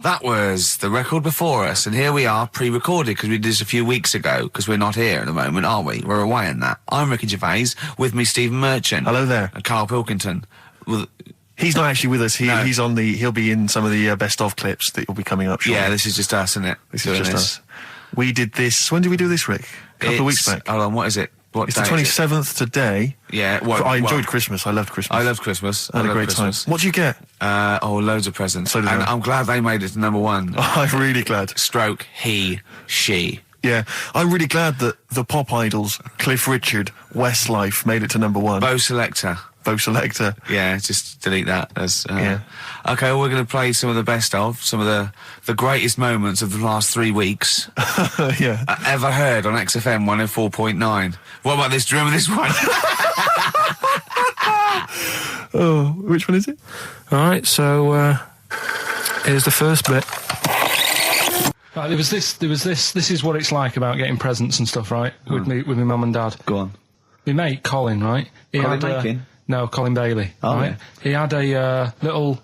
That was the record before us, and here we are, pre-recorded, because we did this a few weeks ago, because we're not here at the moment, are we? We're away in that. I'm Ricky Gervais, with me Stephen Merchant. Hello there. And Karl Pilkington. Well, he's not actually with us. No. He'll be in some of the best of clips that will be coming up shortly. Yeah, this is just us, isn't it? This is just us. We did this, when did we do this, Rick? A couple of weeks back. Hold on, what is it? It's the 27th today. Yeah, I enjoyed Christmas. I loved Christmas. I loved Christmas. I had a great time. What'd you get? Loads of presents. So did and I. I'm glad they made it to number one. I'm really glad. Stroke, he, she. Yeah, I'm really glad that the pop idols, Cliff Richard, Westlife, made it to number one. Bo Selector. Yeah, just delete that. Yeah. Okay, well, we're going to play some of the best of, some of the greatest moments of the last 3 weeks. Yeah. Ever heard on XFM 104.9. What about this? Do you remember this one? Oh, which one is it? All right, so here's the first bit. Right, there was this. This is what it's like about getting presents and stuff, right? With my mum and dad. Go on. My mate Colin, right? No, Colin Bailey. Oh, right? yeah. He had a little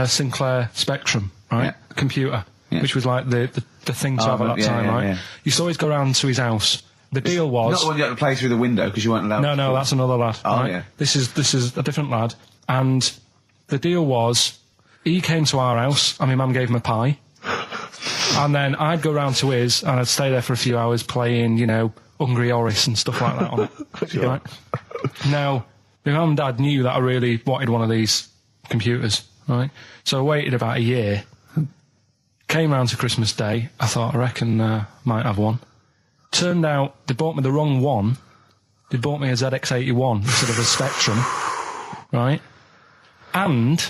Sinclair Spectrum, right? Yeah. Computer, Yeah. which was like the thing to have at that time, right? Yeah. Used to always go round to his house. The deal was Not the one you had to play through the window because you weren't allowed. No, that's another lad. Oh, right? yeah. This is a different lad, and the deal was he came to our house and my mum gave him a pie, and then I'd go round to his and I'd stay there for a few hours playing, Hungry Horace and stuff like that on it. Sure. Right? Now, my mum and dad knew that I really wanted one of these computers, right? So I waited about a year. Came round to Christmas Day. I thought, I reckon might have one. Turned out they bought me the wrong one. They bought me a ZX81 instead of a Spectrum, right? And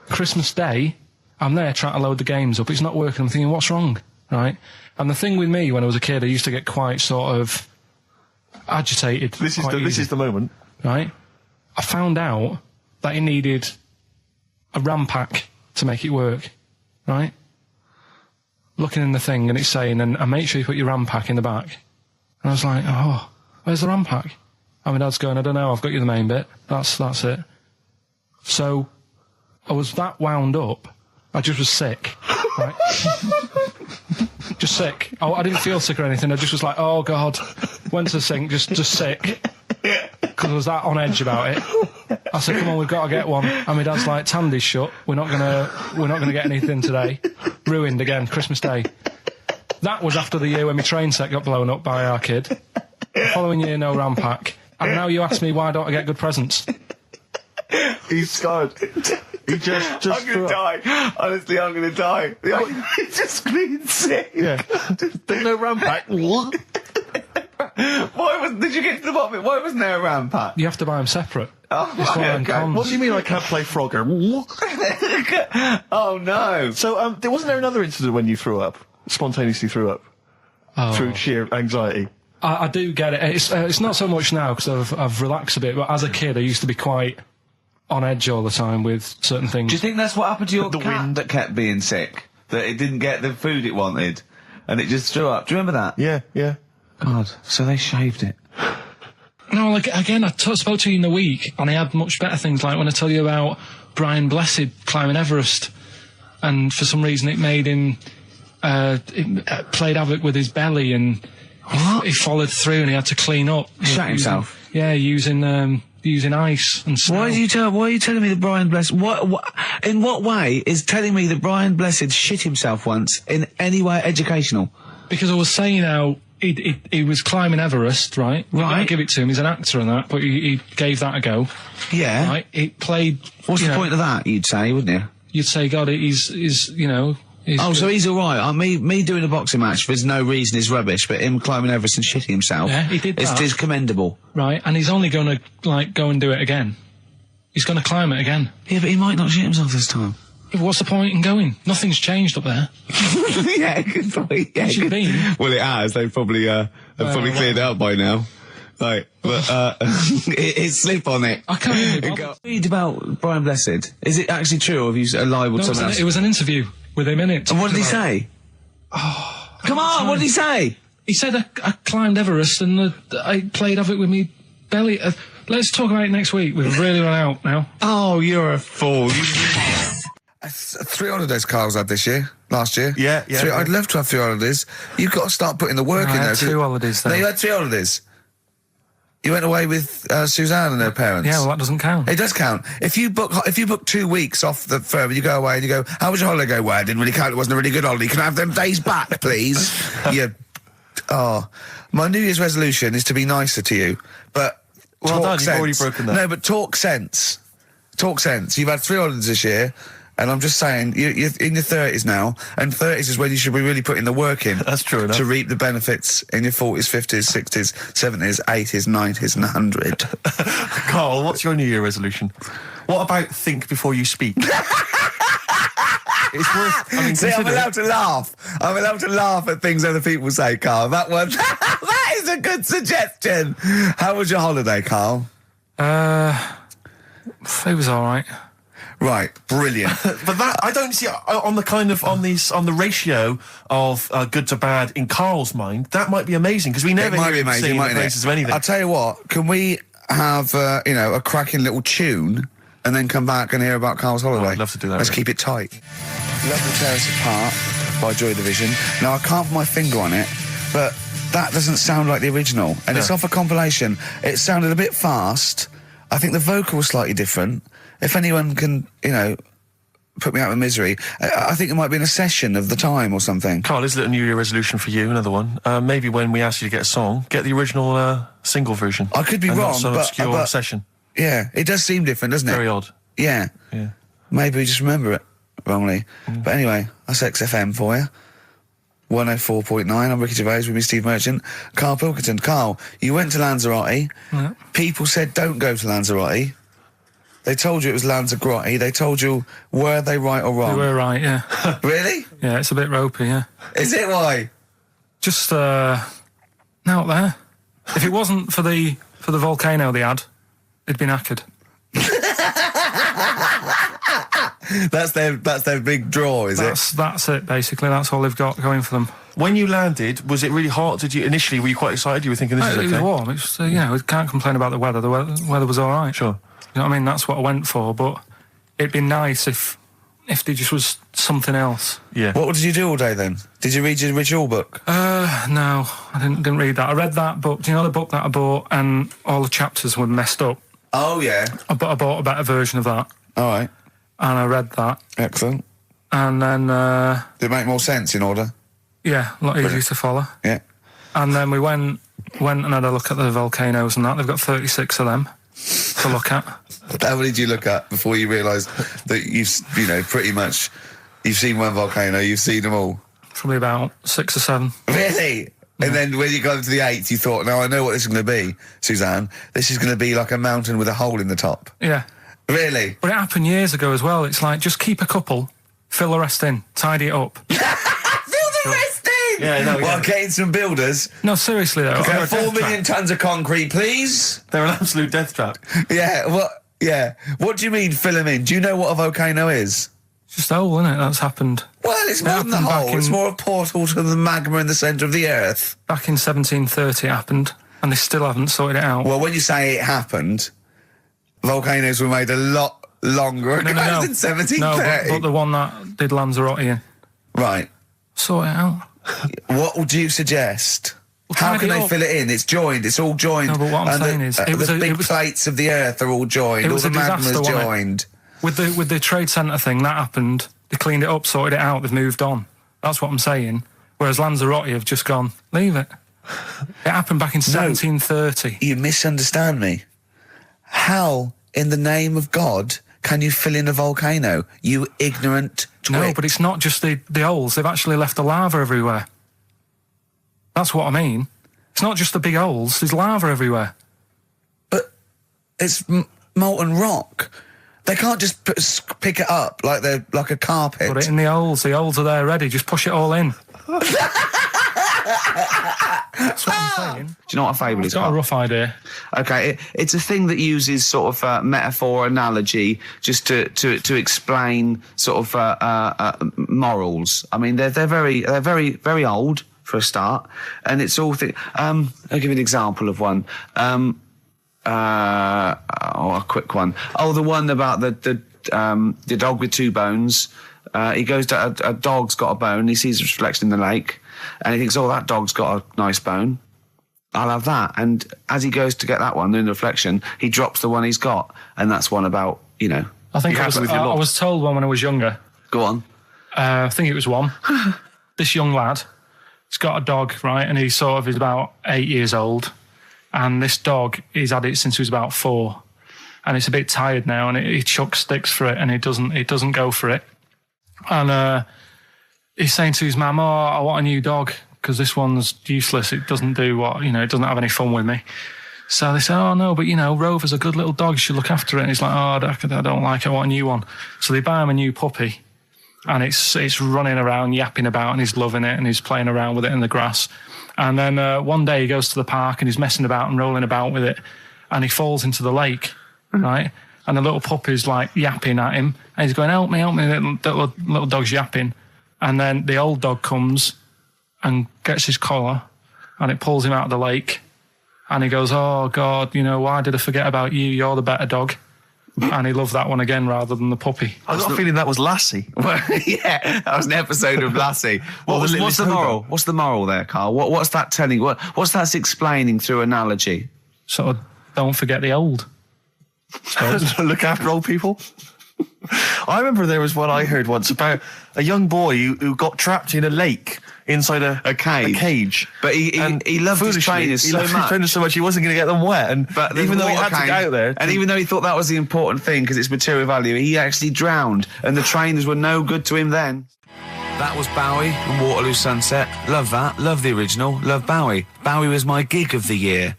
Christmas Day, I'm there trying to load the games up. It's not working. I'm thinking, what's wrong, right? And the thing with me when I was a kid, I used to get quite sort of agitated. This is the moment. Right? I found out that it needed a RAM pack to make it work, right? Looking in the thing and it's saying, and make sure you put your RAM pack in the back. And I was like, oh, where's the RAM pack? And my dad's going, I don't know, I've got you the main bit. That's it. So I was that wound up, I just was sick, right? Just sick. I didn't feel sick or anything, I just was like, oh God. Went to the sink, just sick. Because I was that on edge about it. I said, come on, we've got to get one. And my dad's like, Tandy's shut. We're not gonna get anything today. Ruined again, Christmas Day. That was after the year when my train set got blown up by our kid. The following year, no RAM pack. And now you ask me why don't I get good presents? He's scarred. He just I'm gonna die. Honestly, I'm gonna die. He's just screaming sick. Yeah. There's no RAM pack. Did you get to the bottom of it? Why wasn't there a RAM pack? You have to buy them separate. Oh, It's one of them okay. cons. What do you mean I can't play Frogger? Oh no. So, wasn't there another incident when you threw up? Spontaneously threw up? Oh. Through sheer anxiety? I do get it. It's not so much now because I've relaxed a bit, but as a kid I used to be quite on edge all the time with certain things. Do you think that's what happened to your The cat wind. that kept being sick? That it didn't get the food it wanted, and it just threw up? Do you remember that? Yeah. God, so they shaved it. No, like, again, I spoke to you in the week, and I had much better things, like when I tell you about Brian Blessed climbing Everest, and for some reason it made him, it played havoc with his belly, and he followed through and he had to clean up. Shut himself? Yeah, using ice and snow. Why are you telling me that Brian Blessed... in what way is telling me that Brian Blessed shit himself once in any way educational? Because I was saying how he was climbing Everest, right? Right. I give it to him, he's an actor and that, but he gave that a go. Yeah. Right? It played... What's the point of that, you'd say, wouldn't you? You'd say, God, he's So he's alright. Me doing a boxing match for no reason is rubbish, but him climbing Everest and shitting himself... Yeah, he did that. Is commendable. Right, and he's only going to, go and do it again. He's going to climb it again. Yeah, but he might not shit himself this time. Yeah, but what's the point in going? Nothing's changed up there. Yeah, good point. Yeah, It should be. Well, it has. They've probably cleared it up by now. Like, but it's slip on it. I can't even bother. Read about Brian Blessed. Is it actually true, or have you libelled someone else? It was an interview with him in it. And what did he say? Come on, what did he say? He said I climbed Everest and I played havoc with me belly. Let's talk about it next week. We've really run out now. Oh, you're a fool. 3 holidays Carl's had this year. last year. Yeah. I'd love to have 3 holidays. You've got to start putting the work in I there. had 2 holidays then. No, you had 3 holidays. You went away with Suzanne and her parents. Yeah, well, that doesn't count. It does count. If you book 2 weeks off the firm, you go away and you go, how was your holiday? Go, well, it didn't really count. It wasn't a really good holiday. Can I have them days back, please? My New Year's resolution is to be nicer to you, but Well talk done, sense. you've already broken that. No, but talk sense. Talk sense. You've had 3 holidays this year, and I'm just saying, you're in your 30s now, and 30s is when you should be really putting the work in. That's true enough. To reap the benefits in your 40s, 50s, 60s, 70s, 80s, 90s, and 100. Carl, what's your New Year resolution? What about think before you speak? It's worth. I mean, See, I'm consider it. allowed to laugh. I'm allowed to laugh at things other people say, Carl. That one, that is a good suggestion. How was your holiday, Carl? It was all right. Right, brilliant. But that I don't see on the ratio of good to bad in Carl's mind. That might be amazing because we never It might be hear him amazing, singing the mightn't praises it? of anything. I'll tell you what. Can we have a cracking little tune and then come back and hear about Carl's holiday? I'd love to do that, Let's really. keep it tight. Love to Tear Us Apart by Joy Division. Now I can't put my finger on it, but that doesn't sound like the original, and it's off a compilation. It sounded a bit fast. I think the vocal was slightly different. If anyone can, put me out of misery, I think it might be in a session of the time or something. Carl, is it a New Year resolution for you? Another one. Maybe when we ask you to get a song, get the original single version. I could be and wrong, not some but obscure session. Yeah, it does seem different, doesn't it? Very odd. Yeah. Yeah. Maybe we just remember it wrongly. But anyway, that's XFM for you. 104.9, I'm Ricky Gervais with me, Steve Merchant. Karl Pilkington. Carl, you went to Lanzarote. Yeah. People said don't go to Lanzarote. They told you it was Lanzarote. They told you, were they right or They wrong? were right, yeah. Really? Yeah, it's a bit ropey, yeah. Is it why? Just, out there. If it wasn't for the volcano they had, it'd been knackered. That's their big draw, is it? That's it, basically. That's all they've got going for them. When you landed, was it really hot? Were you quite excited? You were thinking this is okay? It was warm. It's we can't complain about the weather. The weather was all right. Sure. You know what I mean? That's what I went for, but it'd be nice if there just was something else. Yeah. What did you do all day then? Did you read your ritual book? No, I didn't read that. I read that book. Do you know the book that I bought and all the chapters were messed up? Oh, yeah. I bought a better version of that, All right. and I read that, Excellent. and then, Did it make more sense in order? yeah, a lot easier to follow. Yeah. And then we went and had a look at the volcanoes and that. They've got 36 of them to look at. How many did you look at before you realised that pretty much, you've seen one volcano, you've seen them all? Probably about 6 or 7. Really? And then when you got to the 8th, you thought, now I know what this is going to be, Suzanne. This is going to be like a mountain with a hole in the top. Yeah. Really? But it happened years ago as well. It's like, just keep a couple, fill the rest in, tidy it up. Fill the rest in! Yeah, no, Well, yeah. getting some builders. No, seriously though. Okay, They're a 4 death million trap. tons of concrete, please. They're an absolute death trap. Yeah, what? Yeah. What do you mean fill them in? Do you know what a volcano is? It's just a hole, isn't it? That's happened. Well, it's more than the happened back hole. It's in- more a portal to the magma in the centre of the earth. Back in 1730 it happened, and they still haven't sorted it out. Well, when you say it happened, volcanoes were made a lot longer ago No. than 1730. No, but the one that did Lanzarote in. Right. Sort it out. What would you suggest? Well, How tidy can they up. fill it in? It's joined. It's all joined. No, but what I'm And saying is, it was the a- big it was- plates of the earth are all joined. It All was the a disaster, magma's wasn't it? joined. With the trade centre thing, that happened. They cleaned it up, sorted it out, they've moved on. That's what I'm saying. Whereas Lanzarote have just gone, leave it. It happened back in 1730. You misunderstand me. How, in the name of God, can you fill in a volcano? You ignorant twit. No, but it's not just the holes. They've actually left the lava everywhere. That's what I mean. It's not just the big holes. There's lava everywhere. But it's molten rock. They can't just pick it up like they're like a carpet. Put it in the holes. The holes are there ready. Just push it all in. That's what I'm saying. Do you know what a fable is? Got a Carl? rough idea. Okay, it's a thing that uses sort of metaphor, analogy, just to explain sort of morals. I mean, they're very old for a start, and it's all. I'll give you an example of one. A quick one. Oh, the one about the dog with 2 bones. He goes to a dog's got a bone. He sees a reflection in the lake, and he thinks, "Oh, that dog's got a nice bone. I'll have that." And as he goes to get that one in the reflection, he drops the one he's got, and that's one about, you know. I think You I happy with your lot? was told one when I was younger. Go on. I think it was one. This young lad, he's got a dog, right, and he's about 8 years old, and this dog, he's had it since he was about 4, and it's a bit tired now, and he chucks sticks for it, and it doesn't go for it, and he's saying to his mum, "Oh, I want a new dog because this one's useless. It doesn't do what, you know, it doesn't have any fun with me." So they say, "Oh no, but you know, Rover's a good little dog. You should look after it." And he's like, "Oh, I don't like it. I want a new one." So they buy him a new puppy. And it's running around, yapping about, and he's loving it, and he's playing around with it in the grass. And then one day he goes to the park and he's messing about and rolling about with it, and he falls into the lake, right? And the little puppy's like yapping at him, and he's going, help me, little dog's yapping. And then the old dog comes and gets his collar, and it pulls him out of the lake, and he goes, "Oh God, you know, why did I forget about you? You're the better dog." And he loved that one again rather than the puppy. I got a feeling that was Lassie. Well, yeah, that was an episode of Lassie. What's the moral? What's the moral there, Carl? What's that telling? What's that explaining through analogy? Sort of, don't forget the old. Look after old people. I remember there was one I heard once about a young boy who got trapped in a lake inside a cage. But he loved his trainers so much. He wasn't going to get them wet. But even though he had to get out there, and even though he thought that was the important thing because it's material value, he actually drowned, and the trainers were no good to him then. That was Bowie and Waterloo Sunset. Love that. Love the original. Love Bowie. Bowie was my gig of the year.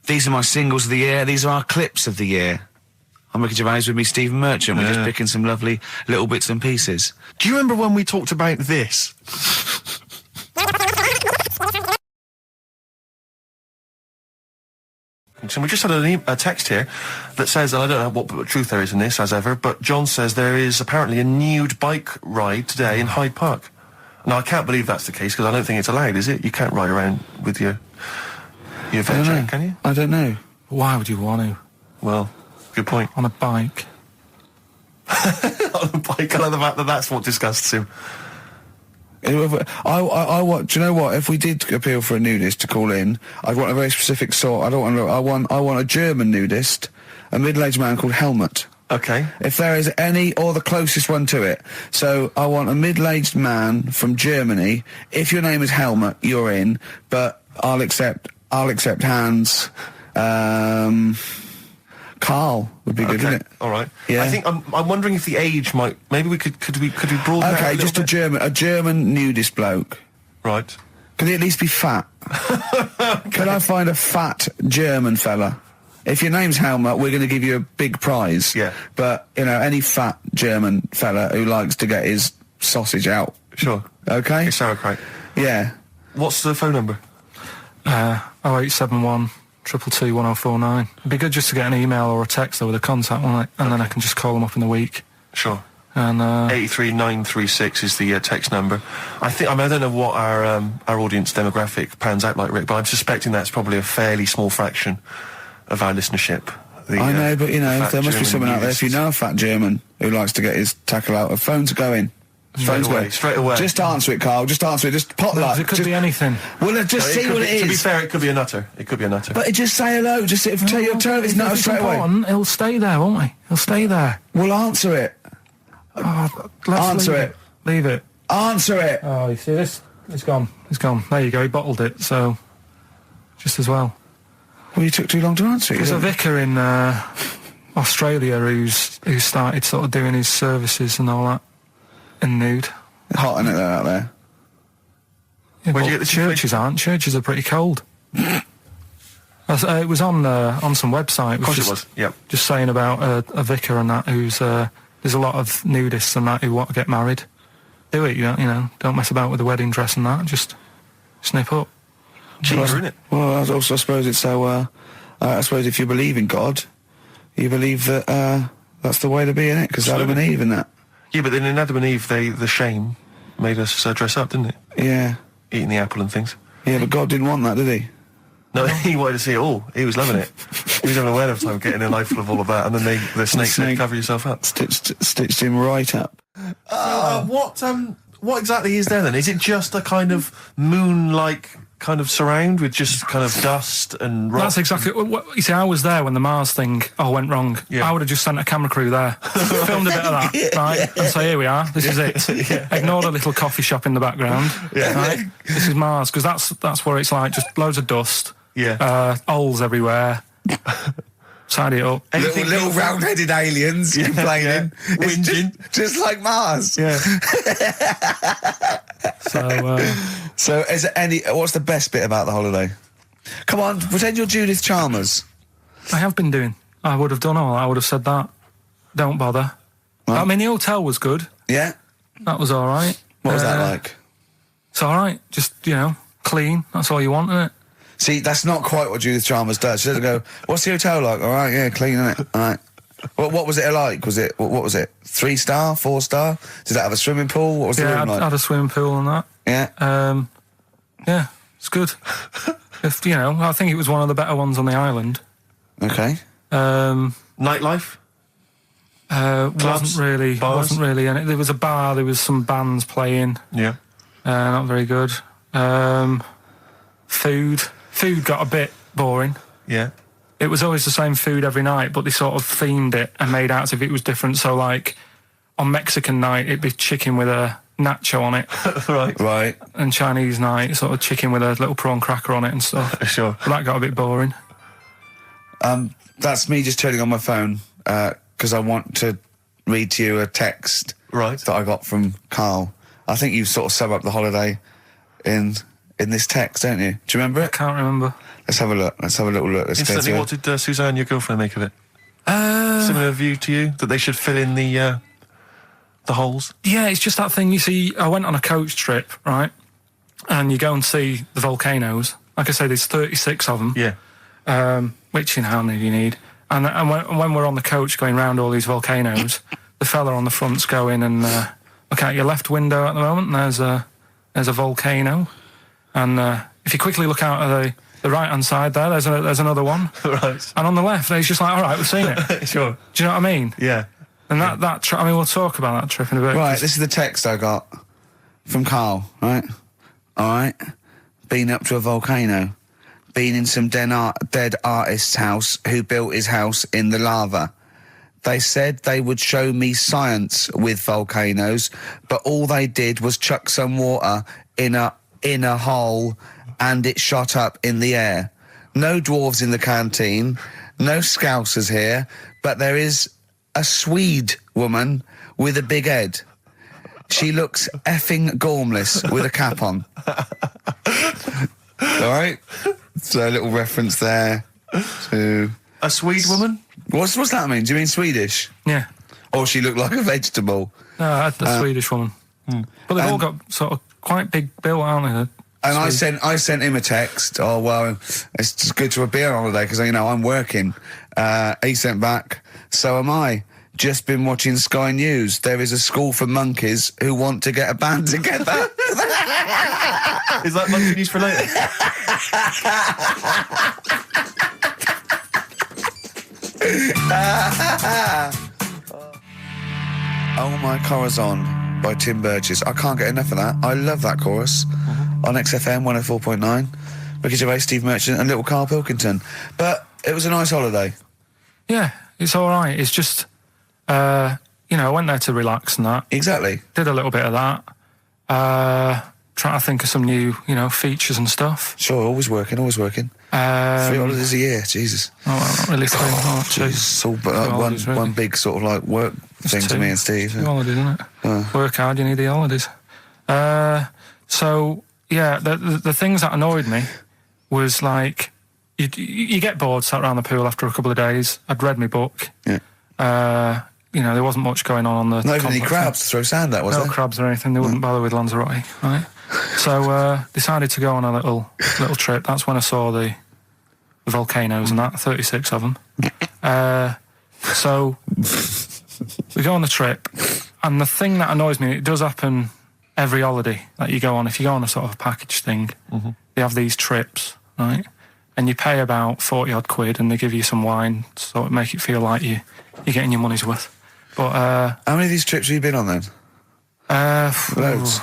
These are my singles of the year. These are our clips of the year. I'm Ricky Gervais, with me, Stephen Merchant. We're just picking some lovely little bits and pieces. Do you remember when we talked about this? So we just had a text here that says, and I don't know what truth there is in this, as ever, but John says there is apparently a nude bike ride today in Hyde Park. Now, I can't believe that's the case, because I don't think it's allowed, is it? You can't ride around with your veg, can you? I don't know. Why would you want to? Well, good point. On a bike. On a bike, I like the fact that that's what disgusts him. I want. Do you know what? If we did appeal for a nudist to call in, I'd want a very specific sort. I want a German nudist, a middle-aged man called Helmut. Okay. If there is any, or the closest one to it. So I want a middle-aged man from Germany. If your name is Helmut, you're in. But I'll accept Hans. Carl would be good, wouldn't it? All right. Yeah. I think I'm wondering if the age might. Maybe we could broaden that Okay, a just little bit? a German nudist bloke. Right. Can he at least be fat? Can I find a fat German fella? If your name's Helmut, we're going to give you a big prize. Yeah. But, you know, any fat German fella who likes to get his sausage out. Sure. Okay? It's sauerkraut. Yeah. What's the phone number? 0871 222 1049. It'd be good just to get an email or a text with a contact on it, and then I can just call them up in the week. Sure. And 83936 is the text number. I don't know what our audience demographic pans out like, Rick, but I'm suspecting that's probably a fairly small fraction of our listenership. I know, but, you know, there must be German someone out there. If you know a fat German who likes to get his tackle out, phones are going. Straight away. Just answer it, Carl. Just answer it. Just pot luck. it could be anything. Well, just see what it is. To be fair, it could be a nutter. But just say hello. Just tell your turn. It's not straight away. He'll stay there, won't he? He'll stay there. Well, answer it. Answer it. Leave it. Answer it. Oh, you see this? It's gone. It's gone. There you go. He bottled it. So, just as well. Well, you took too long to answer it. There's a vicar in Australia who's started sort of doing his services and all that in nude. Hot, isn't it, out there? Yeah, Where'd you get the churches aren't. Churches are pretty cold. It was on some website. Of course it was. Yep. Just saying about a vicar and that who's there's a lot of nudists and that who want to get married. Do it, you know. Don't mess about with the wedding dress and that. Just snip up. Cheaper, isn't it? Well, I suppose it's so. I suppose if you believe in God, you believe that that's the way to be, innit? Because Adam and Eve and that. Yeah, but then in Adam and Eve, the shame made us dress up, didn't it? Yeah. Eating the apple and things. Yeah, but God didn't want that, did he? No, he wanted to see it all. He was loving it. You don't know ahead of time getting a knife full of all of that, and then the snake cover yourself up. Stitched him right up. What exactly is there then? Is it just a kind of moon-like kind of surround with just kind of dust and rock? That's exactly what you see. I was there when the Mars thing went wrong. Yeah. I would have just sent a camera crew there, filmed a bit of that, right? And say, here we are. This is it. Ignore the little coffee shop in the background. Right? This is Mars, because that's where it's like just loads of dust. Holes everywhere. Tidy it up. Little round-headed aliens complaining, whinging, just like Mars. Yeah. So, is there what's the best bit about the holiday? Come on, pretend you're Judith Chalmers. I have been doing. I would have done all. I would have said that. Don't bother. Right. I mean, the hotel was good. Yeah. That was all right. What was that like? It's all right. Just clean. That's all you want, isn't it? See, that's not quite what Judith Chalmers does. She doesn't go, what's the hotel like? All right, yeah, clean, isn't it? All right. What was it like? What was it? 3-star, 4-star? Did it have a swimming pool? What was the room like? Yeah, had a swimming pool and that. Yeah. Yeah, it's good. I think it was one of the better ones on the island. Okay. Nightlife? Wasn't really. And there was a bar. There was some bands playing. Yeah. Not very good. Food got a bit boring. Yeah. It was always the same food every night, but they sort of themed it and made out as if it was different. So, like, on Mexican night, it'd be chicken with a nacho on it. Right. And Chinese night, sort of chicken with a little prawn cracker on it and stuff. Sure. But that got a bit boring. That's me just turning on my phone, because I want to read to you a text that I got from Karl. I think you sort of sum up the holiday in this text, don't you? Do you remember it? I can't remember. Let's have a look. Let's have a little look. Instantly, what did Suzanne, your girlfriend, make of it? Similar view to you, that they should fill in the holes? Yeah, it's just that thing. You see, I went on a coach trip, right? And you go and see the volcanoes. Like I say, there's 36 of them. Yeah. Which, how many do you need? And when we're on the coach going round all these volcanoes, the fella on the front's going and look out your left window at the moment, and there's a volcano. And if you quickly look out at the right-hand side there, there's another one. Right. And on the left, it's just like, all right, we've seen it. Sure. Do you know what I mean? Yeah. And that trip, we'll talk about that trip in a bit. Right, this is the text I got from Karl, right? All right. Been up to a volcano. Been in some dead artist's house who built his house in the lava. They said they would show me science with volcanoes, but all they did was chuck some water in a hole and it shot up in the air. No dwarves in the canteen, no scousers here, but there is a Swede woman with a big head. She looks effing gormless with a cap on. All right? So a little reference there to... A Swede woman? What's that mean? Do you mean Swedish? Yeah. Or she looked like a vegetable? No, the Swedish woman. But they've all got sort of quite big bill, aren't they? And I sent him a text. Oh, well, it's just good to be on holiday because, I'm working. He sent back, so am I. Just been watching Sky News. There is a school for monkeys who want to get a band together. Is that monkey news for later? Oh My Corazon by Tim Burgess. I can't get enough of that. I love that chorus on XFM 104.9. Ricky Gervais, Steve Merchant and little Karl Pilkington. But it was a nice holiday. Yeah, it's all right. It's just, I went there to relax and that. Exactly. Did a little bit of that. Trying to think of some new, features and stuff. Sure, always working. 3 holidays a year, Jesus. Oh, well, not really 3. It's all one big sort of like work thing to me and Steve. 2 holidays, isn't it? Work hard, you need the holidays. So, yeah, the things that annoyed me was like, you get bored, sat around the pool after a couple of days. I'd read my book. Yeah. There wasn't much going on the... Not even any crabs to throw sand at, was there? No crabs or anything. They wouldn't bother with Lanzarote, right? So, decided to go on a little trip. That's when I saw the volcanoes and that, 36 of them. So, we go on the trip, and the thing that annoys me, it does happen every holiday that you go on. If you go on a sort of a package thing, they have these trips, right? and you pay about 40 odd quid, and they give you some wine, so it make it feel like you're getting your money's worth. But how many of these trips have you been on then? Loads.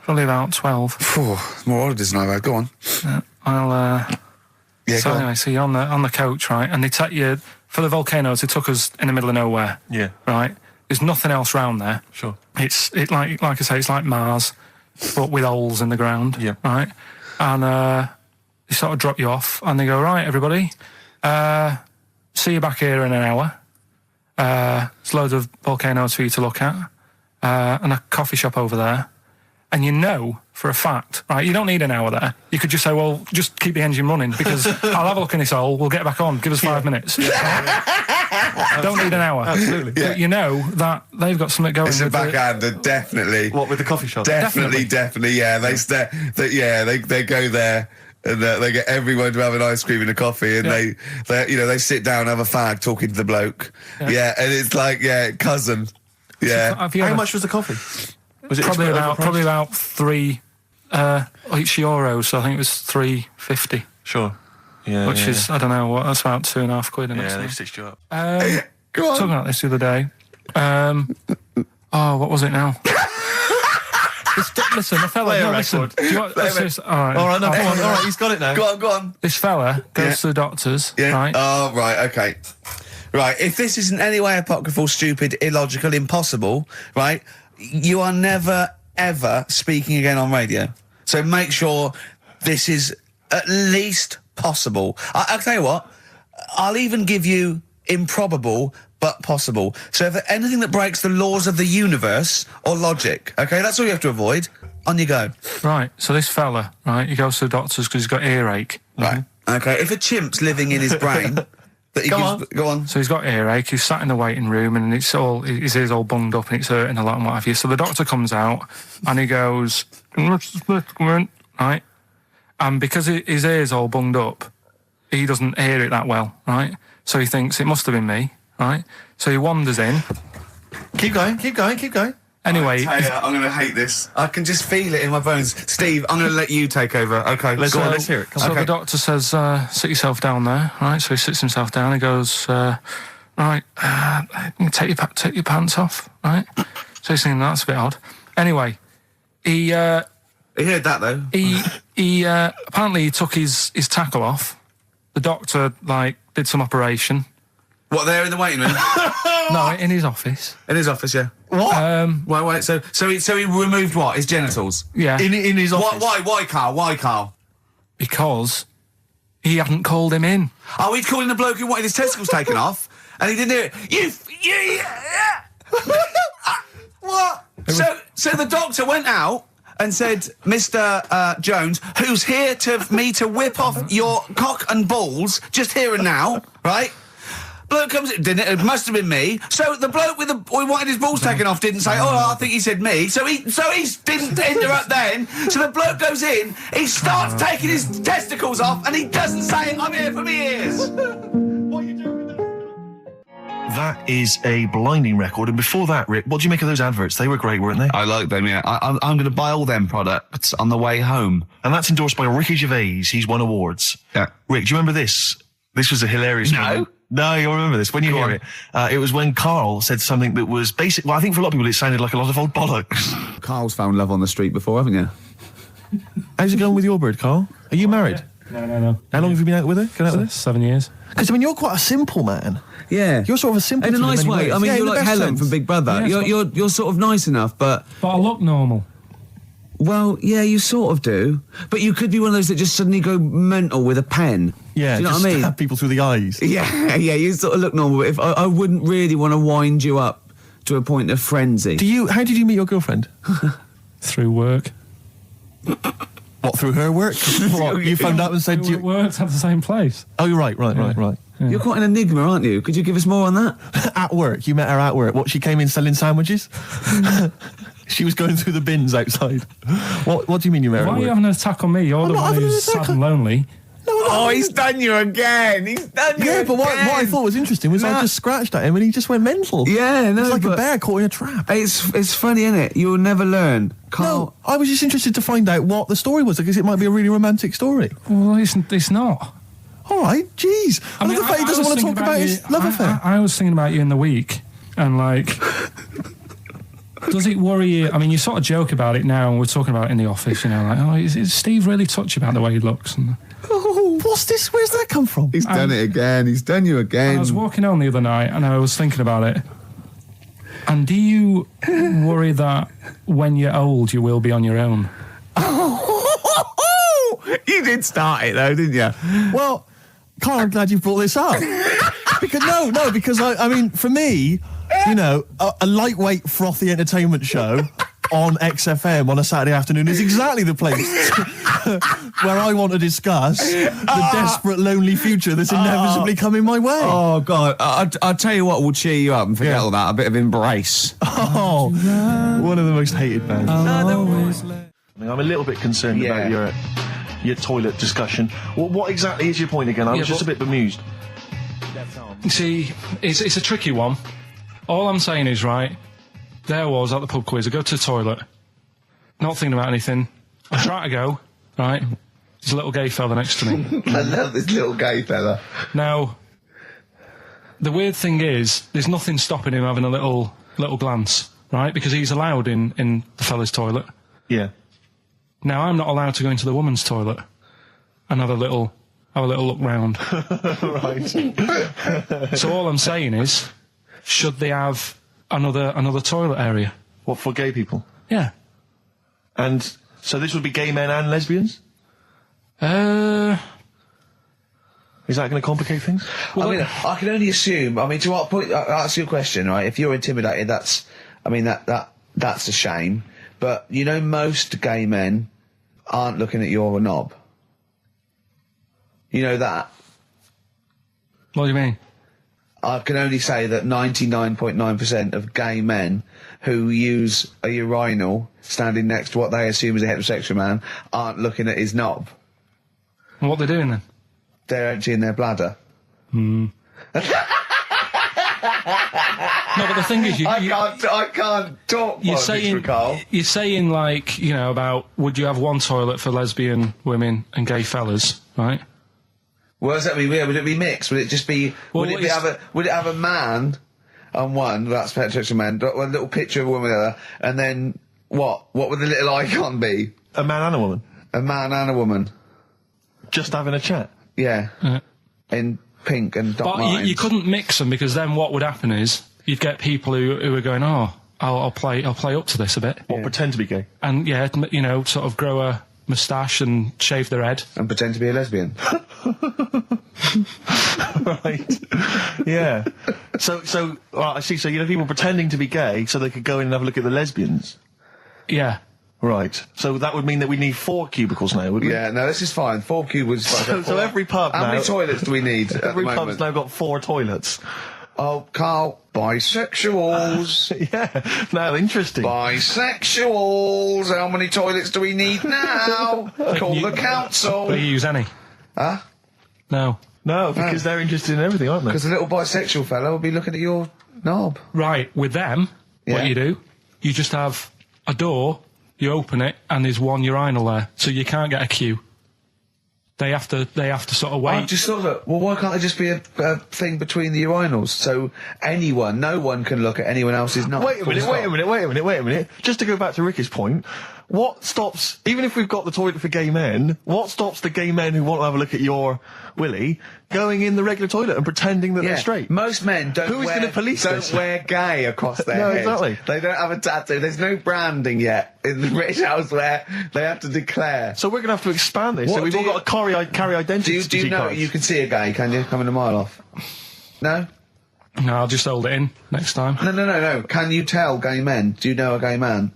Probably about 12. More holidays than I've had. Go on. So anyway, so you're on the coach, right? And they take you for the volcanoes. They took us in the middle of nowhere. Yeah. Right. There's nothing else round there. Sure. It's like I say, it's like Mars, but with holes in the ground. Yeah. Right. And they sort of drop you off, and they go, right, everybody, see you back here in an hour. There's loads of volcanoes for you to look at, and a coffee shop over there. And you know for a fact, right, you don't need an hour there. You could just say, well, just keep the engine running, because I'll have a look in this hole, we'll get back on, give us 5 minutes. Don't need an hour. Absolutely. But you know that they've got something going. It's a backhander, definitely. What, with the coffee shop? Definitely, yeah. They go there. And they get everyone to have an ice cream and a coffee, and they sit down, have a fag, talking to the bloke. Yeah, and it's like, cousin. Yeah. How much was the coffee? Was it probably about €3 each euro? So I think it was $3.50. Sure. Yeah. Which is, I don't know what, that's about £2.50. Yeah, they stitched you up. Go on. Talking about this the other day. What was it now? Listen, the fella. Play a No, listen. record. Do you want, All right, no, come on. All right, he's got it now. Go on. This fella goes to the doctors, right? Oh, right, okay. Right, if this is in any way apocryphal, stupid, illogical, impossible, right, you are never, ever speaking again on radio. So make sure this is at least possible. I'll tell you what, I'll even give you improbable but possible. So if anything that breaks the laws of the universe or logic, okay, that's all you have to avoid. On you go. Right, so this fella, right, he goes to the doctors because he's got earache. Right, okay, if a chimp's living in his brain... Go on. So he's got earache, he's sat in the waiting room, and his ear's all bunged up and it's hurting a lot and what have you. So the doctor comes out and he goes, right? And because his ear's all bunged up, he doesn't hear it that well, right? So he thinks it must have been me, right? So he wanders in. Keep going. Anyway, I'm going to hate this. I can just feel it in my bones. Steve, I'm going to let you take over. Okay, let's hear it. Come so on. the doctor says, sit yourself down there, right? So he sits himself down. He goes, right, take your pants off, right? So he's thinking that's a bit odd. Anyway, he heard that though. He apparently he took his tackle off. The doctor did some operation. What, there in the waiting room? No, in his office. In his office, yeah. What? Wait. So he removed what? His genitals? Yeah. In his office. Why, Carl? Because he hadn't called him in. Oh, he'd called in the bloke who wanted his testicles taken off, and he didn't hear it. What? So the doctor went out and said, Mr. Jones, who's here to whip off your cock and balls just here and now, right? Bloke comes in, didn't it? It must have been me. So the bloke who wanted his balls taken off didn't say, I think he said me. So he didn't interrupt then. So the bloke goes in, he starts taking his testicles off, and he doesn't say, I'm here for me ears. What are you doing with that? That is a blinding record. And before that, Rick, what do you make of those adverts? They were great, weren't they? I like them, yeah. I'm going to buy all them products on the way home. And that's endorsed by Ricky Gervais. He's won awards. Yeah. Rick, do you remember this? This was a hilarious moment. No, you'll remember this when you hear it. It was when Karl said something that was basic. Well, I think for a lot of people it sounded like a lot of old bollocks. Karl's found love on the street before, haven't you? How's it going with your bird, Karl? Are you married? No. How long have you been out with her? Going out with her? 7 years. Because, you're quite a simple man. Yeah. You're sort of a simple in a nice way. Ways. You're like Helen from Big Brother. Yeah, you're sort of nice enough, but I look normal. Well, yeah, you sort of do. But you could be one of those that just suddenly go mental with a pen. Yeah, do you know just what I mean? Stab people through the eyes. Yeah, you sort of look normal. But if I wouldn't really want to wind you up to a point of frenzy. How did you meet your girlfriend? Through work. What, through her work? What, you phoned up and said We worked at the same place. Oh, you're right. Yeah. You're quite an enigma, aren't you? Could you give us more on that? At work, you met her at work. What, she came in selling sandwiches? She was going through the bins outside. What do you mean you met her Why at are you work? having an attack on me? You're the one who's sad and lonely. Oh, he's done you again. Yeah, but what I thought was interesting was I just scratched at him and he just went mental. Yeah, no, it's like a but bear caught in a trap. It's funny, isn't it? You'll never learn. Carl. No, I was just interested to find out what the story was, because it might be a really romantic story. Well, it's not. All right, jeez. I love the fact he doesn't want to talk about his love affair. I was thinking about you in the week, and like, does it worry you? I mean, you sort of joke about it now, and we're talking about it in the office, you know, like, oh, is Steve really touchy about the way he looks? And, Oh, what's this? Where's that come from? He's done it again. He's done you again. I was walking home the other night, and I was thinking about it. And do you worry that when you're old, you will be on your own? You did start it though, didn't you? Well, Carl, I'm glad you brought this up. because I mean, for me, you know, a lightweight, frothy entertainment show on XFM on a Saturday afternoon is exactly the place where I want to discuss the desperate, lonely future that's inevitably coming my way. Oh, God. I'll tell you what will cheer you up and forget all that. A bit of Embrace. Oh, one of the most hated bands. I'm a little bit concerned about your toilet discussion. What exactly is your point again? I was just a bit bemused. See, it's a tricky one. All I'm saying is, right, there was at the pub quiz, I go to the toilet, not thinking about anything. I try to go, right, there's a little gay fella next to me. I love this little gay fella. Now, the weird thing is, there's nothing stopping him having a little glance, right, because he's allowed in the fella's toilet. Yeah. Now, I'm not allowed to go into the woman's toilet and have a little look round. Right. So all I'm saying is, should they have another toilet area? What, for gay people? Yeah. And so this would be gay men and lesbians? Is that going to complicate things? Well, I mean, I can only assume. I mean, to what point? I'll ask you a question, right? If you're intimidated, that's a shame. But you know, most gay men aren't looking at your knob. You know that. What do you mean? I can only say that 99.9% of gay men who use a urinal standing next to what they assume is a heterosexual man aren't looking at his knob. And what they're doing then? They're emptying their bladder. No, but the thing is, I can't talk. You're saying like, you know, about would you have one toilet for lesbian women and gay fellas, right? What does that mean? Would it be mixed? Would it just be? Well, would it have a man on one? That's heterosexual man. A little picture of a woman on the other, and then what? What would the little icon be? A man and a woman? A man and a woman. Just having a chat? Yeah. In pink and dot But lines. you couldn't mix them, because then what would happen is you'd get people who are going, oh, I'll play up to this a bit. What, pretend to be gay? And yeah, you know, sort of grow a moustache and shave their head. And pretend to be a lesbian. Right. Yeah. So, well, I see. So, you know, people pretending to be gay so they could go in and have a look at the lesbians. Yeah. Right. So that would mean that we need 4 cubicles now, would we? Yeah, no, this is fine. 4 cubicles. So every pub How now... many toilets do we need at Every the pub's moment? now got 4 toilets. Oh, Carl, bisexuals. Yeah. Now, interesting. Bisexuals. How many toilets do we need now? Call the council. Do you use any? Huh? No. No, because they're interested in everything, aren't they? Because the little bisexual fellow will be looking at your knob. Right, with them, what you do, you just have a door, you open it, and there's one urinal there, so you can't get a queue. They have to sort of wait. I just thought that, well, why can't there just be a thing between the urinals so no one can look at anyone else's knob? Wait a minute. Just to go back to Ricky's point, what stops, even if we've got the toilet for gay men, what stops the gay men who want to have a look at your willy going in the regular toilet and pretending that they're straight? Most men don't wear gay across their head. Exactly. They don't have a tattoo. There's no branding yet in the British House where they have to declare. So we're going to have to expand this. So we've all got to carry identity Do you know cards. you can see a gay, can you? Coming a mile off. No? No, I'll just hold it in next time. No. Can you tell gay men? Do you know a gay man?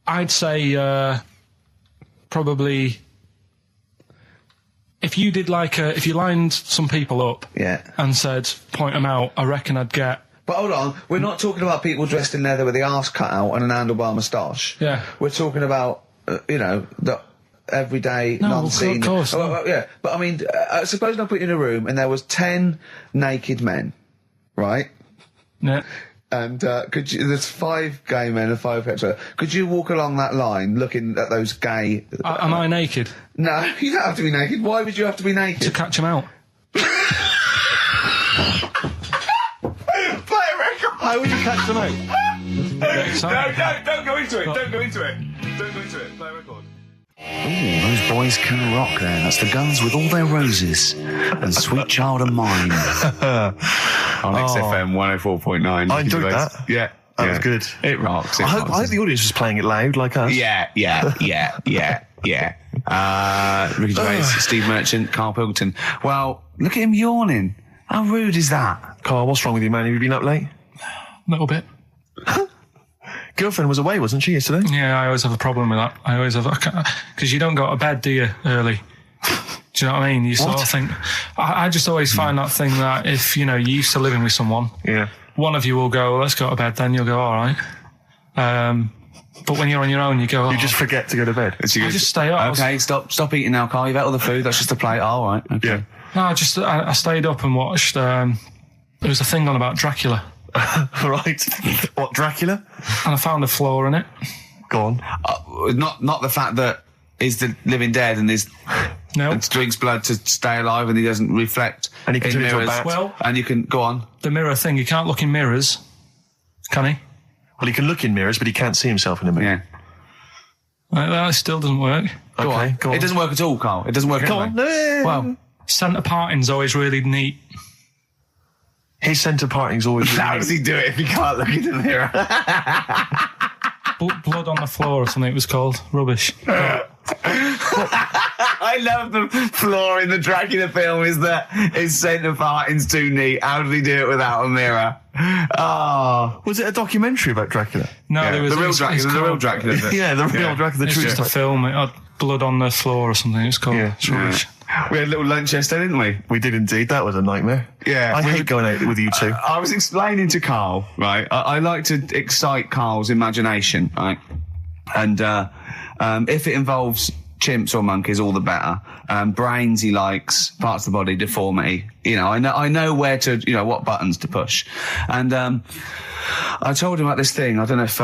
I'd say probably if you did if you lined some people up and said point them out, I reckon I'd get. But hold on, we're not talking about people dressed in leather with the arse cut out and an handlebar moustache. Yeah. We're talking about the everyday, non-seen. Of course. Yeah, but I mean, suppose I put you in a room and there was 10 naked men, right? Yeah. And there's 5 gay men and 5 hetero. Could you walk along that line looking at those gay... Am I naked? No, you don't have to be naked. Why would you have to be naked? To catch them out. Play a record! How would you catch them out? Don't go into it. Don't go into it. Don't go into it. Play a record. Ooh, those boys can rock there. That's the Guns with All Their Roses and Sweet Child of Mine. On XFM 104.9. I enjoyed that. Yeah. That was good. It rocks. I hope the audience was playing it loud like us. Yeah. Ricky Gervais, Steve Merchant, Karl Pilkington. Well, look at him yawning. How rude is that? Carl, what's wrong with you, man? Have you been up late? A little bit. Girlfriend was away, wasn't she, yesterday? Yeah, I always have a problem with that. I always have... Because you don't go to bed, do you, early? Do you know what I mean? You sort of think... I just always find that thing that if, you're used to living with someone... Yeah. One of you will go, let's go to bed, then you'll go, all right. But when you're on your own, you go... You just forget to go to bed. I just stay up. Okay, stop eating now, Carl. You've ate all the food. That's just a plate. All right. Okay. Yeah. No, I stayed up and watched... there was a thing on about Dracula. Right. What, Dracula? And I found a flaw in it. Go on. Not the fact that he's the living dead and and drinks blood to stay alive and he doesn't reflect and he can in turn into a mirrors. bat. Well, and you can go on. The mirror thing, you can't look in mirrors, can he? Well, he can look in mirrors, but he can't see himself in a mirror. Yeah. That still doesn't work. Go on. It doesn't work at all, Carl. It doesn't work Go anyway. on. No. Well, Centre parting's always really neat. His centre parting's always... how does he do it if he can't look in the mirror? Blood on the floor or something it was called. Rubbish. I love the flaw in the Dracula film is that his centre parting's too neat. How did he do it without a mirror? Oh. Was it a documentary about Dracula? No, Yeah, there was... the real Dracula. The real Dracula. Yeah, the real Dracula. It's just a film. It had blood on the floor or something it's called. Yeah. It's rubbish. We had a little lunch yesterday, didn't we? We did indeed. That was a nightmare. Yeah. I hate going out with you two. I was explaining to Carl, right? I like to excite Carl's imagination, right? And if it involves chimps or monkeys, all the better. Brains he likes, parts of the body, deformity. I know where to, what buttons to push. And I told him about this thing. I don't know if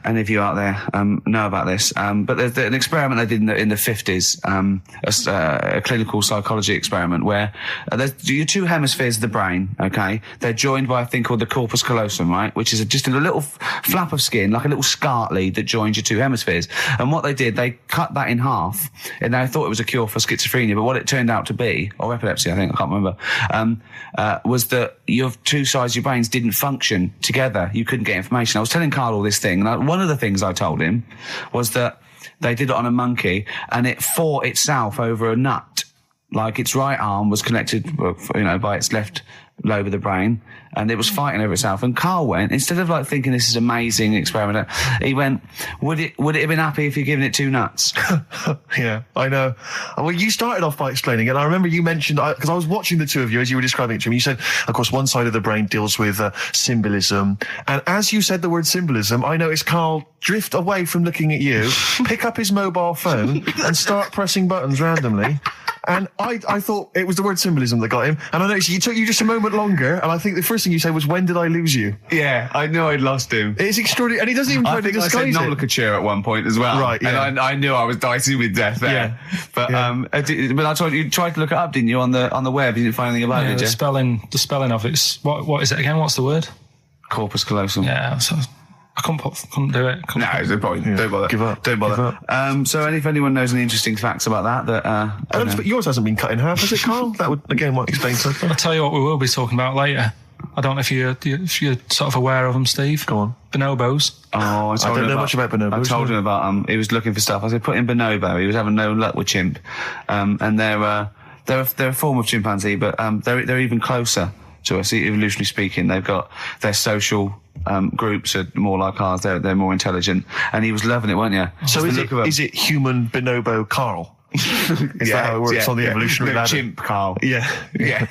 any of you out there know about this, but there's an experiment they did in the 50s, a clinical psychology experiment where there's your 2 hemispheres of the brain, okay? They're joined by a thing called the corpus callosum, right? Which is just a little flap of skin, like a little scarlet lead that joins your 2 hemispheres. And what they did, they cut that in half, and they thought it was a cure for schizophrenia, but what it turned out to be, or epilepsy, I think, I can't remember, was that your 2 sides of your brains didn't function together. You couldn't get information. I was telling Carl all this thing, and one of the things I told him was that they did it on a monkey, and it fought itself over a nut. Like its right arm was connected, by its left lobe of the brain, and it was fighting over itself. And Carl went, instead of thinking this is amazing experiment, he went, would it have been happy if you'd given it 2 nuts? Yeah, I know. Well, you started off by explaining it, and I remember you mentioned, because I was watching the 2 of you as you were describing it to me, you said, of course, one side of the brain deals with symbolism, and as you said the word symbolism, I noticed Carl drift away from looking at you, pick up his mobile phone, and start pressing buttons randomly. And I thought it was the word symbolism that got him. And I noticed it took you just a moment longer. And I think the first thing you said was, when did I lose you? Yeah, I knew I'd lost him. It's extraordinary. And he doesn't even try to disguise I said it. nomenclature at one point as well. Right, yeah. And I knew I was dicey with death there. Yeah. But, Yeah. but I told you tried to look it up, didn't you, on the web? You didn't find anything about it, did The you? spelling of it's... What is it again? What's the word? Corpus callosum. Yeah, so I couldn't do it. No, there's no point. Yeah. Don't bother. Give up. Don't bother. Give up. So if anyone knows any interesting facts about that, But yours hasn't been cut in half, has it, Carl? That would, again, might explain something. I'll tell you what we will be talking about later. I don't know if you're sort of aware of them, Steve. Go on. Bonobos. Oh, I don't know much about bonobos. I told him about he was looking for stuff. I said, put in bonobo. He was having no luck with chimp. And they're a form of chimpanzee, but they're even closer to us, evolutionarily speaking. They've got their social groups are more like ours. They're more intelligent. And he was loving it, weren't you? So is it human bonobo Carl? Is that how it works on the evolutionary ladder? Chimp, Carl. Yeah. Yeah.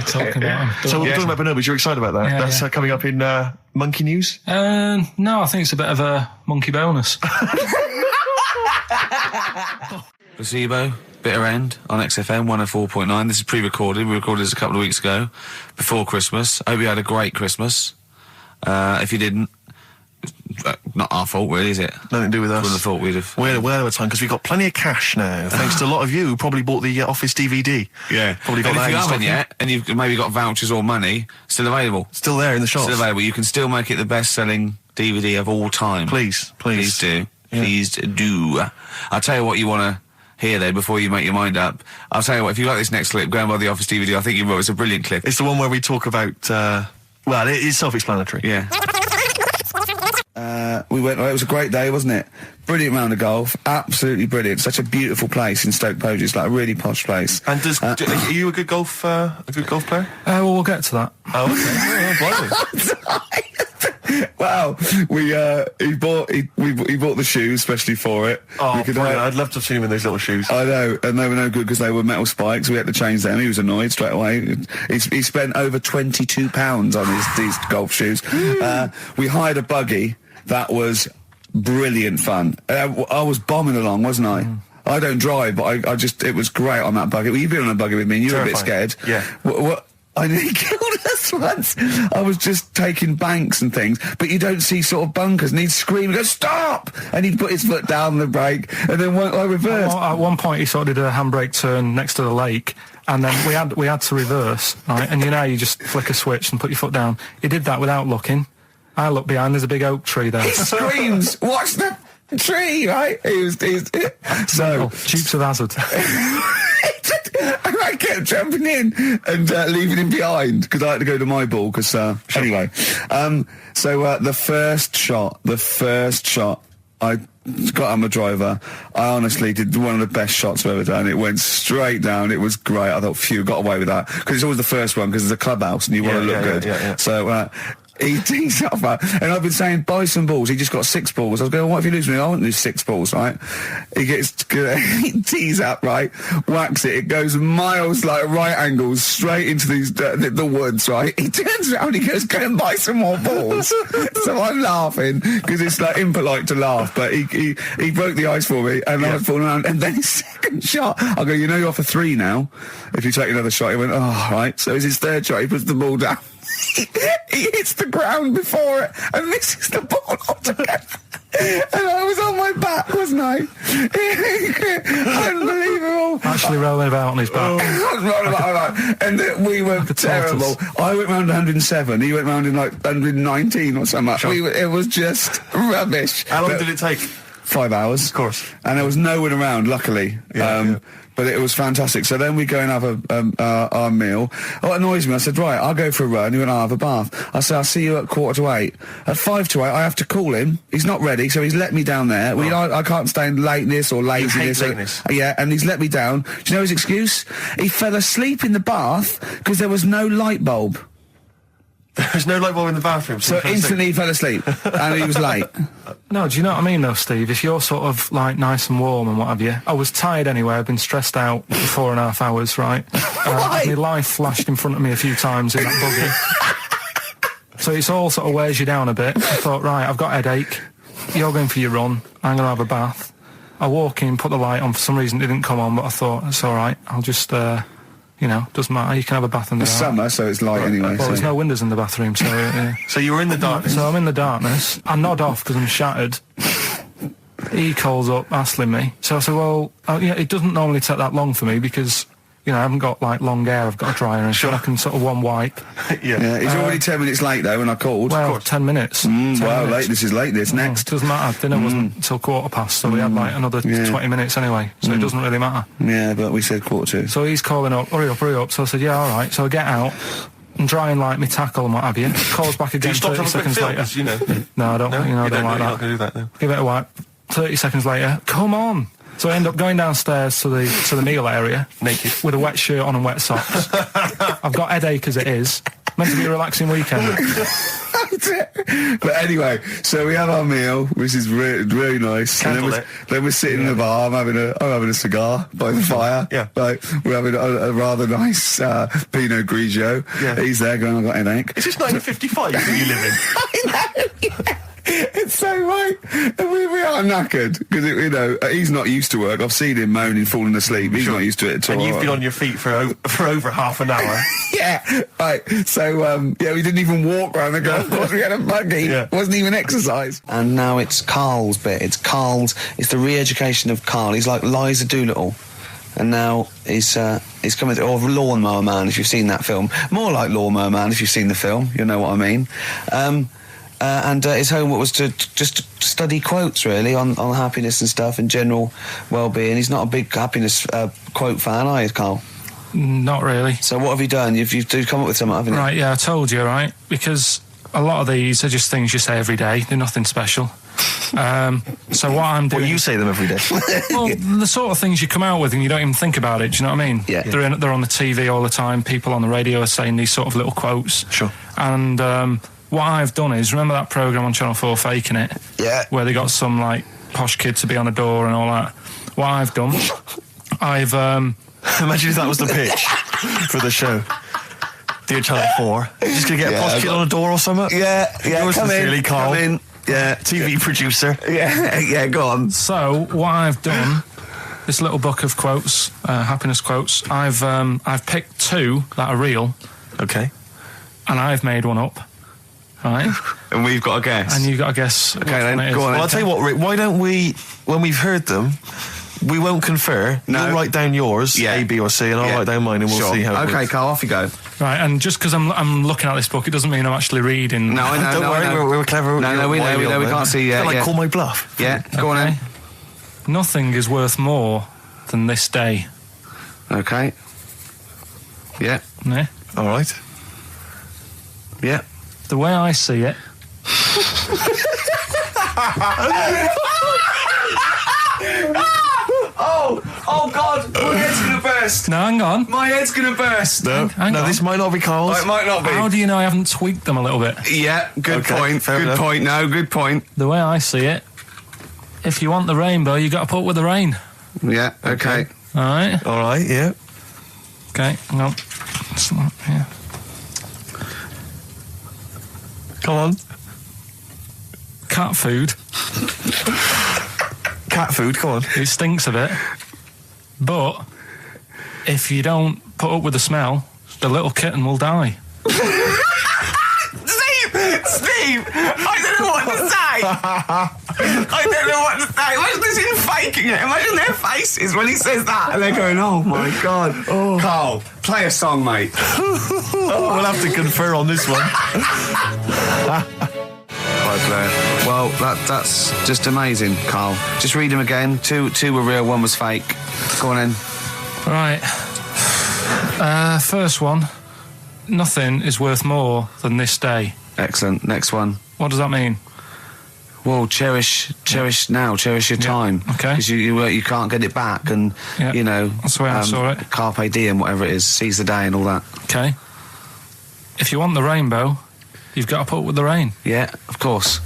Talking about them. So we're talking about bonobos. You're excited about that? Yeah, That's coming up in Monkey News? No, I think it's a bit of a monkey bonus. Placebo, Bitter End on XFM 104.9. This is pre-recorded. We recorded this a couple of weeks ago, before Christmas. Hope you had a great Christmas. If you didn't, not our fault, really, is it? Nothing to do with us. Wouldn't have thought we'd have. We're well over time because we've got plenty of cash now, thanks to a lot of you who probably bought the Office DVD. Yeah. Probably got And that if you in haven't stock. yet, and you've maybe got vouchers or money, still available. Still there in the shops. Still available. You can still make it the best-selling DVD of all time. Please. Please do. Yeah. Please do. I'll tell you what you want to hear, though, before you make your mind up. I'll tell you what, if you like this next clip, go and buy the Office DVD. I think you will. It's a brilliant clip. It's the one where we talk about, well, it is self-explanatory. Yeah. We went, it was a great day, wasn't it? Brilliant round of golf. Absolutely brilliant. Such a beautiful place in Stoke Poges. It's like a really posh place. And are you a good golf player? Well, we'll get to that. Oh, okay. Wow, he bought the shoes especially for it. Oh, brilliant. I'd love to have seen him in those little shoes. I know, and they were no good because they were metal spikes. We had to change them. He was annoyed straight away. He spent over £22 on these golf shoes. We hired a buggy that was brilliant fun. I was bombing along, wasn't I? I don't drive, but it was great on that buggy. Well, you've been on a buggy with me and you were a bit scared. Yeah. What I nearly killed us once. I was just taking banks and things, but you don't see sort of bunkers, and he'd scream and go, stop! And he'd put his foot down the brake, and then I reversed. At one point, he sort of did a handbrake turn next to the lake, and then we had to reverse, right? And you know, how you just flick a switch and put your foot down. He did that without looking. I look behind, there's a big oak tree there. He screams, watch the tree, right? So Dukes of Hazzard. and I kept jumping in and leaving him behind because I had to go to my ball. Because anyway, the first shot, I got on my driver. I honestly did one of the best shots I've ever done. It went straight down. It was great. I thought, phew, got away with that because it's always the first one because it's a clubhouse and you want to look good. Yeah. So. He tees up, and I've been saying, buy some balls. He just got 6 balls. I was going, what if you lose me? I won't lose 6 balls, right? He tees up, right? Whacks it. It goes miles, like right angles, straight into these the woods, right? He turns around, he goes, go and buy some more balls. So I'm laughing because it's like impolite to laugh, but he broke the ice for me, and I was falling around. And then his second shot, I go, you know, you're off a 3 now. If you take another shot, he went, oh, right. So it's his third shot. He puts the ball down. He hits the ground before it and misses the ball altogether. And I was on my back, wasn't I? Unbelievable. Actually rolling about on his back. And we were terrible. I went round 107. He went round in like 119 or something. Sure. It was just rubbish. How long did it take? 5 hours. Of course. And there was no one around, luckily. But it was fantastic. So then we go and have our meal. What annoys me, I said, right, I'll go for a run. He went, I'll have a bath. I said, I'll see you at 7:45. At 7:55, I have to call him. He's not ready, so he's let me down there. I can't stand lateness or laziness. You hate lateness. Yeah, and he's let me down. Do you know his excuse? He fell asleep in the bath because there was no light bulb. There's no light bulb in the bathroom. So instantly he fell asleep, and he was late. No, do you know what I mean, though, Steve? If you're sort of, like, nice and warm and what have you. I was tired anyway. I've been stressed out for 4.5 hours, right? My life flashed in front of me a few times in that buggy. So it's all sort of wears you down a bit. I thought, right, I've got a headache. You're going for your run. I'm going to have a bath. I walk in, put the light on. For some reason, it didn't come on, but I thought, it's all right. I'll just... doesn't matter. You can have a bath in the It's summer, so it's light anyway. Well, there's no windows in the bathroom, so... So you were in the darkness? So I'm in the darkness. I nod off because I'm shattered. He calls up, hassling me. So I said, well, it doesn't normally take that long for me because, I haven't got, like, long hair. I've got a dryer and sure. I can sort of one wipe. Yeah, he's already 10 minutes late, though, when I called. Well, 10 minutes. 10 wow, minutes. this is late, this. Next. Doesn't matter. Dinner wasn't until 7:15, so we had, like, another 20 minutes anyway, so it doesn't really matter. Yeah, but we said 7:45. So he's calling up, hurry up. So I said, yeah, all right. So I get out and dry and like me tackle and what have you. Calls back again 30 seconds later. No, I don't. I don't like that. You're not going to do that, no. Give it a wipe. 30 seconds later, come on. So I end up going downstairs to the meal area. Naked. With a wet shirt on and wet socks. I've got headache as it is. Meant to be a relaxing weekend. But anyway, so we have our meal, which is really nice. And then we're sitting in the bar. I'm having a cigar by the fire. Yeah. Like, we're having a rather nice Pinot Grigio. Yeah. He's there going, I've got a headache. Is this 1955 that you live in? I know. Yeah. So, right, we are knackered, because, you know, he's not used to work. I've seen him moaning, falling asleep. He's not used to it at all. And you've been on your feet for over half an hour. Yeah, right. So, we didn't even walk around the golf course. We had a buggy. Yeah. It wasn't even exercise. And now it's Karl's bit. It's the re-education of Karl. He's like Liza Doolittle. And now he's coming to, or Lawnmower Man, if you've seen that film. More like Lawnmower Man, if you've seen the film. You know what I mean. And his homework was to just study quotes, really, on happiness and stuff and general well-being. He's not a big happiness quote fan, are you, Karl? Not really. So what have you done? You've come up with something, haven't you? Right, yeah, I told you, right? Because a lot of these are just things you say every day. They're nothing special. So what I'm doing... Well, you say them every day. Well, the sort of things you come out with and you don't even think about it, do you know what I mean? Yeah. They're on the TV all the time. People on the radio are saying these sort of little quotes. Sure. And what I've done is, remember that programme on Channel 4, Faking It? Yeah. Where they got some, like, posh kid to be on a door and all that. What I've done, I've... Imagine if that was the pitch for the show. Dear Channel 4, you're just going to get a posh kid on a door or something? Yeah, Yours sincerely, Karl. Come in. Yeah. TV producer. Yeah, go on. So, what I've done, this little book of quotes, happiness quotes, I've picked two that are real, Okay. and I've made one up, right? And we've got a guess. And you've got to guess which then, one it is. go on. Well, I'll tell you what, Rick, why don't we, when we've heard them, we won't confer. No. You'll write down yours, Yeah. A, B or C, and I'll Yeah. write down mine and we'll Sure. see how it Okay, works. Karl, off you go. Right, and just because I'm looking at this book, it doesn't mean I'm actually reading. No, I know. Don't no, worry, I know. we're clever. No, we know, we can't see yet. Like Yeah. call my bluff. Yeah, go on Okay. then. Nothing is worth more than this day. Okay. Yeah, Yeah? All right. yeah. The way I see it, Oh God, my head's gonna burst. no, hang on. My head's gonna burst. No, Hang no, on. this might not be Karl's. Oh, it might not be. How do you know I haven't tweaked them a little bit? Yeah, good Okay, point. fair Good enough. point. No, good point. The way I see it, if you want the rainbow, you got to put up with the rain. Yeah, okay. All right? All right, yeah. Okay, hang on. Yeah. Come on. Cat food, Cat food, come on. it stinks a bit. But if you don't put up with the smell, the little kitten will die. Steve, I don't know what to say. I don't know what to say. Imagine this in faking it. Imagine their faces when he says that, and they're going, "Oh my God." Karl, play a song, mate. We'll have to confer on this one. Right, Blair. Well, that's just amazing, Karl. Just read them again. Two were real, one was fake. Go on in. Right. First one. Nothing is worth more than this day. Excellent. Next one. What does that mean? Well, cherish now, cherish your time. okay. Because you can't get it back, and Yeah, you know that's the way I saw it. Carpe diem, whatever it is, seize the day and all that. Okay. If you want the rainbow, you've got to put up with the rain. Yeah, of course.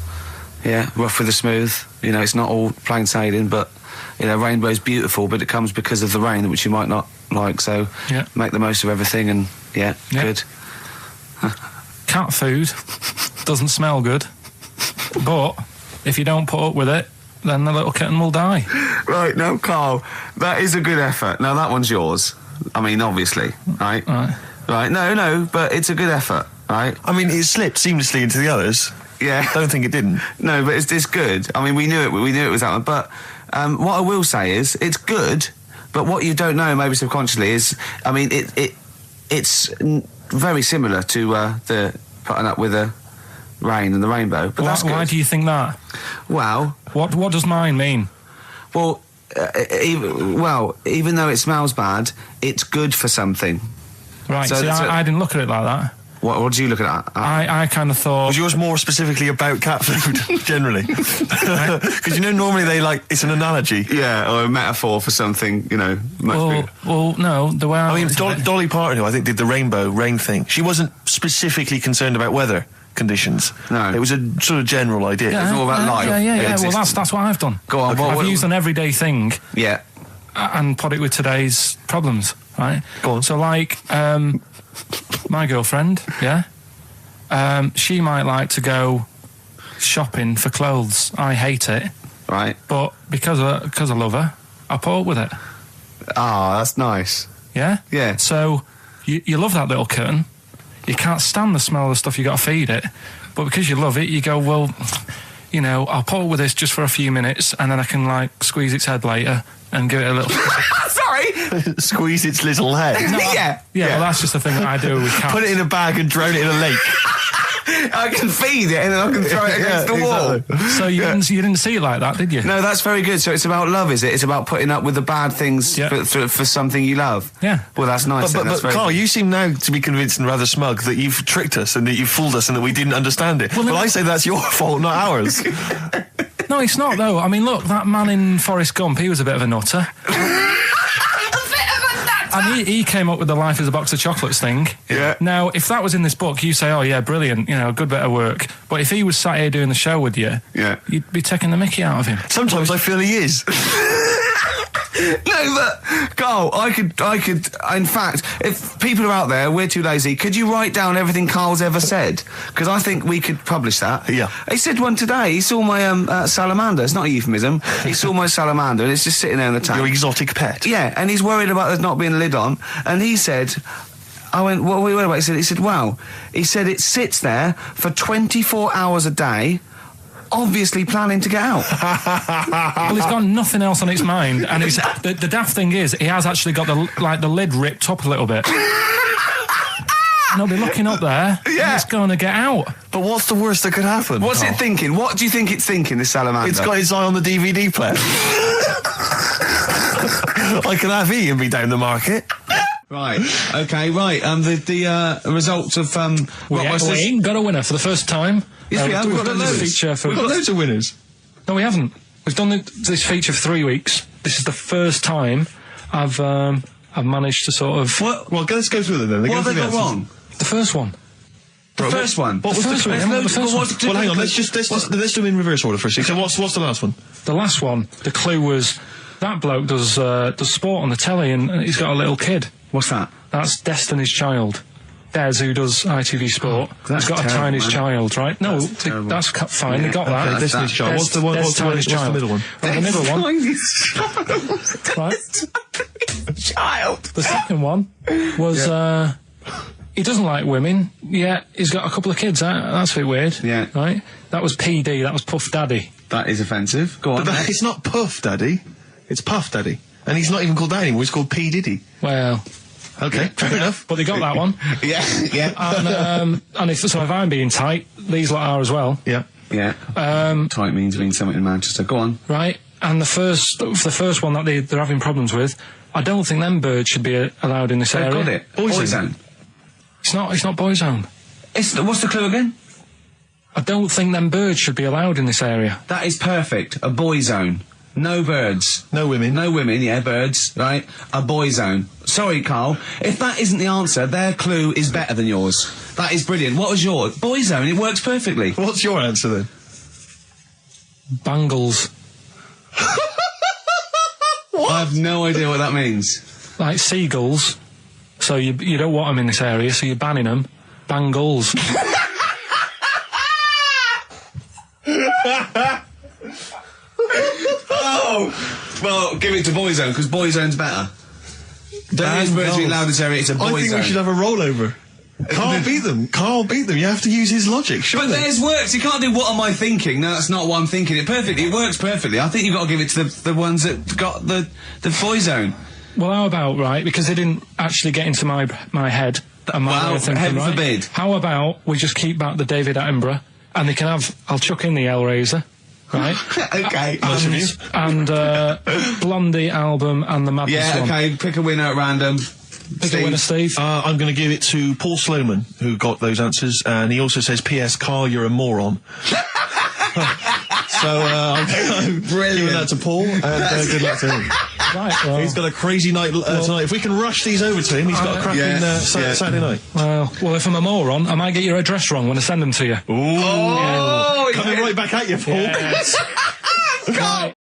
Yeah, rough with the smooth. You know, it's not all plain sailing, but you know, rainbow's beautiful, but it comes because of the rain, which you might not like. So Yeah. make the most of everything, and yeah. Good. Cat food doesn't smell good, but if you don't put up with it, then the little kitten will die. Right, now, Karl, that is a good effort. Now, that one's yours. I mean, obviously, right? Right. Right, no, but it's a good effort, right? I mean, it slipped seamlessly into the others. Yeah. Don't think it didn't. No, but it's good. I mean, we knew it was that one. But what I will say is, it's good, but what you don't know, maybe subconsciously, is, I mean, it's very similar to the putting up with the rain and the rainbow. But that's good. Why do you think that? Well, What does mine mean? well, even though it smells bad, it's good for something. Right, So- see, so- I didn't look at it like that. What did you look at? I kind of thought... Was yours more specifically about cat food, generally? Because, you know, normally it's an analogy. Yeah, or a metaphor for something, you know. Much bigger. Well, no, the way I mean, looked at it- Dolly Parton, who I think did the rainbow rain thing, she wasn't specifically concerned about weather conditions. No. It was a sort of general idea. Yeah, It's all about life. Yeah. Well, Existence. that's what I've done. Go on, I've what- used an everyday thing Yeah. and put it with today's problems, right? Go on. So, like, my girlfriend, yeah, she might like to go shopping for clothes. I hate it. Right. But because I love her, I put up with it. Ah, that's nice. Yeah? Yeah. So, you love that little kitten. You can't stand the smell of the stuff you got to feed it. But because you love it, you go, well, you know, I'll put up with this just for a few minutes, and then I can, like, squeeze its head later and give it a little... Sorry! Squeeze its little head. Yeah. Yeah, well, that's just the thing that I do with cats. Put it in a bag and drone it in a lake. I can feed it and then I can throw it against the wall. Exactly. So you didn't see it like that, did you? No, that's very good. So it's about love, is it? It's about putting up with the bad things for something you love. Yeah. Well, that's nice. But that's very Carl, good. you seem now to be convinced and rather smug that you've tricked us and that you've fooled us and that we didn't understand it. Well, I say that's your fault, not ours. No, it's not, though. I mean, look, that man in Forrest Gump, he was a bit of a nutter. And he came up with the life as a box of chocolates thing. Yeah. Now, if that was in this book, you say, oh, yeah, brilliant, you know, good bit of work. But if he was sat here doing the show with you, you'd be taking the mickey out of him. Sometimes I feel he is. No, but Carl, I could. In fact, if people are out there, we're too lazy. Could you write down everything Carl's ever said? Because I think we could publish that. Yeah. He said one today. He saw my salamander. It's not a euphemism. He saw my salamander, and it's just sitting there in the tank. Your exotic pet. Yeah, and he's worried about there not being a lid on. And he said, I went, what are we worried about? He said, wow. He said it sits there for 24 hours a day, obviously planning to get out. Well, it's got nothing else on its mind, and it's the daft thing is, he has actually got the lid ripped up a little bit. And he'll be looking up there, and it's going to get out. But what's the worst that could happen? What's it thinking? What do you think it's thinking, this salamander? It's got its eye on the DVD player. I can have Ian be down the market. Right. Okay. Right. The results of We ain't got a winner for the first time. Yes, we have. We've We've done got this loads. feature for... We've got loads of winners. No, we haven't. We've done this feature for 3 weeks. This is the first time I've managed to sort of... What? Well, let's go through them then. What have they got wrong? The first one. The first one. What was The first one. the The first one. Well, hang on. Let's do them in reverse order first. So what's the last one? The last one, the clue was that bloke does sport on the telly and he's got a little kid. What's that? That's Destiny's Child. Des, who does ITV Sport, that's has got terrible, a tiny man. child, right? No, terrible. that's fine. Yeah, They got that. okay, Destiny's Child. What's the middle one? Well, the middle one. Right. Child. The second one was he doesn't like women. Yeah, he's got a couple of kids. That's a bit weird. Yeah. Right. That was PD. That was Puff Daddy. That is offensive. Go on. But it's not Puff Daddy. It's Puff Daddy. And he's not even called that anymore. He's called P. Diddy. Well. Okay, fair enough. But they got that one. Yeah. And if I'm being tight, these lot are as well. Yeah. Yeah. Tight means something in Manchester. Go on. Right. And the first one that they're having problems with, I don't think them birds should be allowed in this area. Got it. Boyzone. It's not Boyzone. What's the clue again? I don't think them birds should be allowed in this area. That is perfect. A boy zone. No birds. No women. No women, yeah, birds, right? A boy zone. Sorry, Carl. If that isn't the answer, their clue is better than yours. That is brilliant. What was yours? Boy zone, it works perfectly. What's your answer then? Bangles. I have no idea what that means. Like seagulls. So you don't want them in this area, so you're banning them. Bangles. Oh! Well, give it to Boyzone, because Boyzone's better. There is birds being allowed in this area, it's a Boyzone. I think we should have a rollover. Carl beat them. Carl beat them. You have to use his logic, surely. But theirs works. You can't do what am I thinking. No, that's not what I'm thinking. It perfectly. It works perfectly. I think you've got to give it to the ones that got the Boyzone. Well, how about, right, because they didn't actually get into my head and my way of thinking, heaven right? forbid. How about we just keep back the David Attenborough and they can have, I'll chuck in the Hellraiser, right? Okay. And Blondie album and the Madness Yeah, one. okay. Pick a winner at random. Pick a winner, Steve. I'm going to give it to Paul Sloman, who got those answers, and he also says, P.S. Carl, you're a moron. So I'm giving that to Paul, and good luck to him. Right, well, He's got a crazy night tonight. If we can rush these over to him, he's got a cracking Saturday night. well, if I'm a moron, I might get your address wrong when I send them to you. Oh, Coming right back at you, Paul. Yes. God,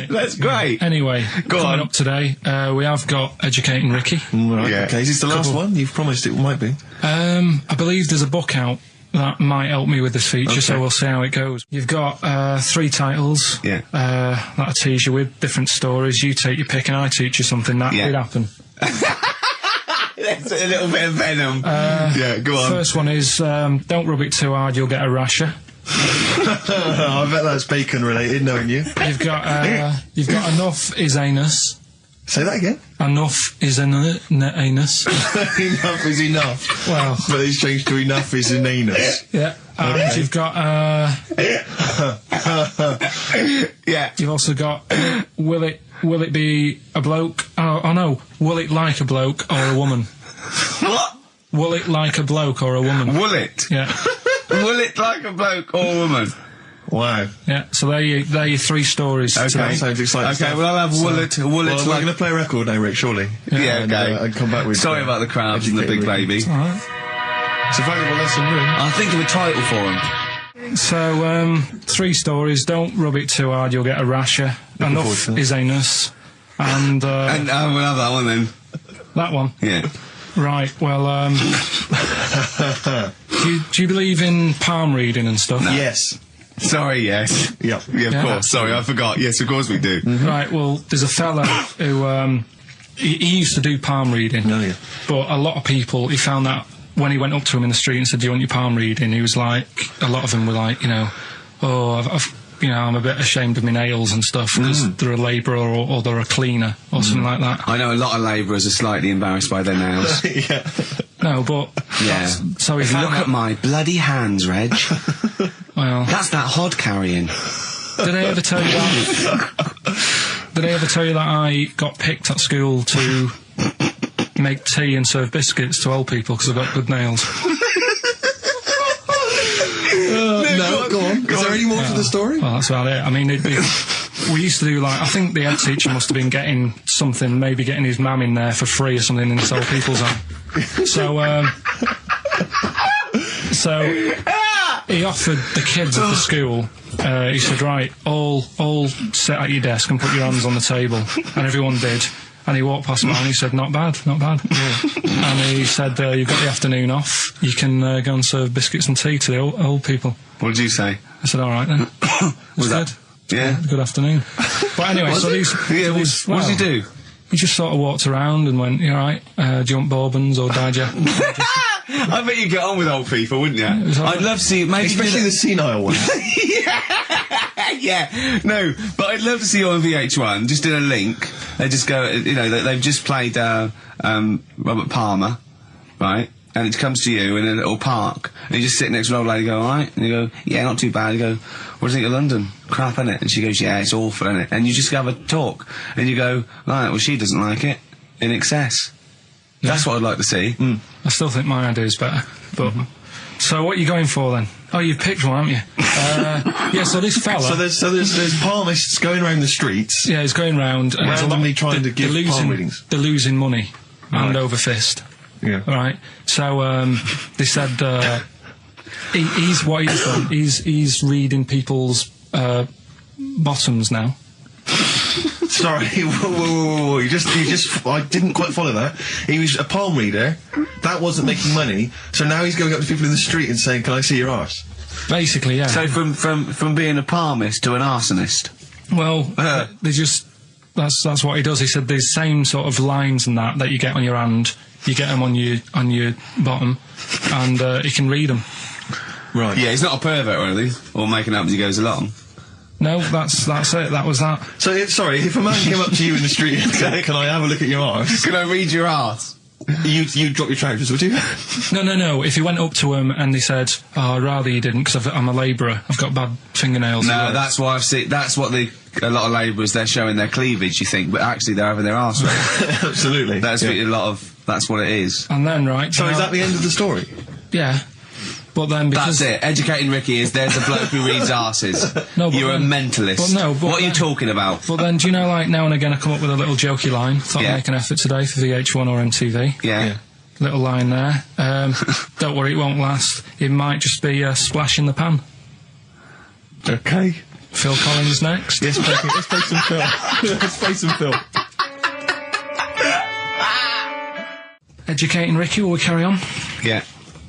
that's great. Anyway, Go coming on. up today, we have got Educating Ricky. Right, Yeah. okay, is this the last one? You've promised it might be. I believe there's a book out that might help me with this feature, so we'll see how it goes. You've got 3 titles. Yeah. That I tease you with, different stories. You take your pick and I teach you something. That would happen. That's a little bit of venom. Yeah, go on. First one is, don't rub it too hard, you'll get a rasher. I bet that's bacon related, knowing you. You've got enough is anus. Say that again. Enough is anus. Enough is enough. Well, But it's changed to enough is an anus. yeah. And you've got, Yeah. you've also got, will it be a bloke? Oh no, will it like a bloke or a woman? What? Will it like a bloke or a woman? Will it? Yeah. Will it like a bloke or a woman? Wow. Yeah, so they're your 3 stories today. Sounds exciting. Okay, stuff. well, I'll have will it Well, like... we're going to play a record now, Rick, surely. Yeah, And, okay. and come back with... Sorry about the crowds and the big Educated baby. Alright. It's a valuable lesson, really. I'll think of a title for him. So, 3 stories. Don't rub it too hard, you'll get a rasher. forward Enough to that. is anus. And, And we'll have that one then. that one. Yeah. Right, well, do you believe in palm reading and stuff? Yes. Sorry, yes. Yep. Yeah, of Yeah. course. Sorry, I forgot. Yes, of course we do. Right, well, there's a fella who, he used to do palm reading. No, yeah. But a lot of people, he found that when he went up to him in the street and said, do you want your palm reading? He was like, a lot of them were like, I'm a bit ashamed of my nails and stuff because they're a labourer or they're a cleaner or something like that. I know a lot of labourers are slightly embarrassed by their nails. Yeah. No, but... Yeah. So he If you found look that, at my bloody hands, Reg, well, that's that hod carrying. did I ever tell you that? Did I ever tell you that I got picked at school to make tea and serve biscuits to old people because I've got good nails? No, go on. Is there any more to the story? Well, that's about it. I mean, we used to do like, I think the head teacher must have been getting something, maybe getting his mum in there for free or something in this old people's home. So he offered the kids of the school, he said, right, all sit at your desk and put your hands on the table. And everyone did. And he walked past mine and he said, not bad, not bad. And he said, you've got the afternoon off, you can go and serve biscuits and tea to the old people. What did you say? I said, all right then. Was good. that? Yeah. Good afternoon. But anyway, so these... Yeah, what did he do? He just sort of walked around and went, you all right, do you want bourbons or digest? I bet you get on with old people, wouldn't you? was all I'd right. love to see... Maybe Especially the senile one. Yeah, no, but I'd love to see you on VH1, just in a link. They just go, they've just played Robert Palmer, right? And it comes to you in a little park, and you just sit next to an old lady and go, alright? And you go, yeah, not too bad. You go, what do you think of London? Crap, innit? And she goes, yeah, it's awful, innit? And you just have a talk, and you go, right, well, she doesn't like it, in excess. Yeah. That's what I'd like to see. I still think my idea is better. But so what are you going for then? Oh, you've picked one, haven't you? Yeah. So this fella. So there's palmists going around the streets. Yeah, he's going round and there's a Randomly lot- trying to give they're palm readings. They're losing money, hand Right. over fist. Yeah. Right. So they said he's what he's done. He's reading people's bottoms now. Sorry, whoa. You just, I didn't quite follow that. He was a palm reader. That wasn't making money. So now he's going up to people in the street and saying, can I see your arse? Basically, yeah. So from being a palmist to an arsonist. Well, they just that's what he does. He said these same sort of lines and that you get on your hand, you get them on your bottom, and he can read them. Right. Yeah, he's not a pervert or anything, or making up as he goes along. No, that's it. That was that. So, sorry, if a man came up to you in the street and said, can I have a look at your arse? Can I read your arse? You'd drop your trousers, would you? No. If he went up to him and he said, "Oh, I'd rather you didn't because I'm a labourer. I've got bad fingernails." No, that's why I've seen. That's what a lot of labourers, they're showing their cleavage. You think, but actually they're having their arse read. Absolutely. That's what it is. And then right. So is that the end of the story? Yeah. But then because That's it. Educating Ricky is there's a bloke who reads arses. No, but You're a then- mentalist. but no, but what are you then- talking about? But then, do you know, like now and again, I come up with a little jokey line. Thought Yeah. I'd make an effort today for VH1 or MTV. Yeah. Little line there. Don't worry, it won't last. It might just be a splash in the pan. Okay. Phil Collins next. Let's play some film. Let's play some film. Educating Ricky, will we carry on? Yeah.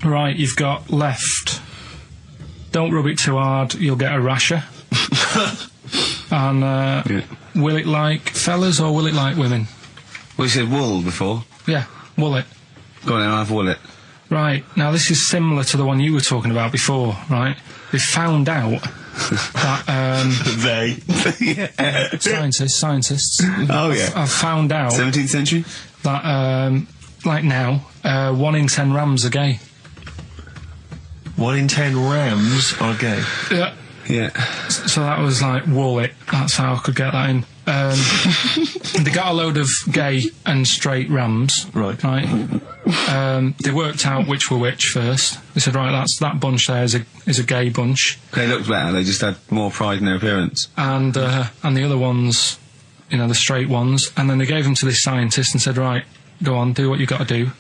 Right, you've got left. don't rub it too hard, you'll get a rasher. And will it like fellas or will it like women? Well, you said wool before. Yeah, will it. Go on then, I'll have wool it. Right, now this is similar to the one you were talking about before, right? They found out that... Scientists. Oh, yeah. I've found out... 17th century? That, like now, 1 in 10 rams are gay. 1 in 10 rams are gay. Yeah. Yeah. So that was like wool it. That's how I could get that in. They got a load of gay and straight rams. Right. They worked out which were which first. They said, right, that bunch there is a gay bunch. They looked better, they just had more pride in their appearance. And the other ones, you know, the straight ones. And then they gave them to this scientist and said, right, go on, do what you got to do.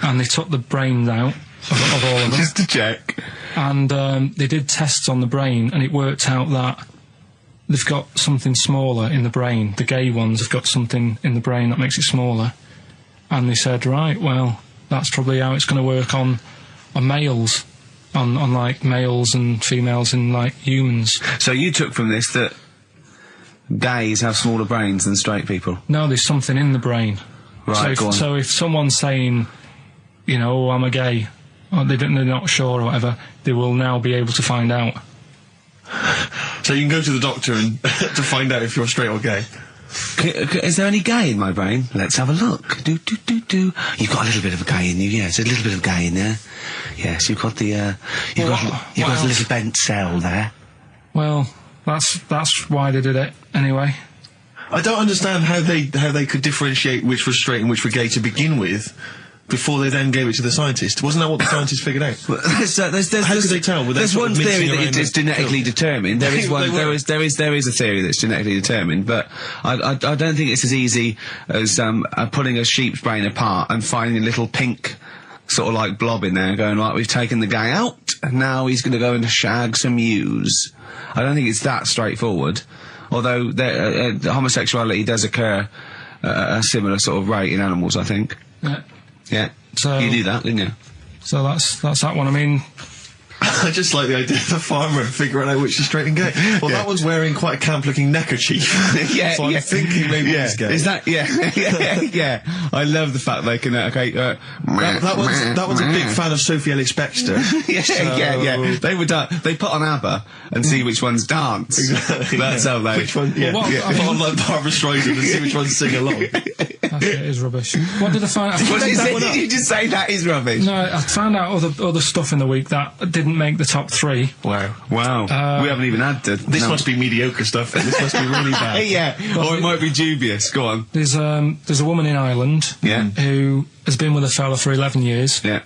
And they took the brains out of all of them. Just to check. And they did tests on the brain, and it worked out that they've got something smaller in the brain. The gay ones have got something in the brain that makes it smaller. And they said, right, well, that's probably how it's going to work on males, on like males and females and like humans. So you took from this that gays have smaller brains than straight people? No, there's something in the brain. Right, go on. So if someone's saying, you know, I'm a gay, or they're not sure or whatever, they will now be able to find out. So you can go to the doctor and to find out if you're straight or gay. Is there any gay in my brain? Let's have a look. Do. You've got a little bit of a gay in you, yes. A little bit of gay in there. Yes, you've got the, you've got a little bent cell there. Well, that's why they did it, anyway. I don't understand how they could differentiate which was straight and which were gay to begin with, before they then gave it to the scientist. Wasn't that what the scientists figured out? How could they tell? There's one theory that it's genetically determined. There is one. There is a theory that's genetically determined, but I don't think it's as easy as pulling a sheep's brain apart and finding a little pink sort of like blob in there and going, right, we've taken the guy out and now he's going to go and shag some ewes. I don't think it's that straightforward. Although homosexuality does occur at a similar sort of rate in animals, I think. Yeah. Yeah. So you knew that, didn't you? So that's that one. I mean, I just like the idea of the farmer figuring out which is straight and gay. Well, that one's wearing quite a camp-looking neckerchief. So I'm thinking maybe he's gay. Is that? Yeah. I love the fact they can. That one's a big fan of Sophie Ellis-Bextor. Yeah. They would. They put on ABBA and see which ones dance. Exactly. That's how they. Which one? Yeah. Put on like Barbara Streisand and see which ones sing along. It is rubbish. What did I find out? Did you just say that is rubbish? No, I found out other stuff in the week that didn't make the top 3. Wow. We haven't even had to. This must be mediocre stuff. This must be really bad. Yeah. Or it might be dubious. Go on. There's a woman in Ireland who has been with a fella for 11 years. Yeah.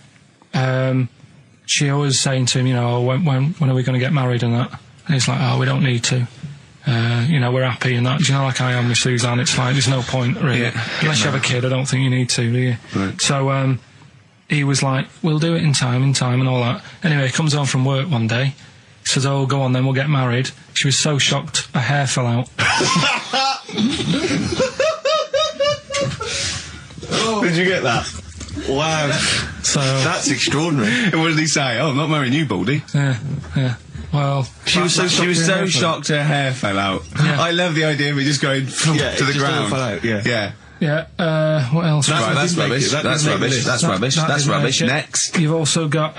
She always saying to him, you know, when are we going to get married and that? And he's like, oh, we don't need to. You know, we're happy and that. Do you know, like I am with Suzanne, it's like, there's no point, really. Yeah. Unless you have a kid, I don't think you need to, do you? Right. So, he was like, we'll do it in time and all that. Anyway, he comes home from work one day, says, oh, go on then, we'll get married. She was so shocked, her hair fell out. Did you get that? Wow. So that's extraordinary. What did he say? Oh, I'm not marrying you, Baldy. Yeah. Well, she was so shocked her hair fell out. Yeah. I love the idea of it just going to the ground. Fell out. Yeah. Yeah, what else? That's rubbish. That's rubbish. Next. You've also got,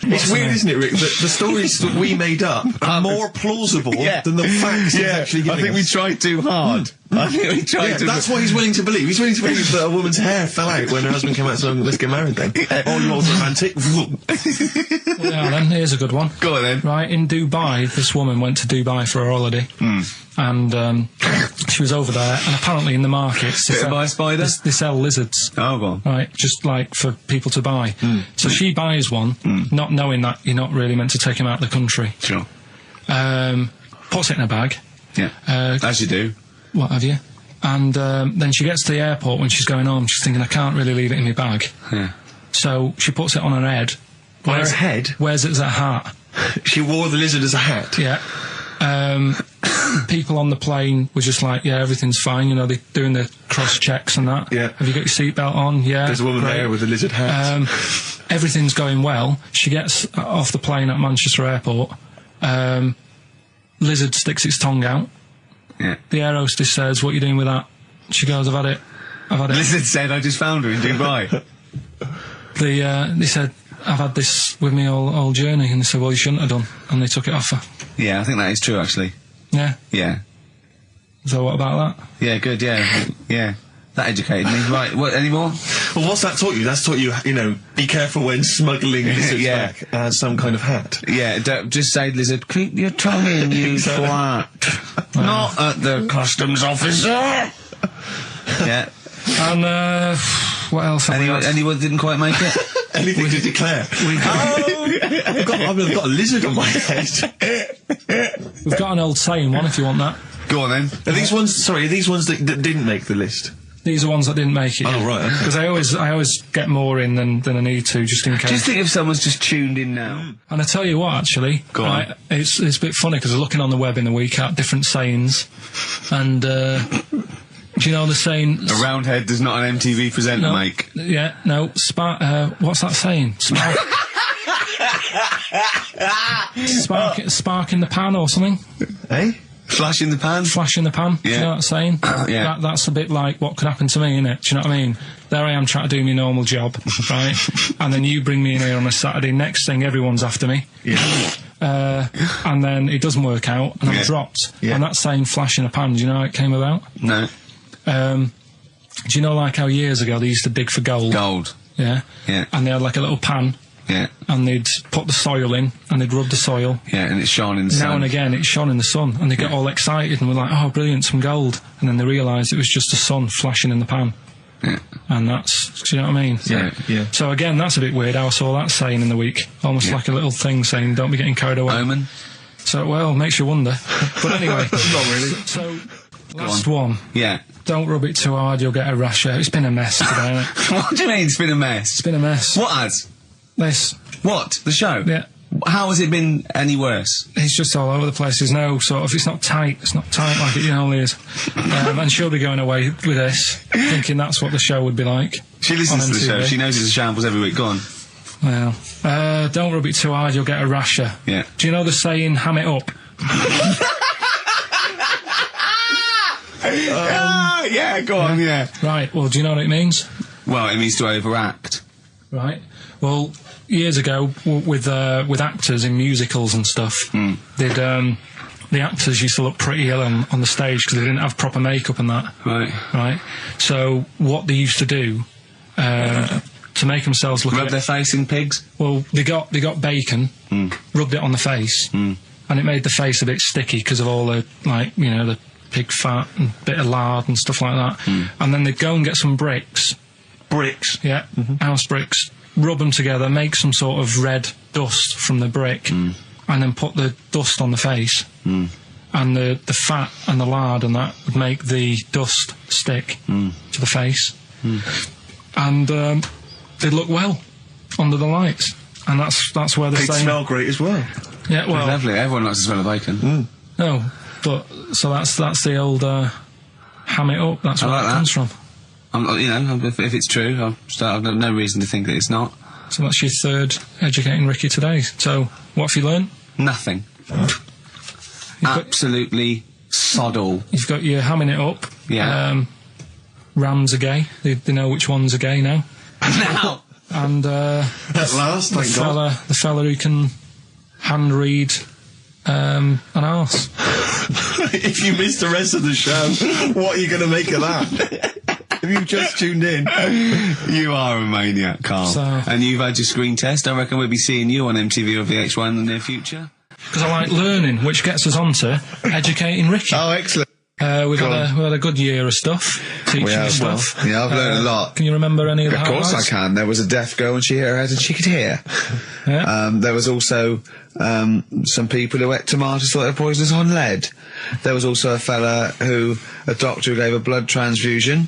it's weird, isn't it, Rick, that the stories that we made up are more plausible than the facts he's actually giving I think we tried too hard. That's what he's willing to believe. He's willing to believe that a woman's hair fell out when her husband came out and said, let's get married then. Oh, you old romantic. Yeah, then, here's a good one. Go on then. Right, in Dubai, this woman went to Dubai for a holiday. And she was over there, and apparently in the markets they sell lizards. Oh, go on. Right, just like for people to buy. So she buys one, not knowing that you're not really meant to take him out of the country. Sure. Puts it in a bag. Yeah. As you do. What have you? And then she gets to the airport when she's going home. She's thinking, I can't really leave it in my bag. Yeah. So she puts it on her head. On her head? Wears it as a hat. She wore the lizard as a hat? Yeah. People on the plane were just like, yeah, everything's fine, you know, they're doing the cross checks and that. Yeah. Have you got your seatbelt on? Yeah. There's a woman there with a lizard hat. everything's going well. She gets off the plane at Manchester Airport. Lizard sticks its tongue out. Yeah. The air hostess says, "What are you doing with that?" She goes, I've had it. Lizard said, "I just found her in Dubai." They said, "I've had this with me all journey," and they said, "Well, you shouldn't have done," and they took it off her. Yeah, I think that is true, actually. Yeah. Yeah. So what about that? Yeah, good, yeah. Yeah. That educated me. Right, what, any more? Well, what's that taught you? That's taught you, you know, be careful when smuggling lizards Yeah. back as some kind of hat. Yeah, don't, just say, Lizard, keep your tongue in, you twat. Not at the customs officer. Yeah. And, what else have we got? Anyone didn't quite make it? Anything to declare? I've got a lizard on my head. We've got an old saying one, if you want that. Go on, then. Are these ones that didn't make the list? These are ones that didn't make it. Oh, right, okay. Because I always get more in than I need to, just in case. Just think if someone's just tuned in now. And I tell you what, actually, Go on. right, it's a bit funny because I was looking on the web in the week at different sayings, and do you know the saying? A round head does not an MTV presenter No, make. Yeah, no. What's that saying? Spark in the pan or something? Eh? Flash in the pan? Flash in the pan. Yeah. Do you know what I'm saying? Yeah. That's a bit like what could happen to me, innit? Do you know what I mean? There I am trying to do my normal job, right? And then you bring me in here on a Saturday. Next thing, everyone's after me. Yeah. And then it doesn't work out, and I'm Yeah. dropped. Yeah. And that saying "flash in the pan," do you know how it came about? No. Do you know, like how years ago they used to dig for gold? Gold. Yeah. Yeah. And they had like a little pan, Yeah. and they'd put the soil in, and they'd rub the soil. Yeah, and it's shone in the sun. Now and again, it shone in the sun, and they get all excited and were like, "Oh, brilliant, some gold!" And then they realised it was just the sun flashing in the pan. Yeah. And that's, do you know what I mean? Yeah. Yeah. So again, that's a bit weird. I saw that saying in the week, almost Yeah. like a little thing saying, "Don't be getting carried away." Omen? So, well, makes you wonder. But anyway. Not really. So, last one. Yeah. Don't rub it too hard, you'll get a rash. It's been a mess today, hasn't it? What do you mean it's been a mess? It's been a mess. What has? This. What? The show? Yeah. How has it been any worse? It's just all over the place. There's no sort of, it's not tight like it normally is. And she'll be going away with this, thinking that's what the show would be like. She listens on to the show. MTV. She knows it's a shambles every week. Go on. Well, don't rub it too hard, you'll get a rasher. Yeah. Do you know the saying, ham it up? Yeah, go on, yeah. Right, well, do you know what it means? Well, it means to overact. Right. Well, years ago, with actors in musicals and stuff, they'd, the actors used to look pretty ill on the stage because they didn't have proper makeup and that. Right. Right. So what they used to do, to make themselves look Rub their face in pigs? well, they got bacon, rubbed it on the face, and it made the face a bit sticky because of all the, like, you know, the pig fat and bit of lard and stuff like that. And then they'd go and get some bricks. Bricks. Yeah, house bricks. Rub them together, make some sort of red dust from the brick, and then put the dust on the face. And the fat and the lard and that would make the dust stick to the face. And they'd look well under the lights. And that's where they're They'd saying... smell great as well. Yeah, well... Lovely. Everyone likes to smell of bacon. No, but... So that's the old... ham it up, that's I where like that that. comes from. You know, if it's true, I've got no reason to think that it's not. So that's your third Educating Ricky today. So, what have you learned? Nothing. Absolutely sod all. You've got your hamming it up. Yeah. Rams are gay. They know which ones are gay now. Now! And At last, thank God. the fella who can hand read an arse. If you missed the rest of the show, what are you going to make of that? If you've just tuned in. You are a maniac, Carl. So- And you've had your screen test. I reckon we'll be seeing you on MTV or VH1 in the near future. Because I like learning, which gets us on to Educating Ricky. Oh, excellent. We've had a good year of stuff, teaching We have, stuff. well, yeah, I've learned a lot. Can you remember any of the Of course I highlights? can. There was a deaf girl and she hit her head and she could hear. Yeah. There was also some people who ate tomatoes thought they were poisonous on lead. There was also a doctor who gave a blood transfusion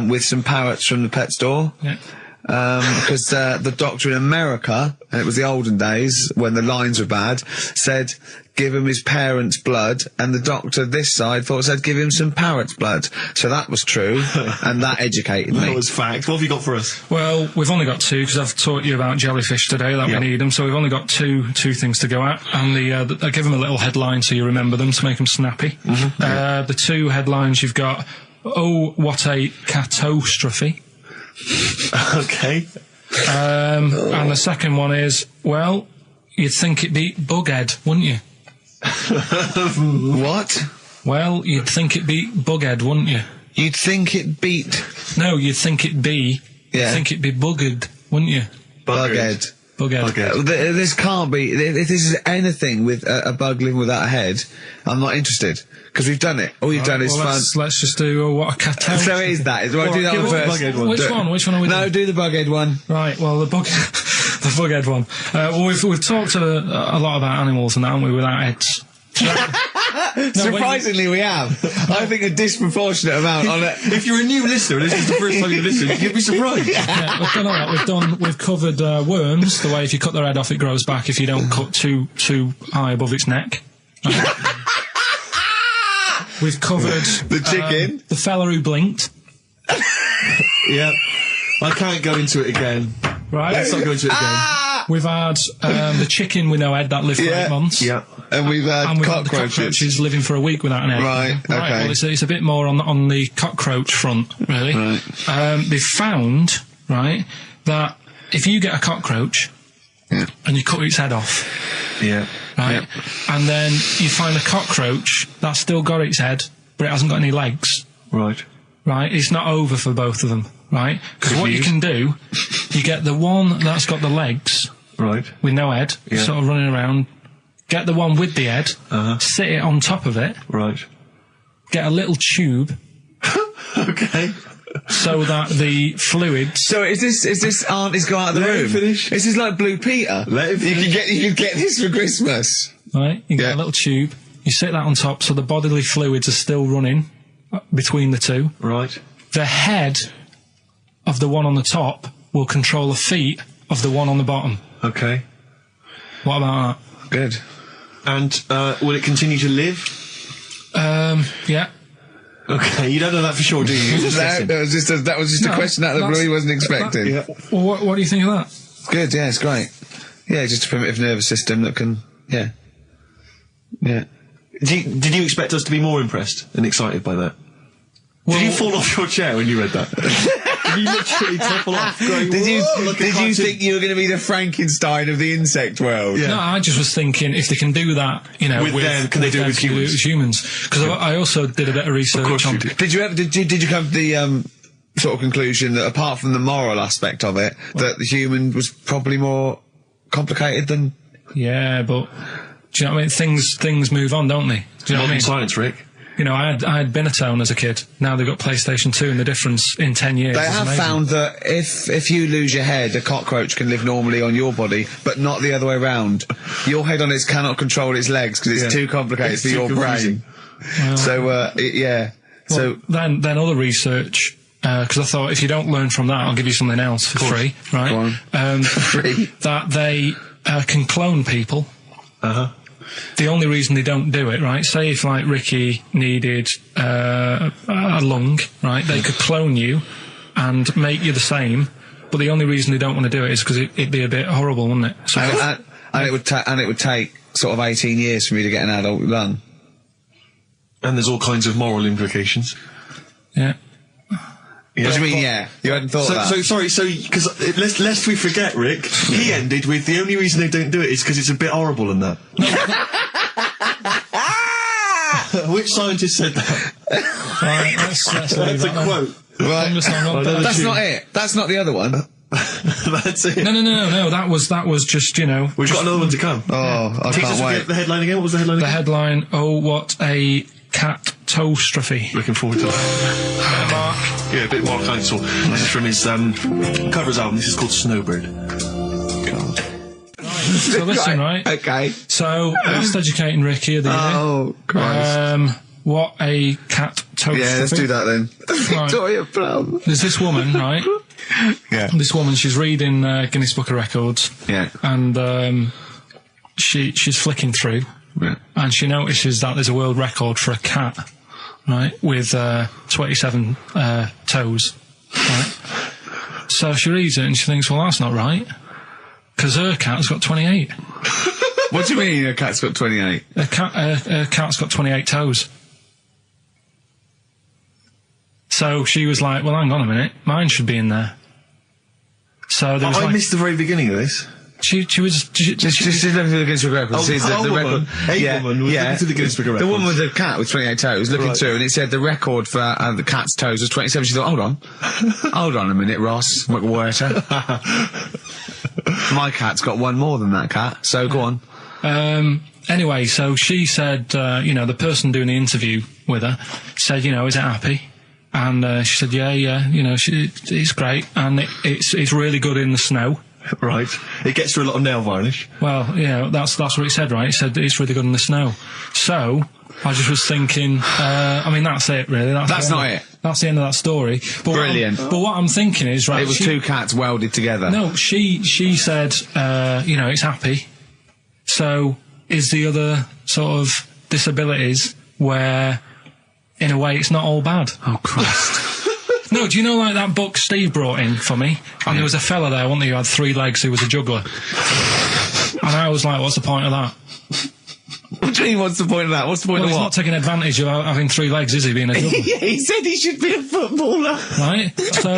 with some parrots from the pet store. Yeah. Because the doctor in America, and it was the olden days when the lines were bad, said, give him his parents' blood, and the doctor this side thought said give him some parrot's blood. So that was true, and that educated me. That was fact. What have you got for us? Well, we've only got two, because I've taught you about jellyfish today, that we need them, so we've only got two things to go at, and I give them a little headline so you remember them to make them snappy. The two headlines you've got, oh, what a catastrophe. Okay. And the second one is, well, you'd think it'd be Bughead, wouldn't you? What? Well, you'd think it'd be Bughead, wouldn't you? You'd think it beat... No, you'd think it'd be... Yeah. You'd think it'd be Buggered, wouldn't you? Bughead. Bughead. This can't be... If this is anything with a bug living without a head, I'm not interested. Because we've done it. All you've done is fun. Let's just do what a catastrophe. So it is that. Do I do that one first? Which one are we doing? No, do the Bughead one. Right, well, the Bughead one. Well, we've talked a lot about animals and that, haven't we, without heads. Surprisingly, we have. I think a disproportionate amount on it. If you're a new listener and this is the first time you've listened, you'd be surprised. Yeah, we've done all that. We've covered worms, the way if you cut their head off, it grows back if you don't cut too high above its neck. We've covered the chicken, the fella who blinked. Yeah, I can't go into it again. Right, let's not go into it again. We've had the chicken with no head that lived for 8 months. Yeah, and we've had the cockroaches living for a week without an head. Right, okay. Well, it's a bit more on the cockroach front, really. Right. They've found, right, that if you get a cockroach and you cut its head off, right, and then you find a cockroach that's still got its head, but it hasn't got any legs. Right. Right, it's not over for both of them, right? Because what you can do, you get the one that's got the legs, right, with no head, sort of running around. Get the one with the head, sit it on top of it, right. Get a little tube, okay, so that the fluids. So is this auntie's go out of the room? Finish. This is like Blue Peter. Let him you can get this for Christmas. Right, you get a little tube. You sit that on top, so the bodily fluids are still running between the two. Right. The head of the one on the top will control the feet of the one on the bottom. Okay. What about that? Good. And will it continue to live? Yeah. Okay, you don't know that for sure, do you? That was just a question out of the blue he wasn't expecting. Well, what do you think of that? Good, yeah, it's great. Yeah, just a primitive nervous system that can, yeah. Did you expect us to be more impressed and excited by that? Well, did you fall off your chair when you read that? Did you literally topple off? Going, did you think you were going to be the Frankenstein of the insect world? Yeah. No, I just was thinking if they can do that, you know, with them, can they do it with humans? Because I also did a bit of research. Of course on. You did. Did you come to the sort of conclusion that apart from the moral aspect of it, that the human was probably more complicated than? Yeah, but do you know what I mean? Things move on, don't they? Do you know what I mean? Science, Rick. You know, I had Binatone as a kid. Now they've got PlayStation 2, and the difference in 10 years They is have amazing. found that if you lose your head, a cockroach can live normally on your body, but not the other way around. Your head on it cannot control its legs because it's too complicated for your brain. Well, so, Well, then other research, because I thought if you don't learn from that, I'll give you something else for free, right? Go on. Free. That they can clone people. The only reason they don't do it, right? Say if like Ricky needed a lung, right? They could clone you and make you the same, but the only reason they don't want to do it is because it'd be a bit horrible, wouldn't it? So and it would take sort of 18 years for me to get an adult lung. And there's all kinds of moral implications. Yeah. What do you mean, yeah? You hadn't thought that? Because lest we forget, Rick, he ended with the only reason they don't do it is because it's a bit horrible and that. Which scientist said that? Right, let's leave That's a quote. Right. That's not it. That's not the other one. That's it. No. That was just, you know. We've got another one to come. Oh, I can't wait. The headline again. What was the headline again? The headline, oh, what a catastrophe. Looking forward to that. Mark. Yeah, a bit more counsel. This is from his covers album. This is called Snowbird. So listen, right? Okay. So, Best Educating Ricky of the year. Oh, Christ. What a catastrophe. Yeah, let's do that then. Right. Victoria Plum. There's this woman, right? Yeah. This woman, she's reading Guinness Book of Records. Yeah. And she's flicking through, Right. and she notices that there's a world record for a cat, right, with 27 toes, right? So she reads it and she thinks, well, that's not right, because her cat's got 28. What do you mean a cat's got 28? Her cat's got 28 toes. So she was like, well, hang on a minute, mine should be in there. So there was I missed the very beginning of this. She was Just looking through the Guinness Book of Records. Oh, It says that a the woman. record. A woman was looking through the Guinness Book of The Records. woman with the cat with 28 toes looking Right. through, and it said the record for the cat's toes was 27. She thought, hold on a minute, Ross McWhirter. My cat's got one more than that cat, so go on. Anyway, so she said, the person doing the interview with her said, is it happy? And she said, yeah, it's great, and it's really good in the snow. Right. It gets through a lot of nail varnish. Well, that's what it said, right? It said it's really good in the snow. So I just was thinking, that's it, really. That's not it. That's the end of that story. But Brilliant. But what I'm thinking is, right? It was two cats welded together. No, she said, it's happy. So is the other sort of disabilities where, in a way, it's not all bad? Oh, Christ. No, do you know, like, that book Steve brought in for me? And there was a fella there, wasn't there, who had 3 legs, who was a juggler. And I was like, what's the point of that? What do you mean, what's the point of that? What's the point Well, of he's what? not taking advantage of having 3 legs, is he, being a juggler? Yeah, he said he should be a footballer. Right? So,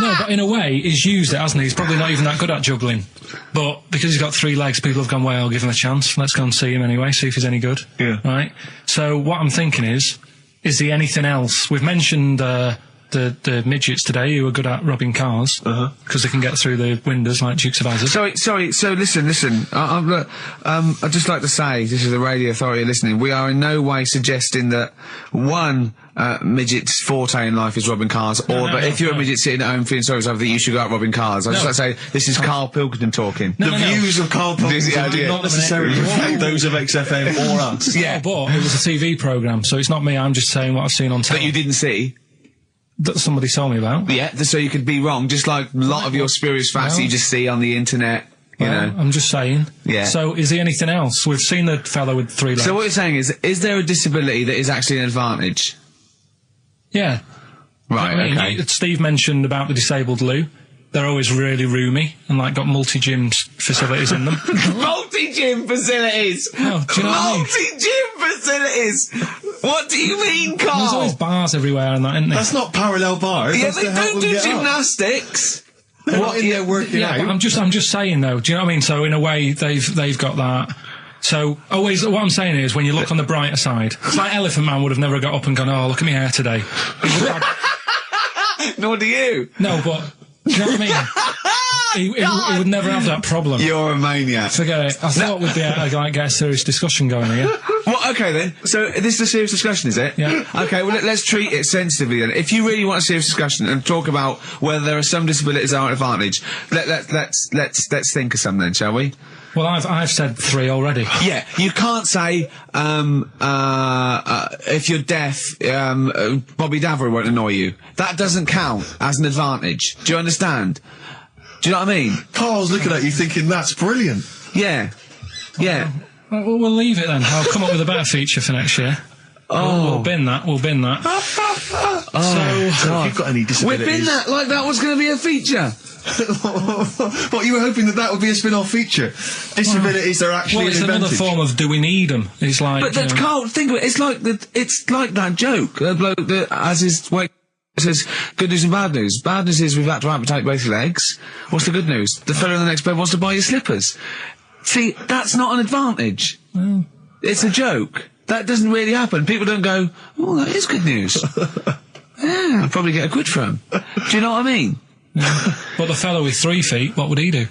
but in a way, he's used it, hasn't he? He's probably not even that good at juggling. But because he's got 3 legs, people have gone, well, I'll give him a chance. Let's go and see him anyway, see if he's any good. Yeah. Right? So what I'm thinking is he anything else? We've mentioned the midgets today who are good at robbing cars because they can get through the windows like Dukes of Hazzard. Sorry. So listen. I'd just like to say, this is the Radio Authority listening. We are in no way suggesting that one midget's forte in life is robbing cars, but if you're a midget sitting at home feeling sorry for yourself, that you should go out robbing cars. I'd just like to say this is Karl Pilkington talking. The views of Karl Pilkington do not necessarily reflect those of XFM or us. Yeah, but it was a TV programme, so it's not me. I'm just saying what I've seen on That television. you didn't see. That somebody told me about. Yeah, so you could be wrong, just like a lot of your spurious facts that you just see on the internet, you know. I'm just saying. Yeah. So is there anything else? We've seen the fellow with 3 legs. So what you're saying is there a disability that is actually an advantage? Yeah. Right, I mean, okay. Steve mentioned about the disabled loo. They're always really roomy and, like, got multi-gym facilities in them. Multi-gym facilities! Oh, do you know what I mean? Multi-gym facilities! What do you mean, There's Carl? always bars everywhere and that, isn't there? That's not parallel bars. Yeah, That's they to help don't them do get up. gymnastics. They're not in there working Yeah, out. but I'm just saying though. Do you know what I mean? So in a way, they've got that. So always, what I'm saying is, when you look on the brighter side, it's like Elephant Man would have never got up and gone, "Oh, look at me hair today." He would have- Nor do you. no, but do you know what I mean? He would never have that problem. You're a maniac. Forget it. I thought we'd be able to like, get a serious discussion going here. Well, okay then. So this is a serious discussion, is it? Yeah. Okay. Well, let's treat it sensitively then. If you really want a serious discussion and talk about whether there are some disabilities that are an advantage, let's think of some then, shall we? Well, I've said 3 already. Yeah. You can't say if you're deaf, Bobby Davery won't annoy you. That doesn't count as an advantage. Do you understand? Do you know what I mean? Carl's looking at you thinking, that's brilliant. Yeah. Yeah. Well, we'll leave it then. I'll come up with a better feature for next year. We'll bin that. We'll bin that. So, if you've got any We've disabilities... been that like that was going to be a feature. What, you were hoping that would be a spin-off feature? Disabilities are actually Well, it's an another advantage. form of do we need them? It's like... But that's Carl. Think of it. It's like that joke. The bloke that has his weight says good news and bad news. Bad news is we've had to amputate both your legs. What's the good news? The fellow in the next bed wants to buy your slippers. See, that's not an advantage. It's a joke. That doesn't really happen. People don't go, oh, that is good news. Yeah, I'll probably get a quid for him. Do you know what I mean? But the fellow with 3 feet, what would he do?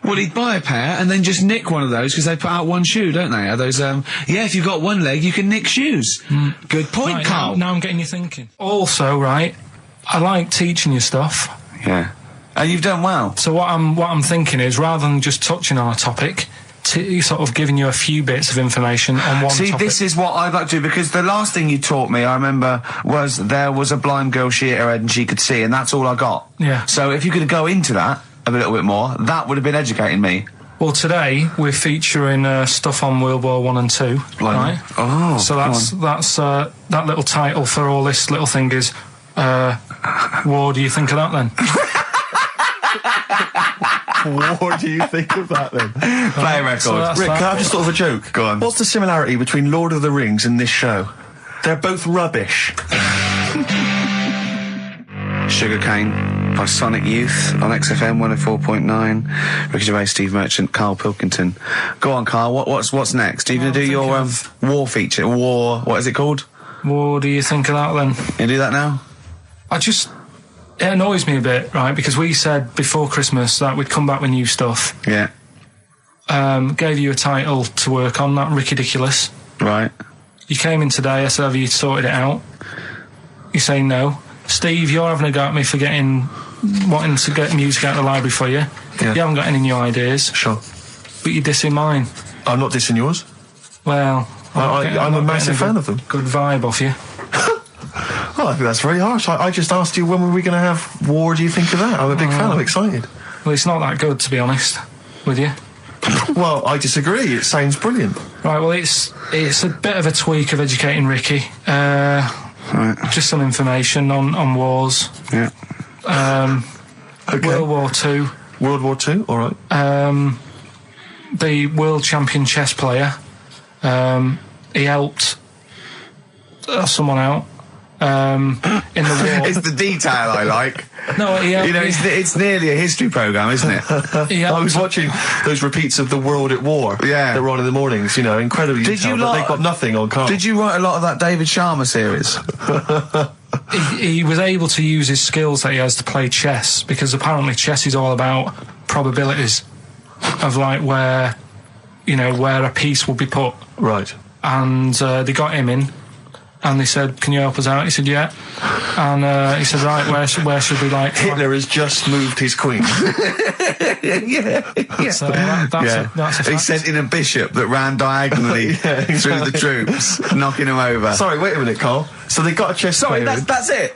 Well, he'd buy a pair and then just nick one of those because they put out one shoe, don't they? Are those, yeah, if you've got one leg, you can nick shoes. Good point, Right, Carl. now I'm getting you thinking. Also, right, I like teaching you stuff. Yeah. And you've done well. So what I'm thinking is, rather than just touching on a topic, sort of giving you a few bits of information on one See, topic. this is what I'd like to do, because the last thing you taught me, I remember, was there was a blind girl, she hit her head and she could see, and that's all I got. Yeah. So if you could go into that a little bit more, that would have been educating me. Well, today we're featuring stuff on World War One and Two, right? Oh, so that's that little title for all this little thing is. What do you think of that then? What do you think of that then? Play a record. So Rick, can I have just thought of a joke? Go on. What's the similarity between Lord of the Rings and this show? They're both rubbish. Sugarcane by Sonic Youth on XFM 104.9. Ricky Gervais, Steve Merchant, Karl Pilkington. Go on, Karl. What's next? Are you going to do your war feature? What is it called? What do you think of that then? You do that now? It annoys me a bit, right? Because we said before Christmas that we'd come back with new stuff. Yeah. Gave you a title to work on, that Ridiculous. Right. You came in today, I said, have you sorted it out? You say no. Steve, you're having a go at me for wanting to get music out of the library for you. Yeah. You haven't got any new ideas. Sure. But you're dissing mine. I'm not dissing yours. Well, I'm a massive fan of them. Good vibe off you. Oh, I think that's very harsh. I just asked you when were we going to have War. Do you think of that? I'm a big fan. I'm excited. Well, it's not that good, to be honest with you. Well, I disagree. It sounds brilliant. Right, well, it's a bit of a tweak of Educating Ricky. Right. Just some information on wars. Yeah. Okay. World War Two. World War Two, all right. The world champion chess player, he helped someone out in the war. It's the detail I like. No, he helped, You know, it's nearly a history programme, isn't it? I was watching those repeats of The World at War. Yeah. That were on in the mornings, you know, incredibly detailed, but they've got nothing on Carl. Did you write a lot of that David Sharma series? he was able to use his skills that he has to play chess, because apparently chess is all about probabilities of like where a piece will be put. Right. Mm. And they got him in, and they said, "Can you help us out?" He said, "Yeah." And he said, "Right, where should we like?" Hitler has just moved his queen. Yeah. So that's a fact. He sent in a bishop that ran diagonally through the troops, knocking them over. Sorry, wait a minute, Carl. So they got a chess Sorry, player. that's it.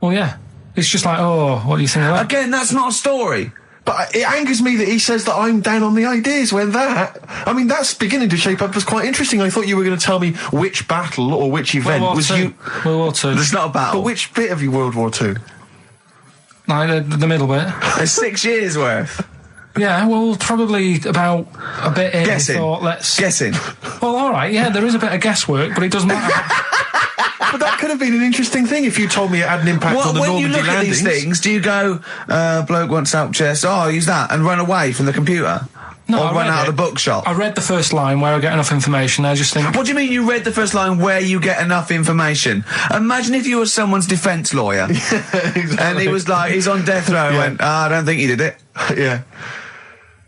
Well, yeah. It's just like, oh, what do you think of that? Again, that's not a story. But it angers me that he says that I'm down on the ideas when that's beginning to shape up as quite interesting. I thought you were going to tell me which battle or which event was you... World War Two. It's not a battle. But which bit of you World War Two? Like the middle bit. It's 6 years worth. Yeah, well, probably about a bit in. Guessing. Guessing. Well, all right, yeah, there is a bit of guesswork, but it doesn't matter. But that could have been an interesting thing if you told me it had an impact on the when Normandy you look landings. at these things, do you go, bloke wants out chess, oh, use that, and run away from the computer? No, or I run read out it. of the bookshop? I read the first line where I get enough information. I just think, What do you mean you read the first line where you get enough information? Imagine if you were someone's defence lawyer. Exactly. And he was like, he's on death row and went, I don't think he did it. Yeah.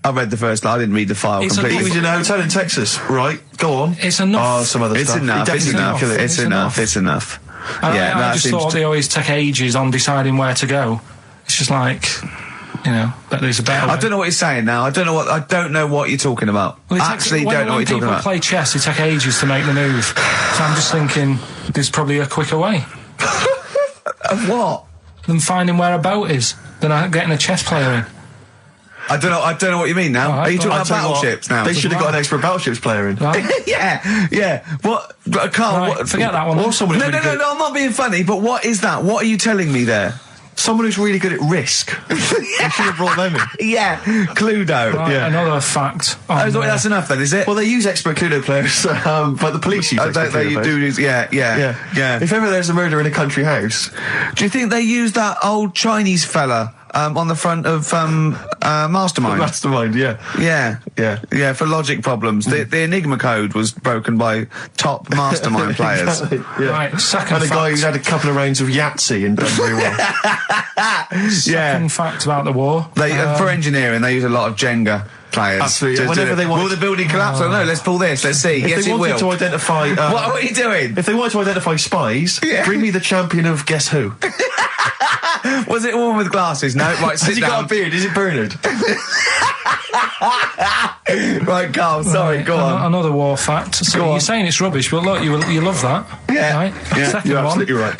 I read the first line, I didn't read the file He completely. He was in a hotel in Texas, right? Go on. It's enough. Oh, some other It's stuff. enough, He it's definitely enough, didn't kill it. it's enough. I that just seems thought to- they always take ages on deciding where to go. It's just like, but there's a better way. I don't know what you're saying now. I don't know what you're talking about. Well, I actually don't know what you're talking When about. people play chess, they take ages to make the move. So I'm just thinking, there's probably a quicker way Of what? than finding where a boat is, than getting a chess player in. I don't know what you mean now. Oh, Are you talking I'll about tell you what, battleships now? They should have got an expert battleships player in. Right? yeah. What, Carl? Right, what, forget that one. Or someone who's No, really good. I'm not being funny. But what is that? What are you telling me there? Someone who's really good at risk. You should have brought them in. Yeah, Cluedo. Right, Yeah. Another fact. On, That's enough then, is it? Well, they use expert Cluedo players, but the police use expert Cluedo you players. do. Yeah. If ever there's a murder in a country house, Do you think they use that old Chinese fella on the front of Mastermind? mastermind, yeah. Yeah, for logic problems. The Enigma code was broken by top Mastermind players. Exactly, yeah. Right, second And a guy fact. who's had a couple of rounds of Yahtzee and done very well. Second fact about the war. They for engineering, they use a lot of Jenga players. Absolutely. To Whenever do it. they want- Will the building collapse? Oh no, let's pull this. Let's see. If Yes, they it wanted will. to identify... What are you doing? If they wanted to identify spies, Yeah. bring me the champion of Guess Who. Was it a woman with glasses? No, right, Has sit he down. got a beard? Is it Bernard? Right, Carl, sorry, go on. Another war fact. So Go you're on. saying it's rubbish, but look, you love that. Yeah. Right? Yeah, Second you're one. absolutely right.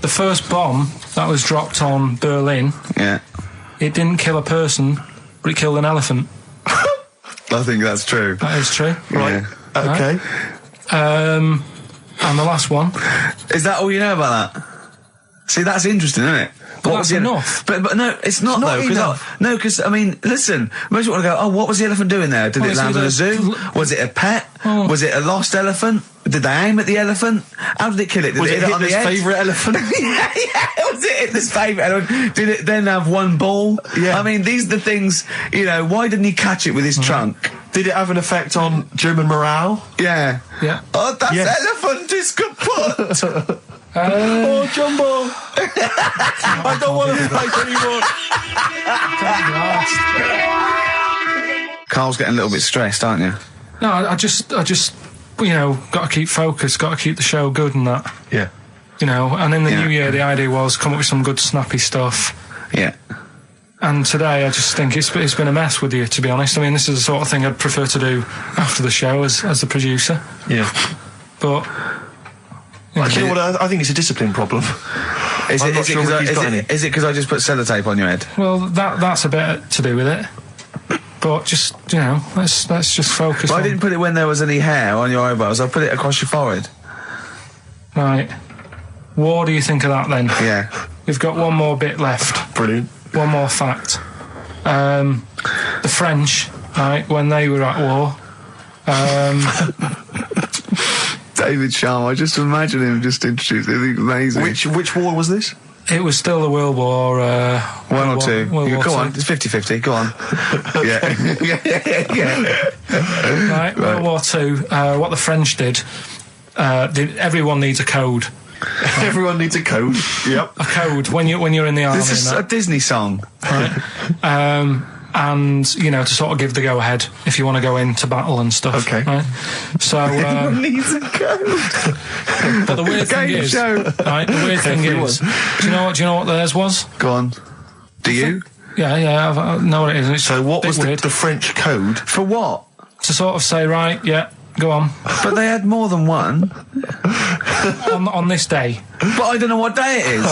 The first bomb that was dropped on Berlin, Yeah. it didn't kill a person, but it killed an elephant. I think that's true. That is true. Right. Okay. And the last one. Is that all you know about that? See, that's interesting, isn't it? But that's enough. But no, it's not though. Because I mean, listen, most people want to go, oh, what was the elephant doing there? Did it land in a zoo? Was it a pet? Oh. Was it a lost elephant? Did they aim at the elephant? How did it kill it? Did Was it hit on the Hitler's head? favourite elephant? yeah. Was it Hitler's favourite elephant? Did it then have one ball? Yeah. I mean, these are the things, you know, why didn't he catch it with his trunk? Did it have an effect on German morale? Yeah. Yeah. Oh, that Yes. elephant is kaput! Oh, Jumbo! I don't want to fight anymore. Carl's getting a little bit stressed, aren't you? No, I just, you know, got to keep focused, got to keep the show good and that. Yeah. You know, and in the Yeah. new year, the idea was come up with some good snappy stuff. Yeah. And today, I just think it's been a mess with you, to be honest. I mean, this is the sort of thing I'd prefer to do after the show as the producer. Yeah. But You know what? I think it's a discipline problem. Is I'm it not sure Ricky's got any. because I just put sellotape on your head? well, that's a bit to do with it. But just, you know, let's just focus. Well, I on, didn't put it when there was any hair on your eyebrows. I put it across your forehead. Right. What do you think of that then? Yeah. We've got one more bit left. Brilliant. One more fact. The French, right, when they were at war, David Sharma, I just imagine him just introduced it. It's amazing. Which war was this? it was still the World War... One or two. World War Go II. on, it's 50-50. Go on. yeah. Right, World War II, what the French did, everyone needs a code. Everyone needs a code. Yep. A code when you're in the army. This is and a that. Disney song. Right? And, you know, to sort of give the go-ahead if you want to go into battle and stuff. Okay. Right? So, Everyone needs a code. but the weird thing Game is, show. right, the weird thing is, do you know what theirs was? Go on. Do you? Yeah, I know what it is. It's So what a was bit the weird. French code? For what? To sort of say, right, yeah, go on, But they had more than one. on this day. But I don't know what day it is.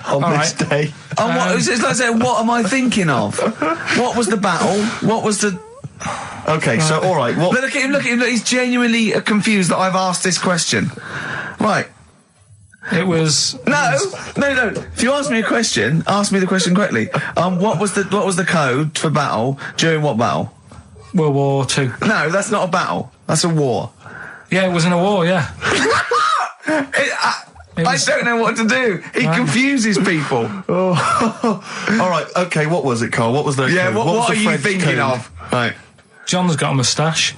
On All this right. day. Oh, it's like saying, what am I thinking of? What was the battle? What was the... Okay, so all right. What? Look at him, look. He's genuinely confused that I've asked this question. Right. It was... No. If you ask me a question, ask me the question correctly. What was the code for battle during what battle? World War II. No, that's not a battle. That's a war. Yeah, it was in a war, yeah. I don't know what to do. He confuses people. All right. Okay. What was it, Carl? What was the? Yeah. code? What was are the you French thinking code? of? Right. John's got a moustache.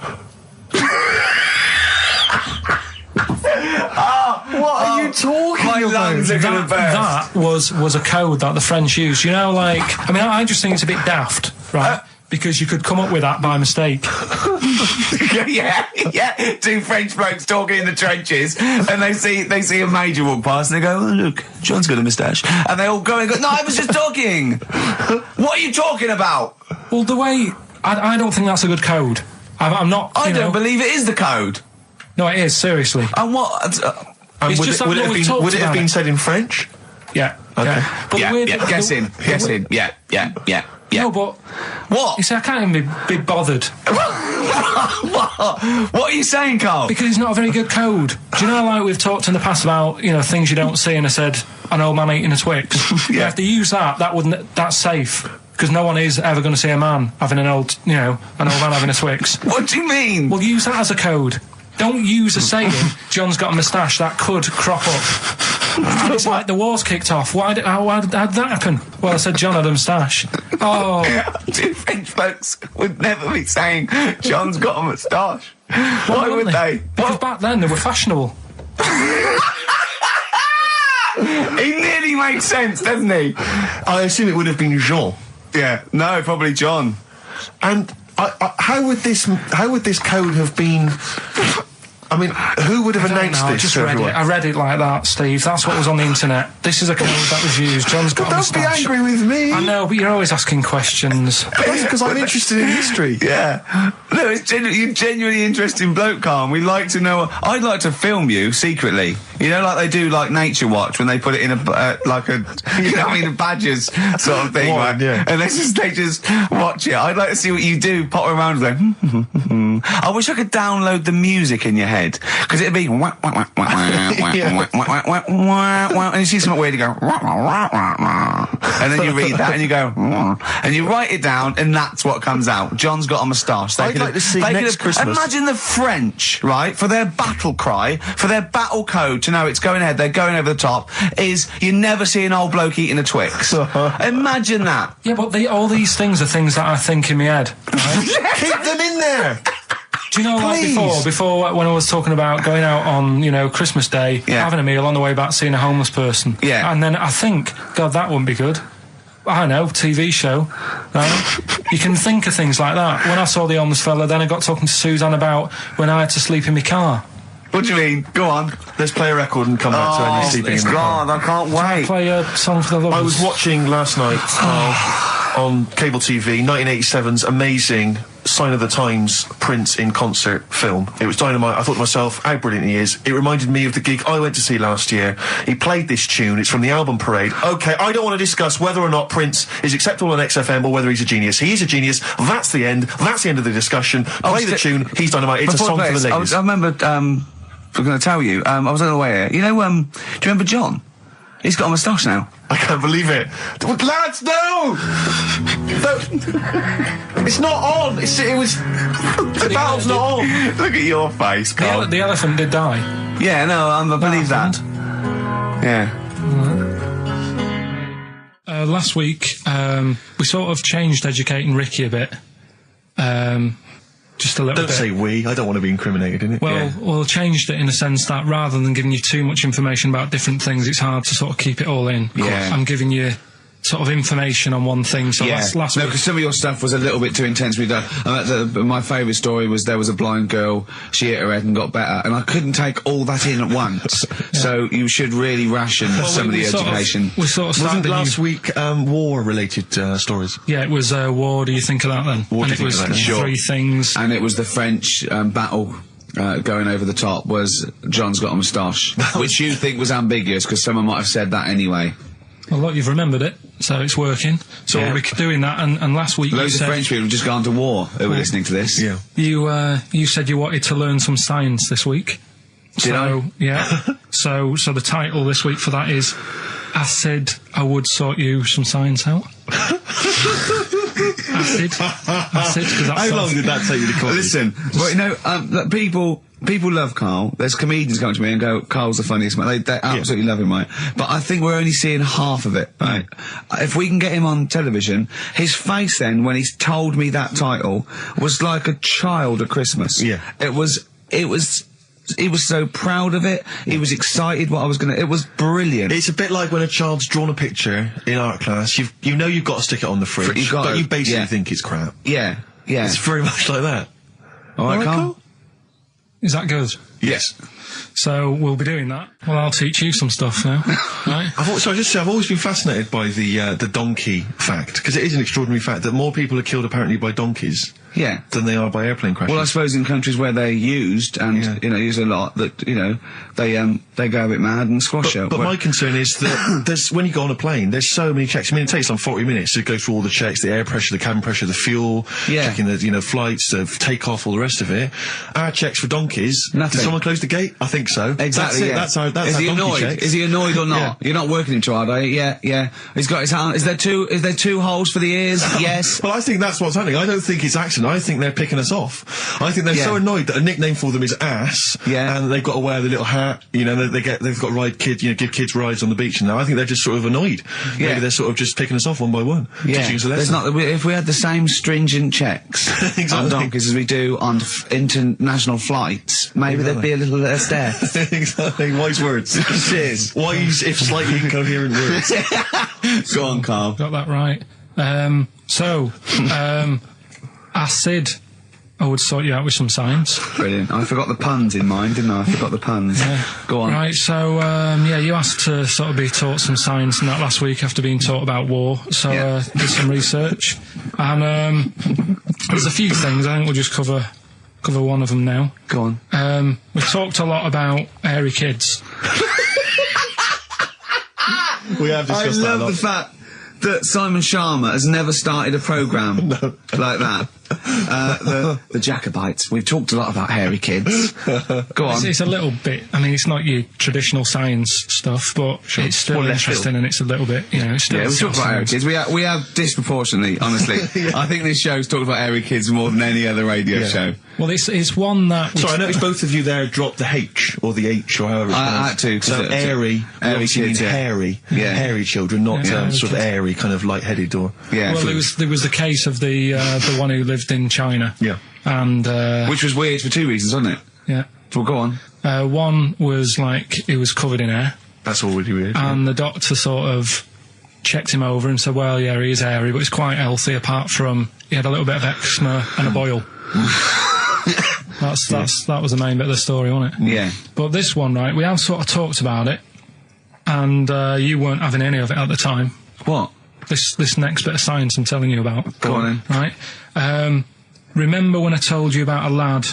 What are you talking My about? lungs are going to burst. That was a code that the French used. You know, like, I mean, I just think it's a bit daft, right? Because you could come up with that by mistake. yeah. Two French blokes talking in the trenches, and they see a major walk past, and they go, "Oh, look, John's got a moustache," and they all go and go, "No, I was just talking. What are you talking about?" Well, the way... I don't think that's a good code. I'm not... I you don't know, believe it is the code. No, it is, seriously. And what? And It's would just it, like would it what have we've been? talked Would it have about been it. said in French? Yeah. Okay. Yeah. But the weird- Guess in. Yeah. No, but... What? You see, I can't even be bothered. What are you saying, Carl? Because it's not a very good code. Do you know, like, we've talked in the past about, you know, things you don't see, and I said, an old man eating a Twix. Yeah. If they use that's safe. Because no one is ever going to see a man having an old man having a Twix. What do you mean? Well, use that as a code. Don't use a saying, John's got a moustache, that could crop up. And it's like the war's kicked off. How did that happen? Well, I said John had a moustache. Oh. Two French folks would never be saying John's got a moustache. Why would they? Because back then they were fashionable. He nearly makes sense, doesn't he? I assume it would have been Jean. Yeah. No, probably John. And how would this code have been? I mean, who would have announced I this just to read everyone? it. I read it like that, Steve. That's what was on the internet. This is a code that was used. John's got a Don't be moustache. angry with me. I know, but you're always asking questions. That's because I'm interested in history. Yeah. No, you're genuinely interesting bloke, Carl. We like to know. I'd like to film you secretly You know, like they do, like Nature Watch, when they put it in a, like a, you know what I mean, a Badgers sort of thing, right? Yeah. And they just watch it. I'd like to see what you do, pop around and go, I wish I could download the music in your head, because it'd be, and you see something weird, you go, and then you read that and you go, and you write it down, and that's what comes out. John's got a moustache. I'd like to see next Christmas. Imagine the French, right, for their battle cry, for their battle code to know it's going ahead, they're going over the top, is you never see an old bloke eating a Twix. Imagine that. Yeah, but all these things are things that I think in my head. Right? Keep them in there. Do you know, like before when I was talking about going out on, you know, Christmas Day, having a meal on the way back, seeing a homeless person. Yeah. And then I think, God, that wouldn't be good. I don't know, TV show. Right? You can think of things like that. When I saw the homeless fella, then I got talking to Suzanne about when I had to sleep in my car. What do you mean? Go on. Let's play a record and come back to any sleeping in the car. God, I can't wait. Play a song for the lovers. I was watching last night on cable TV 1987's amazing Sign of the Times Prince in concert film. It was dynamite. I thought to myself, how brilliant he is. It reminded me of the gig I went to see last year. He played this tune. It's from the album Parade. Okay, I don't want to discuss whether or not Prince is acceptable on XFM or whether he's a genius. He is a genius. That's the end. That's the end of the discussion. Play the tune. He's dynamite. It's a song for the ladies. I remember, I'm going to tell you, I was on the way here. You know, do you remember John? He's got a moustache now. I can't believe it. Lads, no! It's not on. It was... The battle's not on. Look at your face, Carl. The elephant did die. Yeah, no, I believe that. Yeah. Last week, we sort of changed educating Ricky a bit. Just a little bit. Don't say we. I don't want to be incriminated in it. Well, changed it in a sense that rather than giving you too much information about different things, it's hard to sort of keep it all in. Yeah. I'm giving you sort of information on one thing. So last week... because some of your stuff was a little bit too intense. My favourite story was there was a blind girl, she hit her head and got better, and I couldn't take all that in at once. So you should really ration some of the education. We sort of started last week war-related stories? Yeah, it was war. Do you think of that then? War, and it was three things. And it was the French battle. Going over the top was John's got a moustache, which you think was ambiguous because someone might have said that anyway. Well, look, you've remembered it, so it's working. So we'll be doing that, and last week loads of French people have just gone to war who were listening to this. Yeah. You said you wanted to learn some science this week. Did I? Yeah. so the title this week for that is I Said I Would Sort You Some Science Out. Acid. How long did that take you to come? Listen, well, you know, people love Carl. There's comedians come to me and go, Carl's the funniest man. They absolutely love him, right? But I think we're only seeing half of it, right? If we can get him on television, his face then, when he's told me that title, was like a child at Christmas. Yeah. He was so proud of it. He was excited what I was it was brilliant. It's a bit like when a child's drawn a picture in art class. You know you've got to stick it on the fridge, but you basically think it's crap. Yeah. It's very much like that. All right, Carl? Is that good? Yes. So we'll be doing that. Well, I'll teach you some stuff now. Right? I've always been fascinated by the donkey fact, because it is an extraordinary fact that more people are killed apparently by donkeys. Yeah. Than they are by airplane crashes. Well, I suppose in countries where they're used and use a lot, that they go a bit mad and squash it. But my concern is that when you go on a plane, there's so many checks. I mean, it takes 40 minutes to go through all the checks: the air pressure, the cabin pressure, the fuel, checking the flights, the takeoff, all the rest of it. Our checks for donkeys. Nothing. Did someone close the gate? I think so. Exactly. That's our is he donkey annoyed? checks. Is he annoyed or not? Yeah. You're not working him too hard, are you? Yeah. He's got his hand. Is there two holes for the ears? Yes. Well, I think that's what's happening. I don't think it's accident. I think they're picking us off. I think they're so annoyed that a nickname for them is ass. Yeah. And they've got to wear the little hat. They've got to ride give kids rides on the beach. And now I think they're just sort of annoyed. Yeah. Maybe they're sort of just picking us off one by one. Yeah. Teaching us a lesson. If we had the same stringent checks on donkeys as we do on international flights, maybe there'd be a little less death. Exactly. Wise words. Cheers. Wise, if slightly incoherent words. Go on, Carl. Got that right. I said I would sort you out with some science. Brilliant. I forgot the puns in mind, didn't I? I forgot the puns. Yeah. Go on. Right, so, you asked to sort of be taught some science and that last week after being taught about war, so did some research. And there's a few things I think we'll just cover cover one of them now. Go on. We've talked a lot about hairy kids. We have I discussed that a love lot. the fact that Simon Sharma has never started a programme like that. The Jacobites. We've talked a lot about hairy kids. Go on. It's a little bit, I mean, it's not your traditional science stuff, but it's still More left interesting, and it's a little bit, you know, it's still... Yeah, we talked about hairy kids. We have disproportionately, honestly. I think this show's talked about hairy kids more than any other radio show. Well, it's one that... Sorry, I noticed both of you there dropped the H, or the H, or however it's I pronounced. had to, 'cause So it- airy, airy obviously kids, means yeah. hairy. Yeah. Hairy children, not Yeah, sort of kids. airy, kind of light-headed or... Yeah. Well, there was the case of the one who lived in China. Yeah. And, Which was weird for two reasons, wasn't it? yeah. Well, go on. One was, like, he was covered in hair, That's already weird. and the doctor sort of checked him over and said, well, yeah, he is hairy, but he's quite healthy, apart from he had a little bit of eczema and a boil. That was the main bit of the story, wasn't it? Yeah. But this one, right, we have sort of talked about it, and you weren't having any of it at the time. What? This next bit of science I'm telling you about. Go on then. Right? Remember when I told you about a lad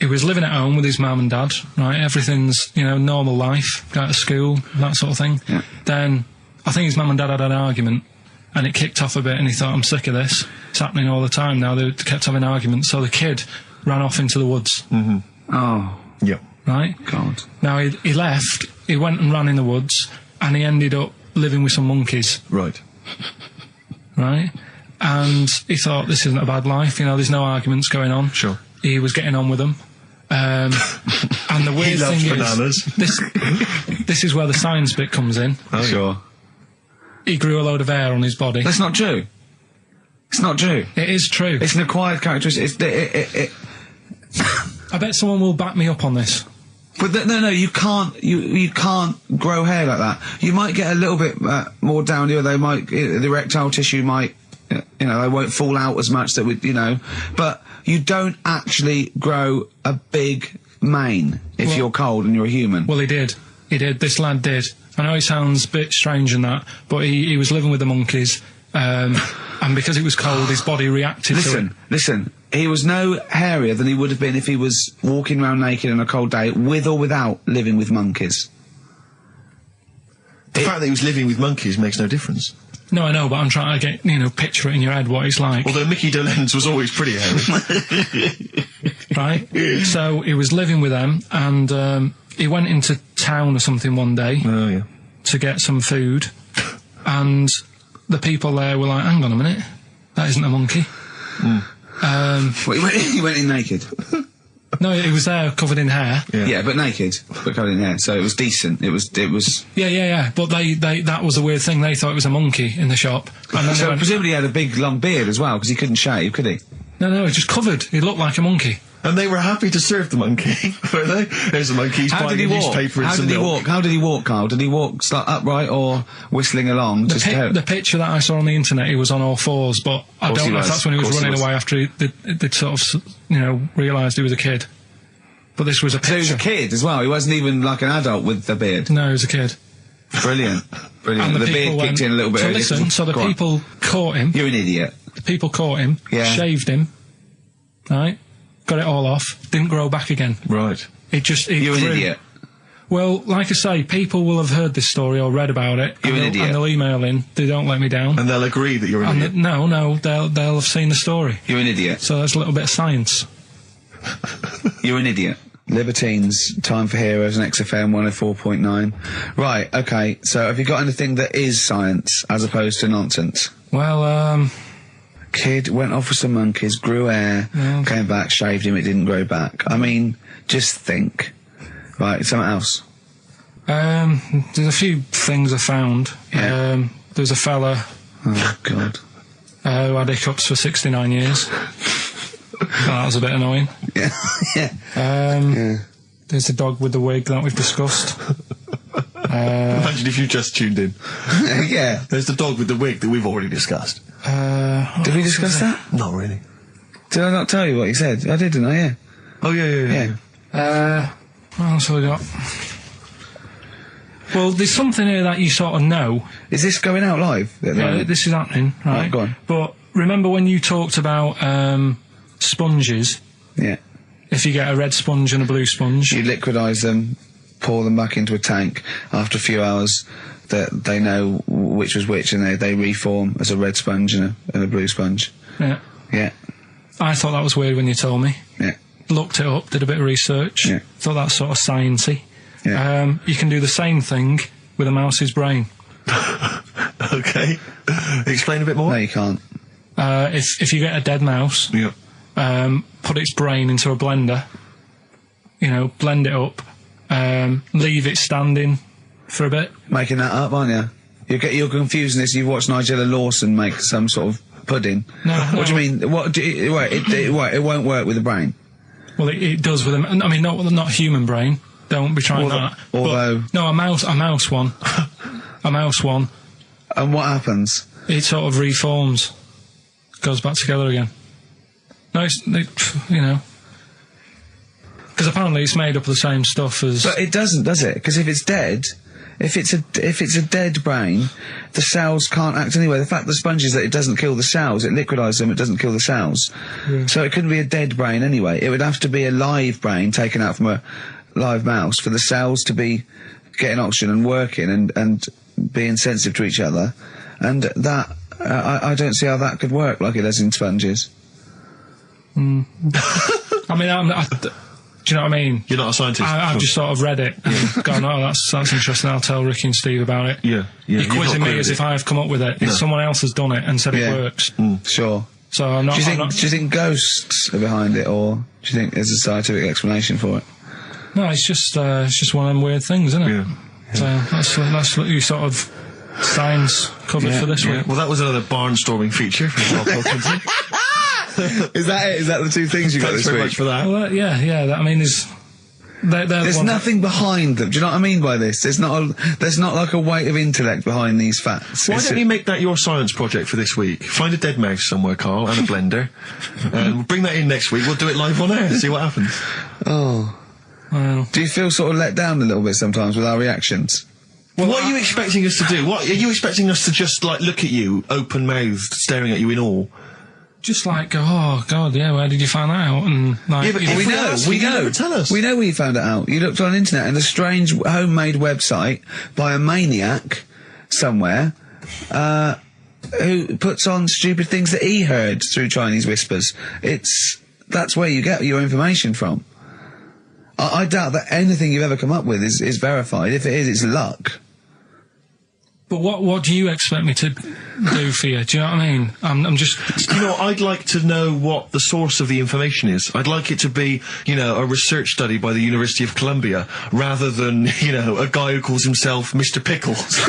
who was living at home with his mum and dad, right? Everything's, you know, normal life, go to school, that sort of thing. Yeah. Then, I think his mum and dad had an argument, and it kicked off a bit, and he thought, I'm sick of this. It's happening all the time now. They kept having arguments, so the kid ran off into the woods, Oh, Yeah. right? God. Now, he left, he went and ran in the woods, and he ended up living with some monkeys, Right. right? And he thought, this isn't a bad life, you know, there's no arguments going on. Sure. He was getting on with them. And the weird He loves thing bananas. is, this is where the science bit comes in. Sure. He grew a load of hair on his body. That's not true. It's not true. It is true. It's an acquired characteristic. I bet someone will back me up on this. But no, you can't. You can't grow hair like that. You might get a little bit more down here. They might, the erectile tissue might, you know, they won't fall out as much. That would, you know, but you don't actually grow a big mane if Well- you're cold and you're a human. Well, he did. He did. This lad did. I know it sounds a bit strange and that, but he was living with the monkeys, and because it was cold, his body reacted to it. Listen. He was no hairier than he would have been if he was walking around naked on a cold day, with or without living with monkeys. The fact that he was living with monkeys makes no difference. No, I know, but I'm trying to get, you know, picture it in your head what it's like. Although Mickey Dolenz was always pretty hairy. Right? So he was living with them, and he went into town or something one day Oh, yeah. to get some food, and the people there were like, hang on a minute, that isn't a monkey. Well, he went in naked. No, he was there covered in hair. Yeah, but naked, but covered in hair. So it was decent. It was. Yeah. But they that was the weird thing. They thought it was a monkey in the shop. And then they So went, presumably he had a big long beard as well, because he couldn't shave, could he? no, just covered. He looked like a monkey. And they were happy to serve the monkey, were they? There's a monkey, he's How buying did he a walk? newspaper and How some did he milk. walk? How did he walk, Carl? Did he walk upright or whistling along? The picture that I saw on the internet, he was on all fours, but I Course don't he know if was. that's when he was Course he running was. away after they'd sort of, you know, realised he was a kid. But this was a So he was picture. a kid as well. He wasn't even like an adult with the beard. No, he was a kid. Brilliant. Brilliant. And The the beard people kicked in a little bit So earlier. listen, so the Go on. people caught him. You're an idiot. The people caught him. Yeah. Shaved him. Right. Got it all off. Didn't grow back again. Right. It just. It You're an grew. idiot. Well, like I say, people will have heard this story or read about it. You're and an they'll- idiot. And they'll email in. They don't let me down. And they'll agree that you're an And idiot. no, they'll have seen the story. You're an idiot. So that's a little bit of science. You're an idiot. Libertines, Time for Heroes and XFM 104.9. Right, okay, so have you got anything that is science as opposed to nonsense? Well, Kid went off with some monkeys, grew hair, came back, shaved him, it didn't grow back. I mean, just think. Right, something else. there's a few things I found. Yeah. There's a fella Oh, God. who had hiccups for 69 years. That was a bit annoying. Yeah, yeah. There's a dog with the wig that we've discussed. Imagine if you just tuned in. Yeah. There's the dog with the wig that we've already discussed. Did we discuss that? Not really. Did I not tell you what he said? I did, didn't I? Yeah. Oh, yeah. What else have we got? Well, there's something here that you sort of know. Is this going out live? Yeah, this is happening, right? Right, go on. But remember when you talked about sponges? Yeah. if you get a red sponge and a blue sponge, You liquidise them, pour them back into a tank. After a few hours, they know which was which, and they reform as a red sponge and a blue sponge. yeah. Yeah, I thought that was weird when you told me. yeah, Looked it up, did a bit of research. Yeah. Thought that's sort of sciencey. yeah. You can do the same thing with a mouse's brain. Okay. Explain a bit more. No, you can't. If you get a dead mouse, Yeah. put its brain into a blender, blend it up, leave it standing for a bit. Making that up, aren't you? You're confusing this. You've watched Nigella Lawson make some sort of pudding. No, What do you mean? It won't work with the brain. Well, it does with I mean, not human brain. Don't be trying that. Although- But, no, a mouse one. A mouse one. And what happens? It sort of reforms, goes back together again. No, because apparently it's made up of the same stuff as. But it doesn't, does it? Because if it's dead, if it's a dead brain, the cells can't act anyway. The fact the sponge is that it doesn't kill the cells, it liquidises them, it doesn't kill the cells. Yeah. So it couldn't be a dead brain anyway. It would have to be a live brain taken out from a live mouse for the cells to be getting oxygen and working and being sensitive to each other. And that, I don't see how that could work like it does in sponges. I mean, do you know what I mean? You're not a scientist. I've just sort of read it and gone, oh, that's interesting. I'll tell Ricky and Steve about it. Yeah. You're You've not quizzing me queried as it. if I've come up with it. Someone else has done it and said Yeah. it works. Sure. So I'm not. Do you I'm not- think ghosts are behind it, or do you think there's a scientific explanation for it? No, it's just one of them weird things, isn't it? Yeah. So that's what you sort of science covered for this Yeah. week. Well, that was another barnstorming feature from Karl Pilkington. Is that it? Is that the two things you got Thanks this very week? much for that. Well, I mean, they're There's one- nothing behind them. Do you know what I mean by this? There's not like a weight of intellect behind these facts. Why It's don't you make that your science project for this week? Find a dead mouse somewhere, Carl, and a blender. And bring that in next week. We'll do it live on air. See what happens. Oh. Well, Do you feel sort of let down a little bit sometimes with our reactions? What are you expecting us to do? What are you expecting us to just like look at you, open-mouthed, staring at you in awe? just like go, oh God, yeah, where did you find that out? And like, Yeah, but you know, if we ask, you never tell us. We know where you found it out. You looked on the internet and a strange homemade website by a maniac somewhere, who puts on stupid things that he heard through Chinese whispers. That's where you get your information from. I doubt that anything you've ever come up with is verified. If it is, it's luck. but what do you expect me to do for you? Do you know what I mean? I'm just. You know, I'd like to know what the source of the information is. I'd like it to be, you know, a research study by the University of Columbia, rather than, you know, a guy who calls himself Mr. Pickles.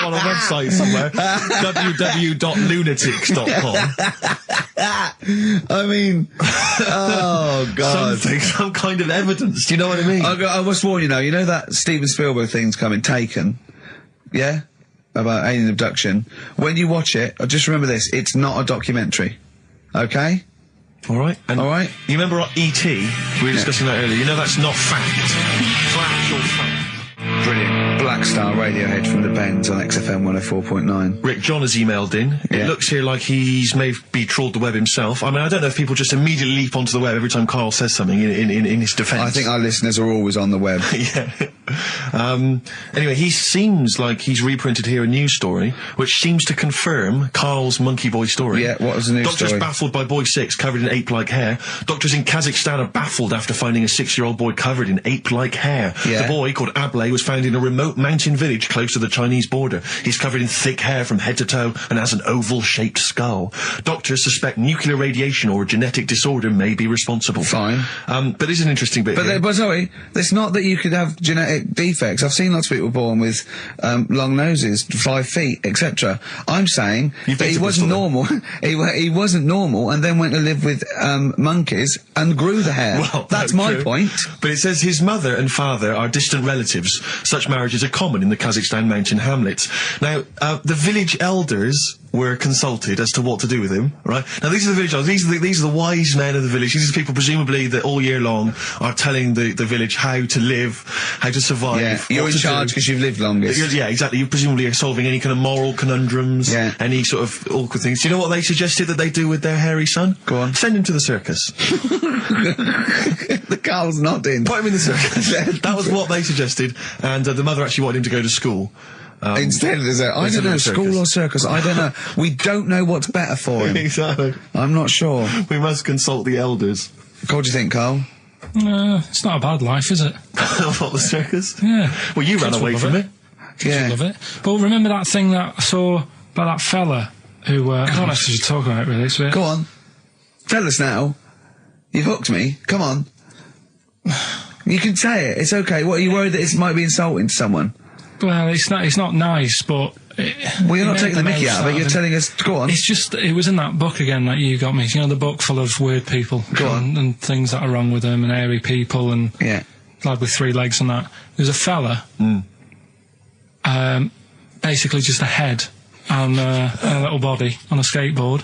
On a website somewhere, www.lunatics.com. I mean, oh God. Some kind of evidence, do you know what I mean? I must warn you now, you know that Steven Spielberg thing's coming, Taken? Yeah? About alien abduction. When you watch it, just remember this, it's not a documentary. Okay? Alright. And All right. you remember E.T.? We were discussing that earlier. You know that's not fact. Flash or fact. Brilliant. Black Star Radiohead from the Bends on XFM 104.9. Rick John has emailed in. Yeah. It looks here like he's maybe trawled the web himself. I mean, I don't know if people just immediately leap onto the web every time Carl says something in his defence. I think our listeners are always on the web. Yeah. Anyway, he seems like he's reprinted here a news story, which seems to confirm Carl's monkey boy story. Yeah, what was the news Doctors story? baffled by boy 6 covered in ape-like hair. Doctors in Kazakhstan are baffled after finding a 6-year-old boy covered in ape-like hair. Yeah. The boy, called Ablay, was found in a remote mountain village close to the Chinese border. He's covered in thick hair from head to toe and has an oval-shaped skull. Doctors suspect nuclear radiation or a genetic disorder may be responsible. Fine. But this is an interesting bit here. But sorry, it's not that you could have genetic defects. I've seen lots of people born with long noses, 5 feet, etc. I'm saying You've that been he to wasn't Bristol, normal. he wasn't normal, and then went to live with monkeys and grew the hair. Well, that's no, my true. point. But it says his mother and father are distant relatives. Such marriages are common in the Kazakhstan mountain hamlets. Now, the village elders were consulted as to what to do with him, right? Now, these are the village elders. These are the wise men of the village. These are people, presumably, that all year long are telling the village how to live, how to survive. Yeah, you're in charge because you've lived longest. Yeah, exactly. You presumably are solving any kind of moral conundrums, any sort of awkward things. Do you know what they suggested that they do with their hairy son? Go on. Send him to the circus. The Carl's nodding. Put him in the circus. That was what they suggested, and the mother actually wanted him to go to school. Instead, there's I don't know, school or circus, I don't know. We don't know what's better for him. Exactly. I'm not sure. We must consult the elders. What do you think, Carl? It's not a bad life, is it? What, the circus? Yeah. Well, you ran away from it. Yeah. Love it. But remember that thing that I saw about that fella who, I don't actually talk about it really, so Go on. Tell us now. You've hooked me. Come on. You can say it. It's okay. What, are you worried that it might be insulting to someone? Well, it's not nice, but... Well, you're not taking the mickey out of it, you're telling us... Go on. It's just, it was in that book again that you got me. You know, the book full of weird people. Go on. And things that are wrong with them, and hairy people, and... Yeah. Lad with 3 legs and that. There's a fella... basically just a head and a little body on a skateboard.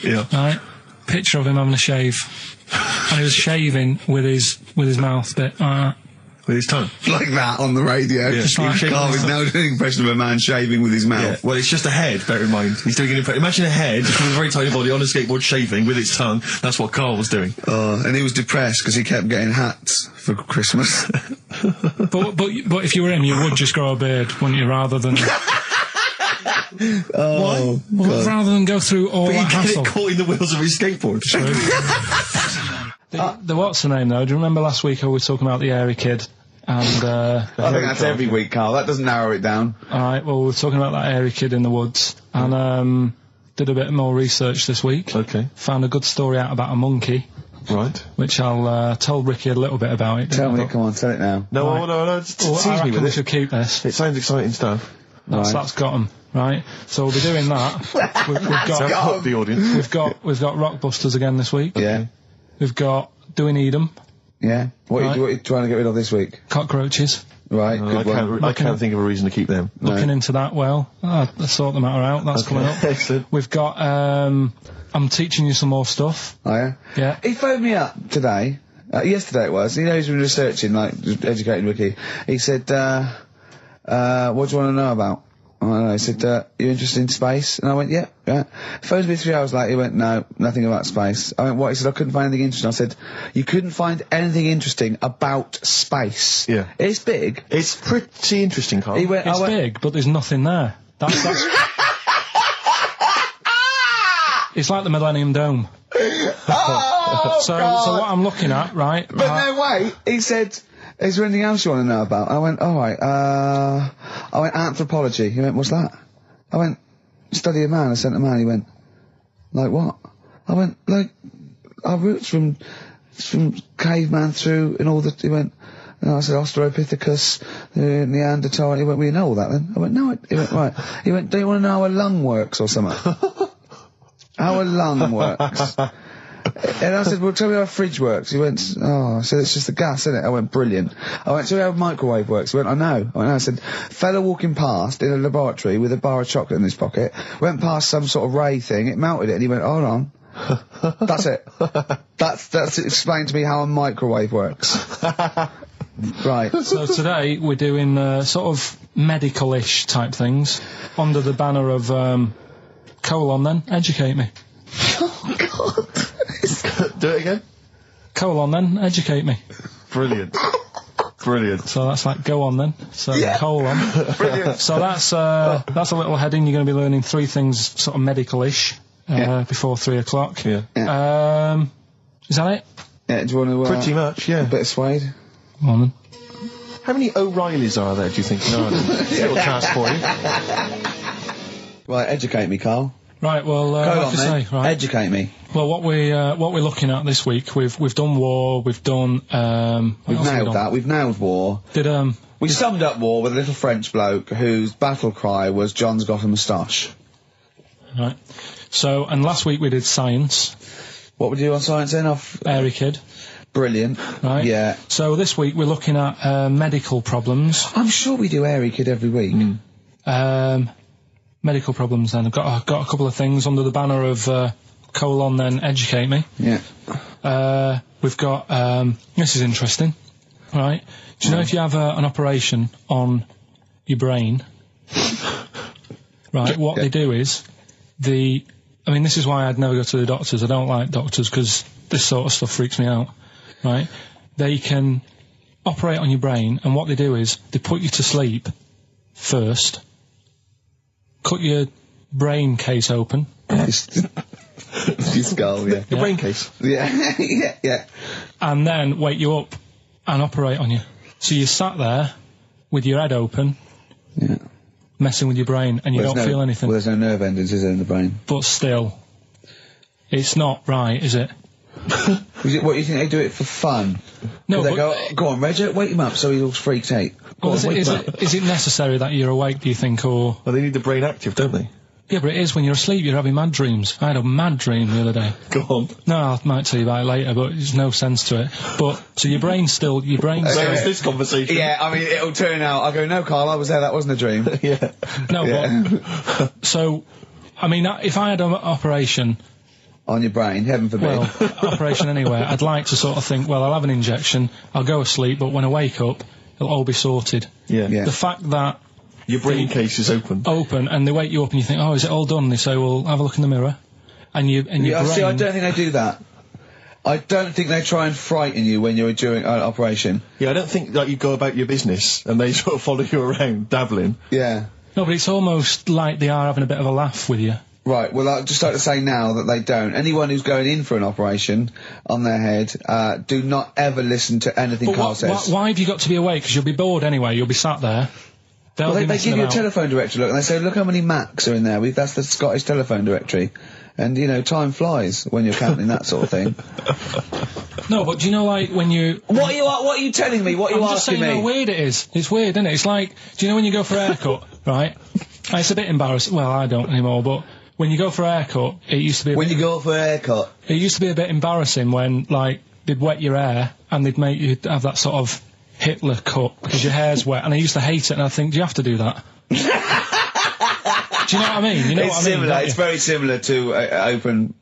Yeah. Right? Picture of him having a shave. And he was shaving with his mouth bit. With his tongue. Like that on the radio. Yeah. Carl is now doing an impression of a man shaving with his mouth. Yeah. Well, it's just a head, bear in mind. He's doing an impression. Imagine a head with a very tiny body on a skateboard shaving with its tongue. That's what Carl was doing. And he was depressed because he kept getting hats for Christmas. but if you were him, you would just grow a beard, wouldn't you, rather than... Oh, well, rather than go through all But that he'd get hassle. it caught in the wheels of his skateboard. The what's the name, though? Do you remember last week how we were talking about the hairy kid? And, I think that's every week, Carl. That doesn't narrow it down. Alright, well, we were talking about that hairy kid in the woods, and did a bit more research this week. Okay. Found a good story out about a monkey. Right. Which I'll told Ricky a little bit about it. Tell me, come on, tell it now. No, no, Well, I reckon we should keep this. It sounds exciting stuff. That's got 'em, right? So we'll be doing that. We've got Hook the audience. we've got Rockbusters again this week. Yeah. We've got Do We Need 'Em? Yeah. What are you trying to get rid of this week? Cockroaches. Right, good one. I can't think of a reason to keep them. Looking into that, let's sort the matter out. That's coming up. Excellent. We've got, I'm teaching you some more stuff. Oh, yeah? Yeah. He phoned me up today. Yesterday it was. He knows he's been researching, like, just educating Ricky. He said, what do you want to know about? I don't know. He said, you interested in space? And I went, yeah. Phones me 3 hours later. He went, no, nothing about space. I went, what? He said, I couldn't find anything interesting. I said, you couldn't find anything interesting about space? Yeah. It's big. It's pretty interesting, Carl. He went, It's big, but there's nothing there. That's it's like the Millennium Dome. So what I'm looking at, right? But no, wait. He said, is there anything else you want to know about? I went, alright, I went, anthropology. He went, what's that? I went, study a man. I sent a man. He went, like what? I went, like, our roots from caveman through and all the, he went, and I said Australopithecus, Neanderthal. He went, well, you know all that then? I went, no. He went, right. He went, do you want to know how a lung works or something? How a lung works? And I said, well, tell me how a fridge works. He went, oh, I said, it's just the gas, isn't it? I went, brilliant. I went, tell me how a microwave works. He went, I know. I said, fella walking past in a laboratory with a bar of chocolate in his pocket, went past some sort of ray thing, it melted it, and he went, hold on. That's it. That's explained to me how a microwave works. Right. So today we're doing sort of medical-ish type things under the banner of colon then, educate me. Oh, God. Do it again? Colon then, educate me. Brilliant. Brilliant. So that's like, go on then. So colon. Brilliant. So that's a little heading. You're going to be learning 3 things sort of medical-ish before 3 o'clock. Yeah. Is that it? Yeah, do you want to... Pretty much, yeah. A bit of suede? Come on then. How many O'Reillys are there, do you think, in Ireland? Little task for you. Right, educate me, Carl. Right, well, Go like on, I then. say, right. Educate me. Well, what we're looking at this week, we've done war, we've done We've nailed that. We've nailed war. We summed up war with a little French bloke whose battle cry was "John's got a moustache." Right. So, and last week we did science. What would you do on science then? Airy kid. Brilliant. Right. Yeah. So this week we're looking at medical problems. I'm sure we do Airy Kid every week. medical problems then. I've got a couple of things under the banner of colon then educate me. Yeah. We've got, this is interesting, right? Do you know if you have an operation on your brain, right, what they do is, I mean, this is why I'd never go to the doctors. I don't like doctors because this sort of stuff freaks me out, right? They can operate on your brain, and what they do is they put you to sleep first, cut your brain case open. Your skull, yeah. The brain case. Yeah, yeah. And then wake you up and operate on you. So you sat there with your head open, messing with your brain, and you don't feel anything. Well, there's no nerve endings, is there, in the brain? But still, it's not right, is it? What, you think they do it for fun? No, they but go on, Reg, wake him up so he all freaks out. well, is it necessary that you're awake, do you think, or... Well, they need the brain active, don't they? Yeah, but it is when you're asleep, you're having mad dreams. I had a mad dream the other day. Go on. No, I might tell you about it later, but there's no sense to it. But, so your brain's still... Where is this conversation? Yeah, I mean, it'll turn out, I go, no, Carl, I was there, that wasn't a dream. Yeah. No, but... So, I mean, if I had an operation... On your brain, heaven forbid. Well, operation anywhere, I'd like to sort of think, well, I'll have an injection, I'll go asleep, but when I wake up, it'll all be sorted. Yeah. The fact that... Your brain case is open. And they wake you up and you think, oh, is it all done? And they say, well, have a look in the mirror. And your brain... See, I don't think they do that. I don't think they try and frighten you when you're during an operation. Yeah, I don't think that you go about your business and they sort of follow you around, dabbling. Yeah. No, but it's almost like they are having a bit of a laugh with you. Right, well, I'd just like to say now that they don't. Anyone who's going in for an operation on their head, do not ever listen to anything Carl says. Why have you got to be awake? Because you'll be bored anyway, you'll be sat there. Well, they give you a telephone directory, look, and they say, look how many Macs are in there. That's the Scottish telephone directory. And, you know, time flies when you're counting that sort of thing. No, but do you know, like, when you... What are you telling me? What are you I'm just asking saying me? how weird it is. It's weird, isn't it? It's like, do you know when you go for a haircut, right? It's a bit embarrassing. Well, I don't anymore, but when you go for a haircut, it used to be... You go for a haircut? It used to be a bit embarrassing when, like, they'd wet your hair and they'd make you have that sort of Hitler cut because your hair's wet, and I used to hate it, and I think, do you have to do that? Do you know what I mean? You know it's what I mean? Similar. It's very similar to open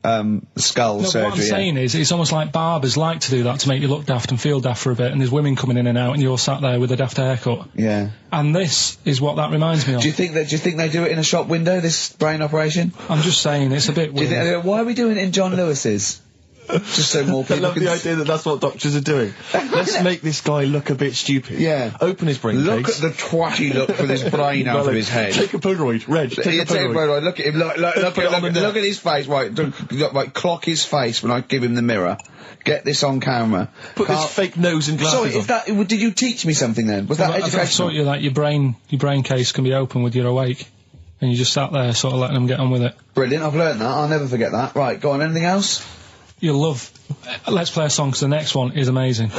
skull surgery. What I'm saying is, it's almost like barbers like to do that to make you look daft and feel daft for a bit, and there's women coming in and out, and you're sat there with a daft haircut. Yeah. And this is what that reminds me of. Do you think they do it in a shop window, this brain operation? I'm just saying, it's a bit weird. Why are we doing it in John Lewis's? Just so more people I love the idea that that's what doctors are doing. Let's make this guy look a bit stupid. Yeah. Open his brain Look case. at the twatty look for this brain out of his head. Take a Polaroid, Reg. Take a Polaroid. Look at him. Look at his face. Right, clock his face when I give him the mirror. Get this on camera. Put this fake nose and glasses Sorry, did you teach me something then? Was that educational? I taught you that your brain case can be open with your awake, and you just sat there sort of letting them get on with it. Brilliant, I've learnt that. I'll never forget that. Right, go on. Anything else? You'll love... Let's play a song, because the next one is amazing.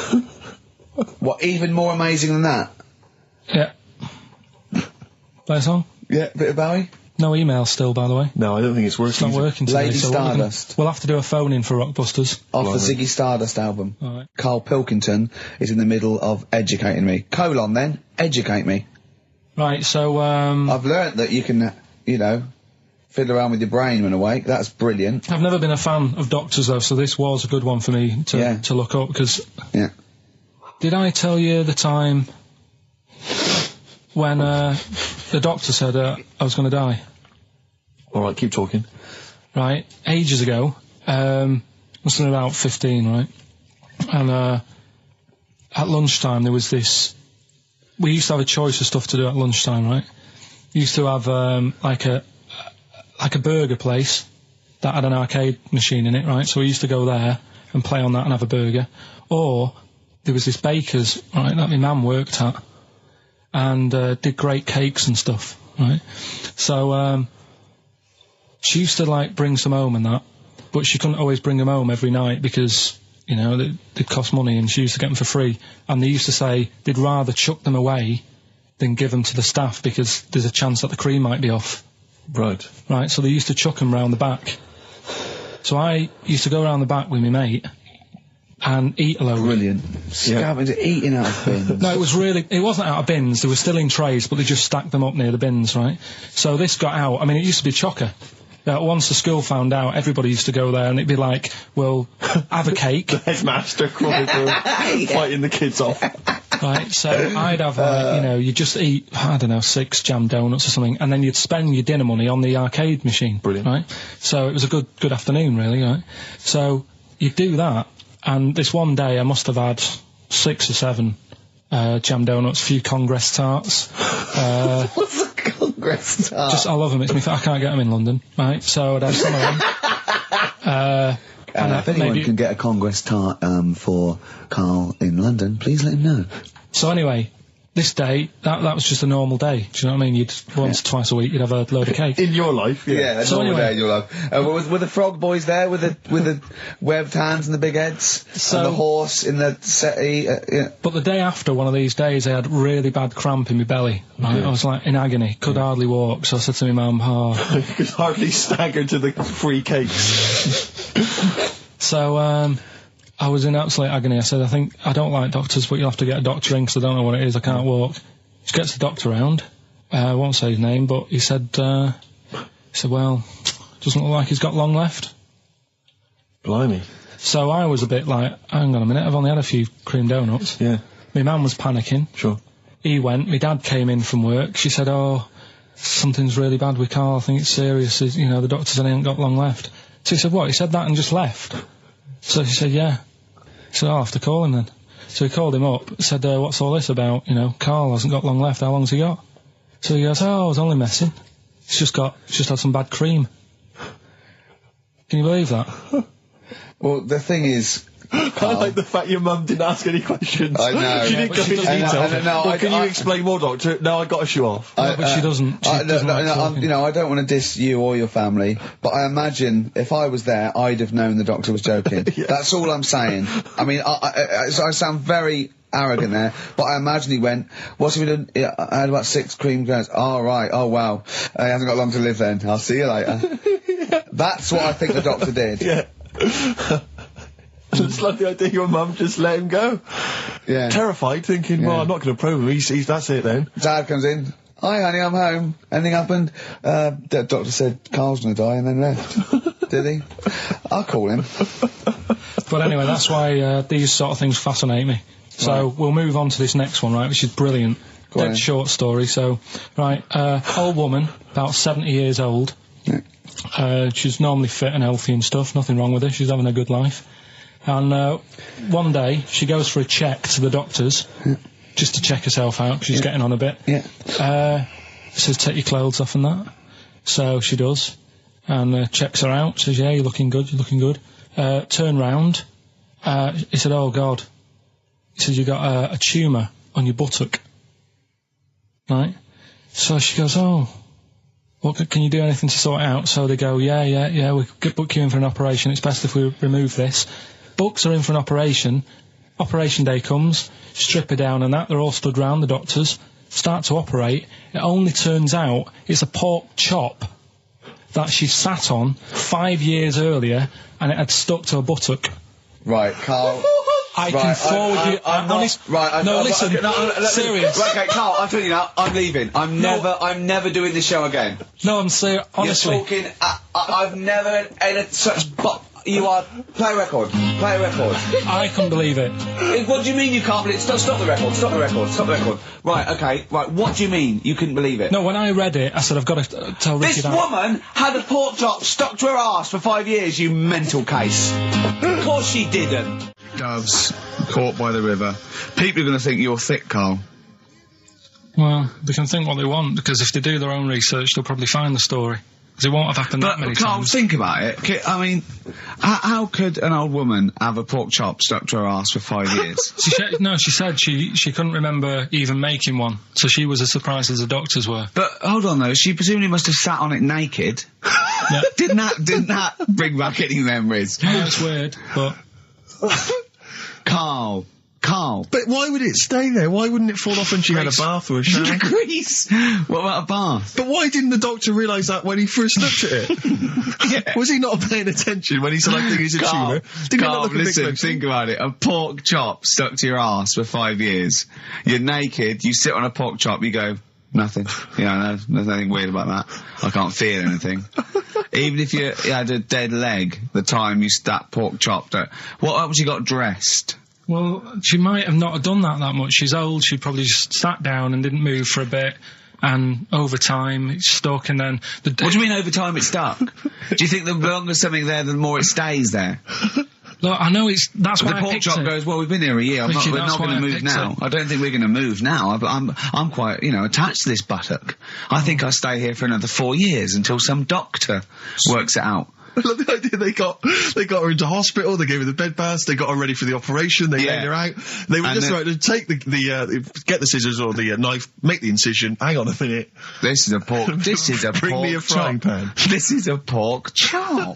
What, even more amazing than that? Yeah. Play a song? Yeah, bit of Bowie? No email still, by the way. No, I don't think it's working. It's not working today. Lady Stardust. We'll have to do a phone-in for Rockbusters. Off the Ziggy Stardust album. All right. Karl Pilkington is in the middle of educating me. Colon, then. Educate me. Right, so, I've learnt that you can, you know... fiddle around with your brain when awake. That's brilliant. I've never been a fan of doctors, though, so this was a good one for me to look up, because... Yeah. Did I tell you the time when the doctor said I was going to die? All right, keep talking. Right, ages ago, must have been about 15, right? And at lunchtime there was this... We used to have a choice of stuff to do at lunchtime, right? We used to have like a burger place that had an arcade machine in it, right? So we used to go there and play on that and have a burger. Or there was this baker's, right, that my mum worked at, and did great cakes and stuff, right? So she used to, like, bring some home and that, but she couldn't always bring them home every night because, you know, they'd cost money, and she used to get them for free. And they used to say they'd rather chuck them away than give them to the staff because there's a chance that the cream might be off. Right. Right, so they used to chuck them round the back. So I used to go round the back with my mate, and eat a load. Brilliant. Scavenger eating out of bins. No, it wasn't out of bins, they were still in trays, but they just stacked them up near the bins, right? So this got out, I mean, it used to be chocker. Once the school found out, everybody used to go there, and it'd be like, well, have a cake. Headmaster crawling through, fighting the kids off. Right, so I'd have, like, you just eat, I don't know, 6 jam donuts or something, and then you'd spend your dinner money on the arcade machine. Brilliant. Right? So it was a good afternoon, really, right? So you'd do that, and this one day I must have had 6 or 7 jam donuts, a few Congress tarts. What's a Congress tart? I love them, I can't get them in London, right? So I'd have some of them. If anyone can get a Congress tart for Karl in London, please let him know. So anyway, this day, that was just a normal day. Do you know what I mean? You'd once, twice a week, you'd have a load of cake. In your life, Yeah, So normal anyway- day in your life. Were the frog boys there with the webbed hands and the big heads? So- and the horse in the settee? Yeah. But the day after one of these days, I had really bad cramp in my belly. Right? I was like in agony, could hardly walk. So I said to my mum, You could hardly stagger to the free cakes. So, I was in absolute agony. I said, I don't like doctors, but you'll have to get a doctor in 'cause I don't know what it is, I can't walk. She gets the doctor round. I won't say his name, but he said, well, doesn't look like he's got long left. Blimey. So I was a bit like, hang on a minute, I've only had a few cream donuts. Yeah, My mum was panicking. sure. He went, my dad came in from work. She said, something's really bad with Karl, I think it's serious. The doctor said he ain't got long left. So he said, what? He said that and just left? So she said, yeah. He said, I'll have to call him then. So he called him up, said, what's all this about? Karl hasn't got long left, how long's he got? So he goes, I was only messing. He's just had some bad cream. Can you believe that? Well, the thing is, I like the fact your mum didn't ask any questions. I know. She didn't go into detail. Can you explain more, Doctor? No, I got a shoe off. No, but she doesn't. She doesn't like talking. I don't want to diss you or your family, but I imagine if I was there, I'd have known the doctor was joking. That's all I'm saying. I mean, I sound very arrogant there, but I imagine he went, what's he been doing? I had about 6 cream cones. Oh, right. Oh, wow. He hasn't got long to live then. I'll see you later. That's what I think the doctor did. Yeah. Just like the idea your mum just let him go. Yeah. Terrified, thinking, well, I'm not going to probe him. He's that's it then. Dad comes in. Hi, honey, I'm home. Anything happened? The doctor said Karl's going to die and then left. Did he? I'll call him. But anyway, that's why these sort of things fascinate me. So we'll move on to this next one, right, which is brilliant. Go on Dead then. short story. So, right, old woman, about 70 years old. Yeah. She's normally fit and healthy and stuff, nothing wrong with her, she's having a good life. And one day, she goes for a check to the doctors, just to check herself out, 'cause she's getting on a bit. Yeah. Says, take your clothes off and that. So she does, and checks her out, says, yeah, you're looking good, turn round. He said, oh, God. He said, you got a tumour on your buttock. Right? So she goes, oh, well, can you do anything to sort it out? So they go, yeah, we could book you in for an operation. It's best if we remove this. Books are in for an operation. Operation day comes, strip her down and that. They're all stood round, the doctors. Start to operate. It only turns out it's a pork chop that she sat on 5 years earlier and it had stuck to her buttock. Right, Karl. I can forward you... I'm not... Right, no, listen, serious. Right, okay, Karl, I'm telling you now, I'm leaving. I'm never doing this show again. No, I'm serious, honestly. You're talking... I've never had such... You are... Play a record. I couldn't believe it. What do you mean you can't believe it? Stop the record. Right, okay, right, what do you mean you couldn't believe it? No, when I read it, I said, I've got to tell Ricky This that. woman had a pork chop stuck to her arse for 5 years, you mental case. Of course she didn't. Doves, caught by the river. People are going to think you're thick, Karl. Well, they can think what they want, because if they do their own research, they'll probably find the story. Because it won't have happened that many Karl, times. think about it. I mean, how could an old woman have a pork chop stuck to her arse for 5 years? She said she couldn't remember even making one, so she was as surprised as the doctors were. But hold on though, she presumably must have sat on it naked. Yeah. Didn't that bring back any memories? I know it's weird, but... Karl, Carl. But why would it stay there? Why wouldn't it fall off when she had a bath or a shower? Grease. What about a bath? But why didn't the doctor realise that when he first looked at it? Yeah. Was he not paying attention when he said, I think it's a tumour? Didn't it not look a bit listen, mental? think about it. A pork chop stuck to your arse for 5 years. You're naked, you sit on a pork chop, you go, nothing. Yeah, no, there's nothing weird about that. I can't feel anything. Even if you had a dead leg, the time you that pork chopped it. What else you got dressed? Well, she might have not have done that much. She's old. She probably just sat down and didn't move for a bit. And over time, it's stuck. And then What do you mean over time it's stuck? Do you think the longer something there, the more it stays there? Look, I know that's why The I pork picked chop it. goes, well, we've been here a year. Richie, We're that's not going why to I move picked now. it. I don't think we're going to move now. I'm quite, attached to this buttock. I think I'll stay here for another 4 years until some doctor works it out. I love the idea they got her into hospital, they gave her the bed baths, they got her ready for the operation, they laid her out. They were And just then- right to take get the scissors or the knife, make the incision, hang on a minute. This is a pork. This is a Bring pork me a frying chop. pan. This is a pork chop.